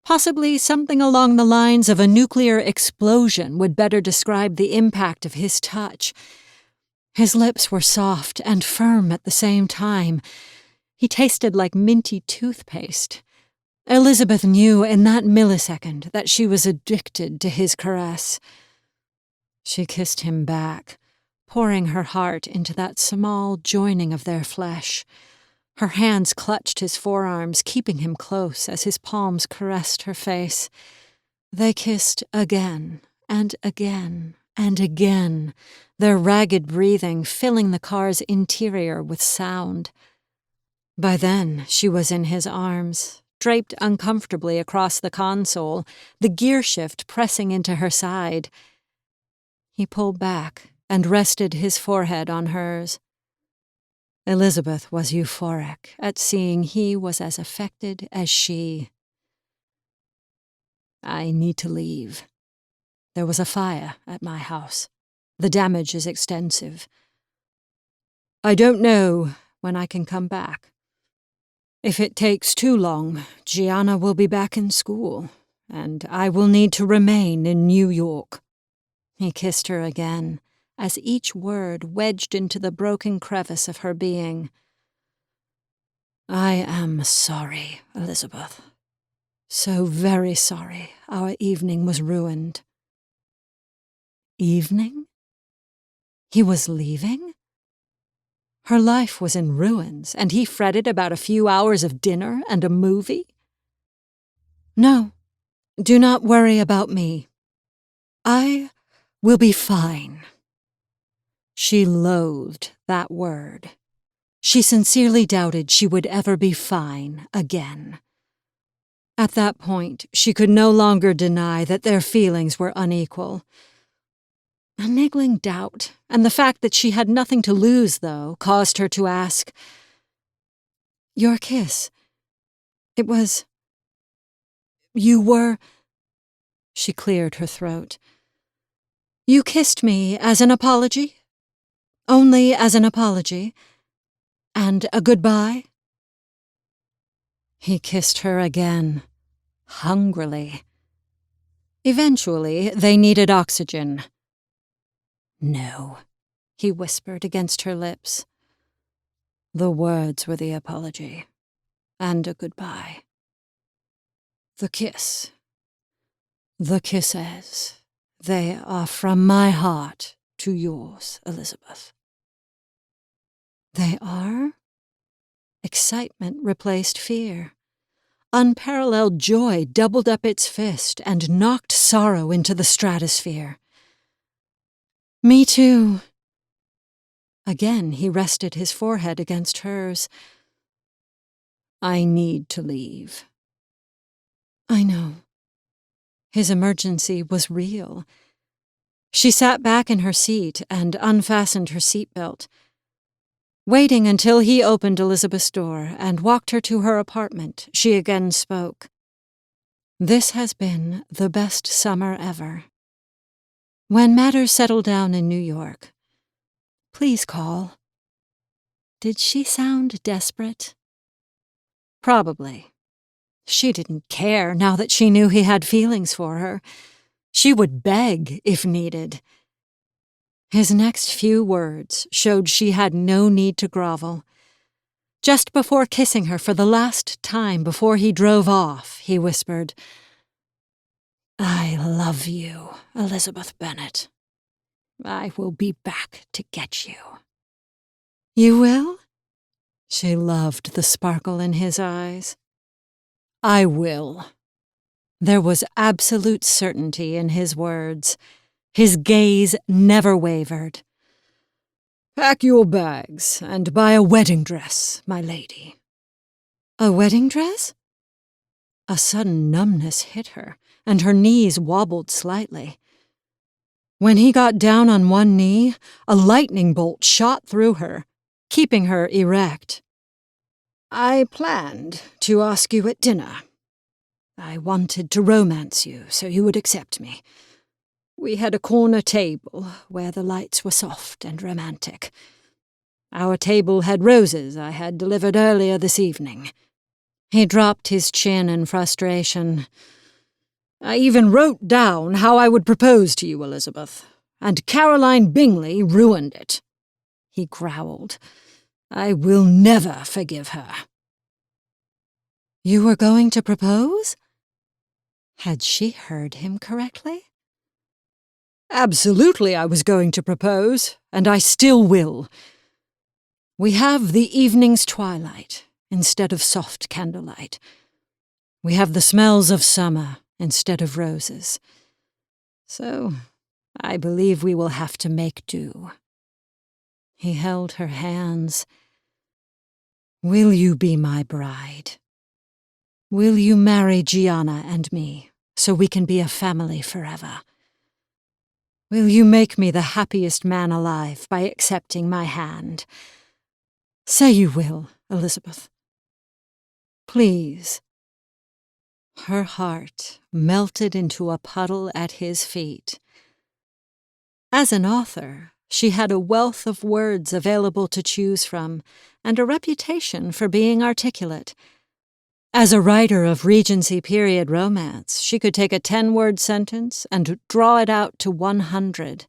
Possibly something along the lines of a nuclear explosion would better describe the impact of his touch. His lips were soft and firm at the same time. He tasted like minty toothpaste. Elizabeth knew in that millisecond that she was addicted to his caress. She kissed him back, pouring her heart into that small joining of their flesh. Her hands clutched his forearms, keeping him close as his palms caressed her face. They kissed again and again and again, their ragged breathing filling the car's interior with sound. By then, she was in his arms, draped uncomfortably across the console, the gear shift pressing into her side. He pulled back and rested his forehead on hers. Elizabeth was euphoric at seeing he was as affected as she. I need to leave. There was a fire at my house. The damage is extensive. I don't know when I can come back. If it takes too long, Gianna will be back in school, and I will need to remain in New York. He kissed her again, as each word wedged into the broken crevice of her being. I am sorry, Elizabeth. So very sorry our evening was ruined. Evening? He was leaving? Her life was in ruins, and he fretted about a few hours of dinner and a movie? No, do not worry about me. I will be fine. She loathed that word. She sincerely doubted she would ever be fine again. At that point, she could no longer deny that their feelings were unequal. A niggling doubt, and the fact that she had nothing to lose, though, caused her to ask, Your kiss, it was... You were... She cleared her throat. You kissed me as an apology? Only as an apology? And a goodbye? He kissed her again, hungrily. Eventually, they needed oxygen. No, he whispered against her lips. The words were the apology, and a goodbye. The kiss. The kisses. They are from my heart to yours, Elizabeth. They are? Excitement replaced fear. Unparalleled joy doubled up its fist and knocked sorrow into the stratosphere. Me too. Again, he rested his forehead against hers. I need to leave. I know. His emergency was real. She sat back in her seat and unfastened her seatbelt. Waiting until he opened Elizabeth's door and walked her to her apartment, she again spoke. This has been the best summer ever. When matters settle down in New York, please call. Did she sound desperate? Probably. She didn't care now that she knew he had feelings for her. She would beg if needed. His next few words showed she had no need to grovel. Just before kissing her for the last time before he drove off, he whispered, I love you, Elizabeth Bennet. I will be back to get you. You will? She loved the sparkle in his eyes. I will. There was absolute certainty in his words. His gaze never wavered. Pack your bags and buy a wedding dress, my lady. A wedding dress? A sudden numbness hit her, and her knees wobbled slightly. When he got down on one knee, a lightning bolt shot through her, keeping her erect. "I planned to ask you at dinner. I wanted to romance you so you would accept me. We had a corner table where the lights were soft and romantic. Our table had roses I had delivered earlier this evening." He dropped his chin in frustration. "I even wrote down how I would propose to you, Elizabeth, and Caroline Bingley ruined it." He growled. "I will never forgive her." You were going to propose? Had she heard him correctly? "Absolutely I was going to propose, and I still will. We have the evening's twilight instead of soft candlelight. We have the smells of summer instead of roses. So I believe we will have to make do." He held her hands. "Will you be my bride? Will you marry Gianna and me so we can be a family forever? Will you make me the happiest man alive by accepting my hand? Say you will, Elizabeth. Please." Her heart melted into a puddle at his feet. As an author, she had a wealth of words available to choose from, and a reputation for being articulate. As a writer of Regency period romance, she could take a 10-word sentence and draw it out to 100.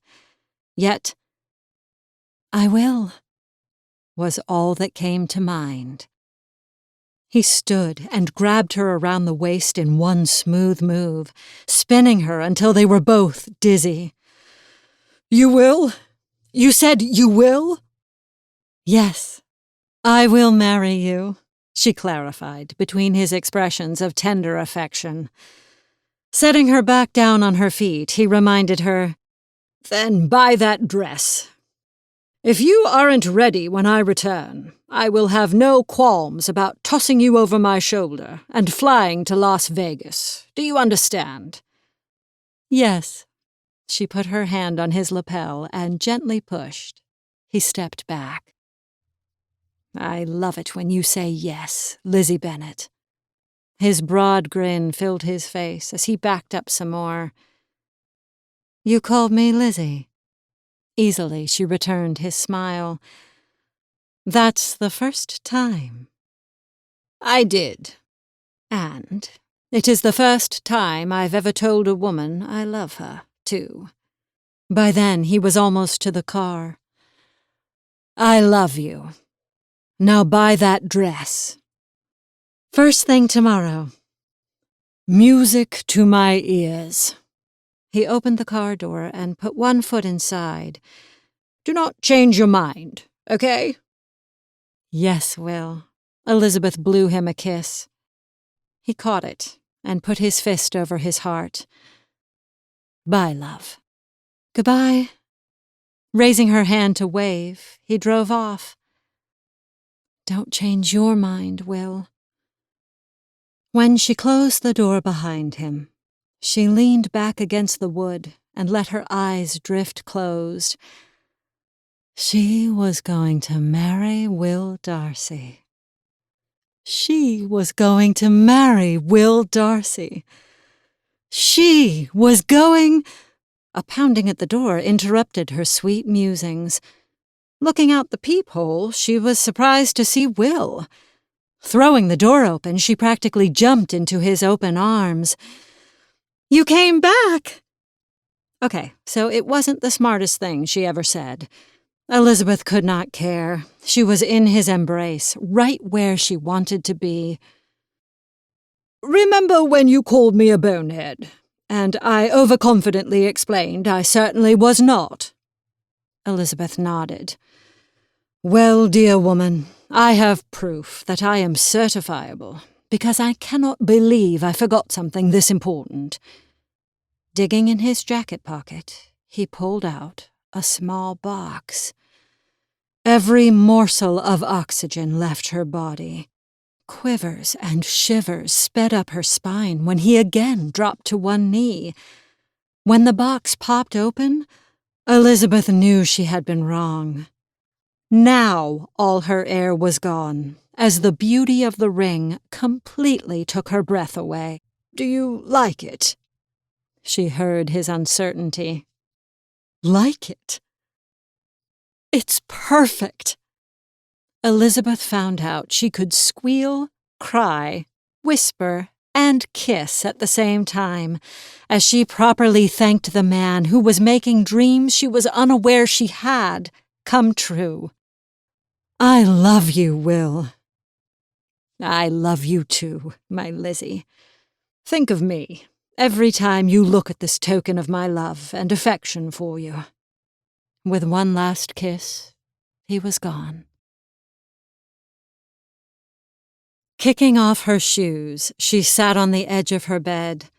Yet, "I will," was all that came to mind. He stood and grabbed her around the waist in one smooth move, spinning her until they were both dizzy. "You will? You said you will?" "Yes, I will marry you," she clarified between his expressions of tender affection. Setting her back down on her feet, he reminded her, "Then buy that dress. If you aren't ready when I return, I will have no qualms about tossing you over my shoulder and flying to Las Vegas. Do you understand?" "Yes." She put her hand on his lapel and gently pushed. He stepped back. "I love it when you say yes, Lizzie Bennet." His broad grin filled his face as he backed up some more. "You called me Lizzie." Easily she returned his smile. "That's the first time." "I did. And it is the first time I've ever told a woman I love her, too." By then he was almost to the car. "I love you. Now buy that dress." "First thing tomorrow." "Music to my ears." He opened the car door and put one foot inside. "Do not change your mind, okay?" "Yes, Will." Elizabeth blew him a kiss. He caught it and put his fist over his heart. "Bye, love." "Goodbye." Raising her hand to wave, he drove off. "Don't change your mind, Will." When she closed the door behind him, she leaned back against the wood and let her eyes drift closed. She was going to marry Will Darcy. She was going to marry Will Darcy. She was going... A pounding at the door interrupted her sweet musings. Looking out the peephole, she was surprised to see Will. Throwing the door open, she practically jumped into his open arms. "You came back!" Okay, so it wasn't the smartest thing she ever said. Elizabeth could not care. She was in his embrace, right where she wanted to be. "Remember when you called me a bonehead, and I overconfidently explained I certainly was not?" Elizabeth nodded. "Well, dear woman, I have proof that I am certifiable, because I cannot believe I forgot something this important." Digging in his jacket pocket, he pulled out a small box. Every morsel of oxygen left her body. Quivers and shivers sped up her spine when he again dropped to one knee. When the box popped open, Elizabeth knew she had been wrong. Now all her air was gone, as the beauty of the ring completely took her breath away. "Do you like it?" She heard his uncertainty. Like it? It's perfect! Elizabeth found out she could squeal, cry, whisper, and kiss at the same time, as she properly thanked the man who was making dreams she was unaware she had come true. I love you, Will. I love you too, my Lizzie. Think of me every time you look at this token of my love and affection for you. With one last kiss, he was gone. Kicking off her shoes, she sat on the edge of her bed.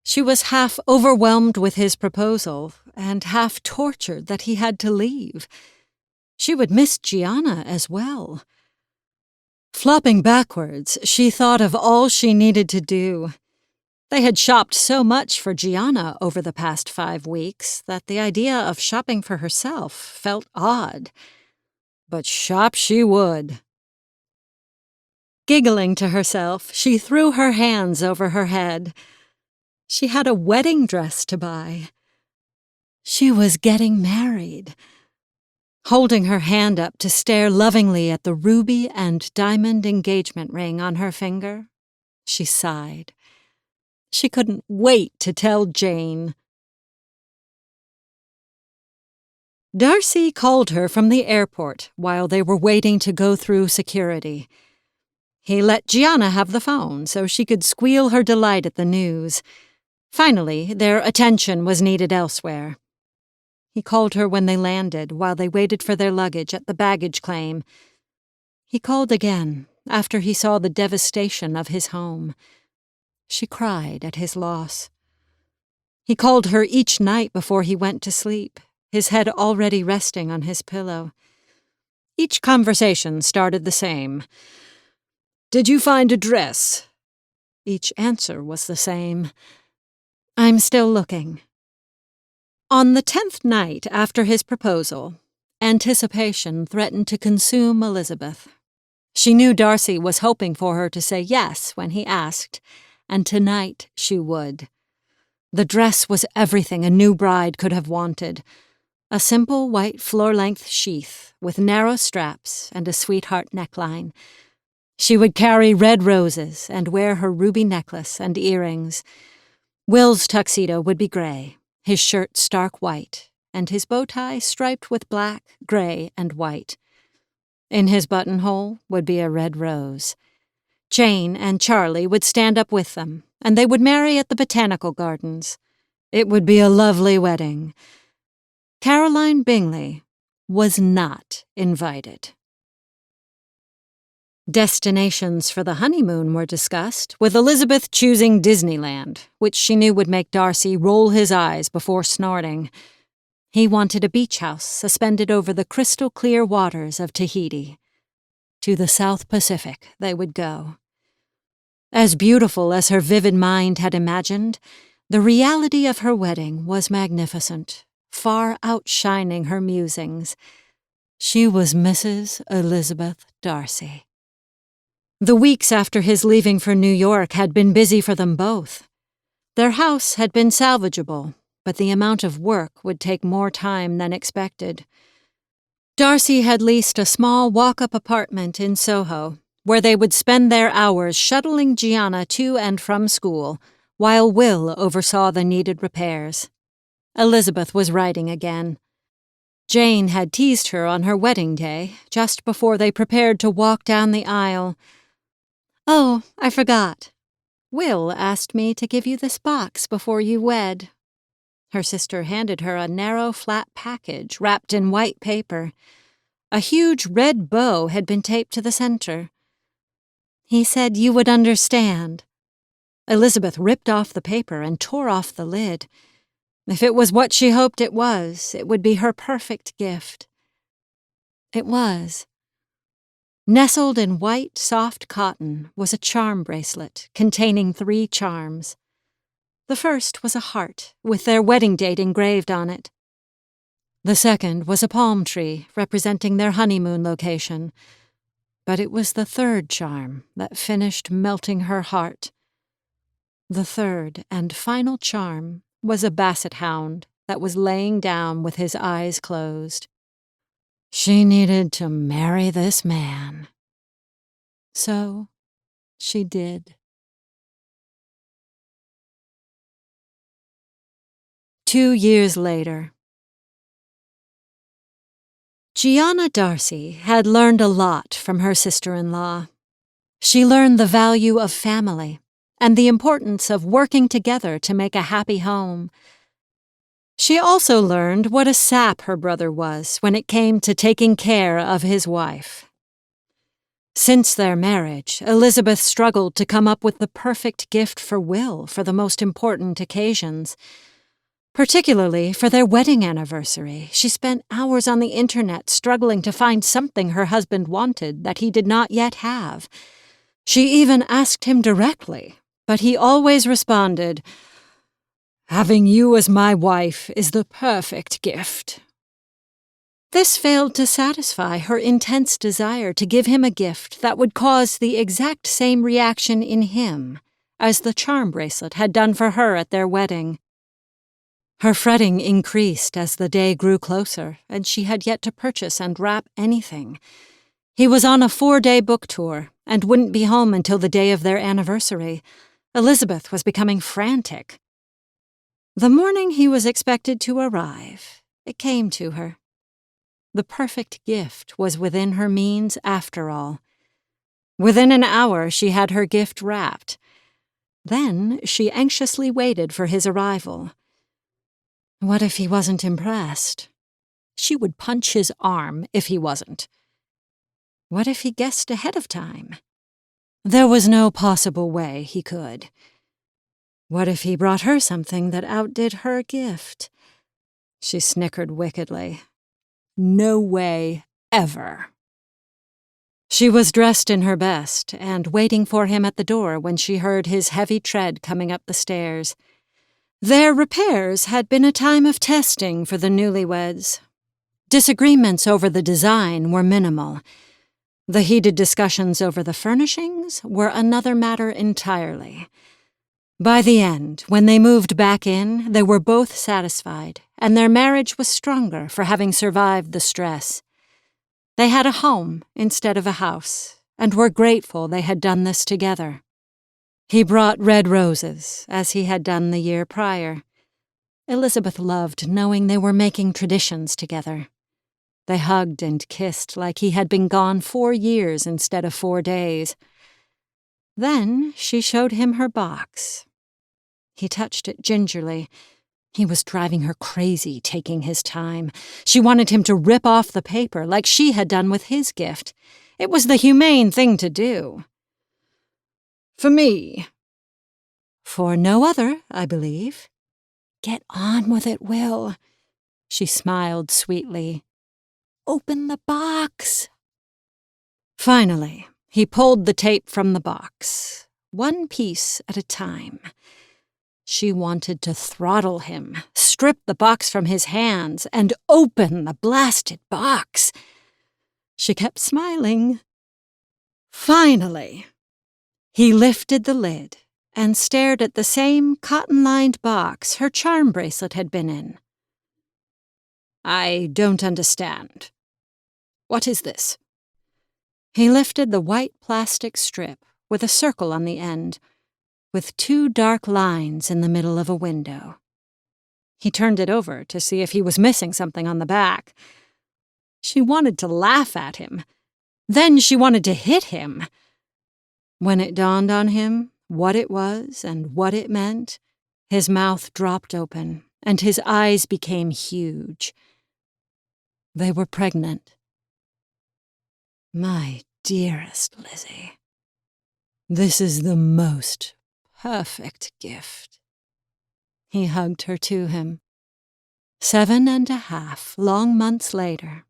She was half overwhelmed with his proposal and half tortured that he had to leave. She would miss Gianna as well. Flopping backwards, she thought of all she needed to do. They had shopped so much for Gianna over the past 5 weeks that the idea of shopping for herself felt odd. But shop she would. Giggling to herself, she threw her hands over her head. She had a wedding dress to buy. She was getting married. Holding her hand up to stare lovingly at the ruby and diamond engagement ring on her finger, she sighed. She couldn't wait to tell Jane. Darcy called her from the airport while they were waiting to go through security. He let Gianna have the phone so she could squeal her delight at the news. Finally, their attention was needed elsewhere. He called her when they landed while they waited for their luggage at the baggage claim. He called again after he saw the devastation of his home. She cried at his loss. He called her each night before he went to sleep, his head already resting on his pillow. Each conversation started the same. "Did you find a dress?" Each answer was the same. "I'm still looking." On the 10th night after his proposal, anticipation threatened to consume Elizabeth. She knew Darcy was hoping for her to say yes when he asked, and tonight she would. The dress was everything a new bride could have wanted. A simple white floor-length sheath with narrow straps and a sweetheart neckline. She would carry red roses and wear her ruby necklace and earrings. Will's tuxedo would be gray, his shirt stark white, and his bow tie striped with black, gray, and white. In his buttonhole would be a red rose. Jane and Charlie would stand up with them, and they would marry at the Botanical Gardens. It would be a lovely wedding. Caroline Bingley was not invited. Destinations for the honeymoon were discussed, with Elizabeth choosing Disneyland, which she knew would make Darcy roll his eyes before snorting. He wanted a beach house suspended over the crystal-clear waters of Tahiti. To the South Pacific they would go. As beautiful as her vivid mind had imagined, the reality of her wedding was magnificent, far outshining her musings. She was Mrs. Elizabeth Darcy. The weeks after his leaving for New York had been busy for them both. Their house had been salvageable, but the amount of work would take more time than expected. Darcy had leased a small walk-up apartment in Soho, where they would spend their hours shuttling Gianna to and from school, while Will oversaw the needed repairs. Elizabeth was writing again. Jane had teased her on her wedding day, just before they prepared to walk down the aisle. "Oh, I forgot. Will asked me to give you this box before you wed." Her sister handed her a narrow, flat package wrapped in white paper. A huge red bow had been taped to the center. "He said you would understand." Elizabeth ripped off the paper and tore off the lid. If it was what she hoped it would be her perfect gift. It was. Nestled in white, soft cotton was a charm bracelet containing 3 charms. The first was a heart with their wedding date engraved on it. The second was a palm tree representing their honeymoon location. But it was the 3rd charm that finished melting her heart. The 3rd and final charm was a basset hound that was laying down with his eyes closed. She needed to marry this man. So she did. 2 years later. Gianna Darcy had learned a lot from her sister-in-law. She learned the value of family and the importance of working together to make a happy home. She also learned what a sap her brother was when it came to taking care of his wife. Since their marriage, Elizabeth struggled to come up with the perfect gift for Will for the most important occasions. Particularly for their wedding anniversary, she spent hours on the internet struggling to find something her husband wanted that he did not yet have. She even asked him directly, but he always responded, "Having you as my wife is the perfect gift." This failed to satisfy her intense desire to give him a gift that would cause the exact same reaction in him as the charm bracelet had done for her at their wedding. Her fretting increased as the day grew closer, and she had yet to purchase and wrap anything. He was on a 4-day book tour and wouldn't be home until the day of their anniversary. Elizabeth was becoming frantic. The morning he was expected to arrive, it came to her. The perfect gift was within her means after all. Within an hour she had her gift wrapped. Then she anxiously waited for his arrival. What if he wasn't impressed? She would punch his arm if he wasn't. What if he guessed ahead of time? There was no possible way he could. What if he brought her something that outdid her gift? She snickered wickedly. No way, ever. She was dressed in her best and waiting for him at the door when she heard his heavy tread coming up the stairs. Their repairs had been a time of testing for the newlyweds. Disagreements over the design were minimal. The heated discussions over the furnishings were another matter entirely. By the end, when they moved back in, they were both satisfied, and their marriage was stronger for having survived the stress. They had a home instead of a house, and were grateful they had done this together. He brought red roses, as he had done the year prior. Elizabeth loved knowing they were making traditions together. They hugged and kissed like he had been gone 4 years instead of 4 days. Then she showed him her box. He touched it gingerly. He was driving her crazy, taking his time. She wanted him to rip off the paper like she had done with his gift. It was the humane thing to do. For me. For no other, I believe. Get on with it, Will. She smiled sweetly. Open the box. Finally, he pulled the tape from the box, 1 piece at a time. She wanted to throttle him, strip the box from his hands, and open the blasted box. She kept smiling. Finally. He lifted the lid and stared at the same cotton-lined box her charm bracelet had been in. I don't understand. What is this? He lifted the white plastic strip with a circle on the end, with 2 dark lines in the middle of a window. He turned it over to see if he was missing something on the back. She wanted to laugh at him. Then she wanted to hit him. When it dawned on him what it was and what it meant, his mouth dropped open and his eyes became huge. They were pregnant. My dearest Lizzie, this is the most perfect gift. He hugged her to him. 7.5 long months later,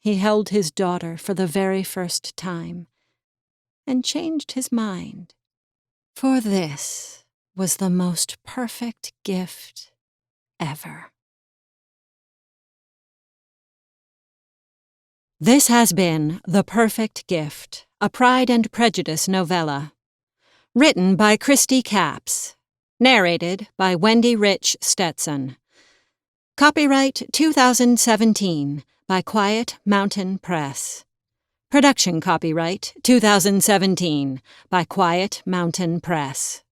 he held his daughter for the very first time and changed his mind. For this was the most perfect gift ever. This has been The Perfect Gift, a Pride and Prejudice novella. Written by Christy Capps. Narrated by Wendy Rich Stetson. Copyright 2017 by Quiet Mountain Press. Production copyright 2017 by Quiet Mountain Press.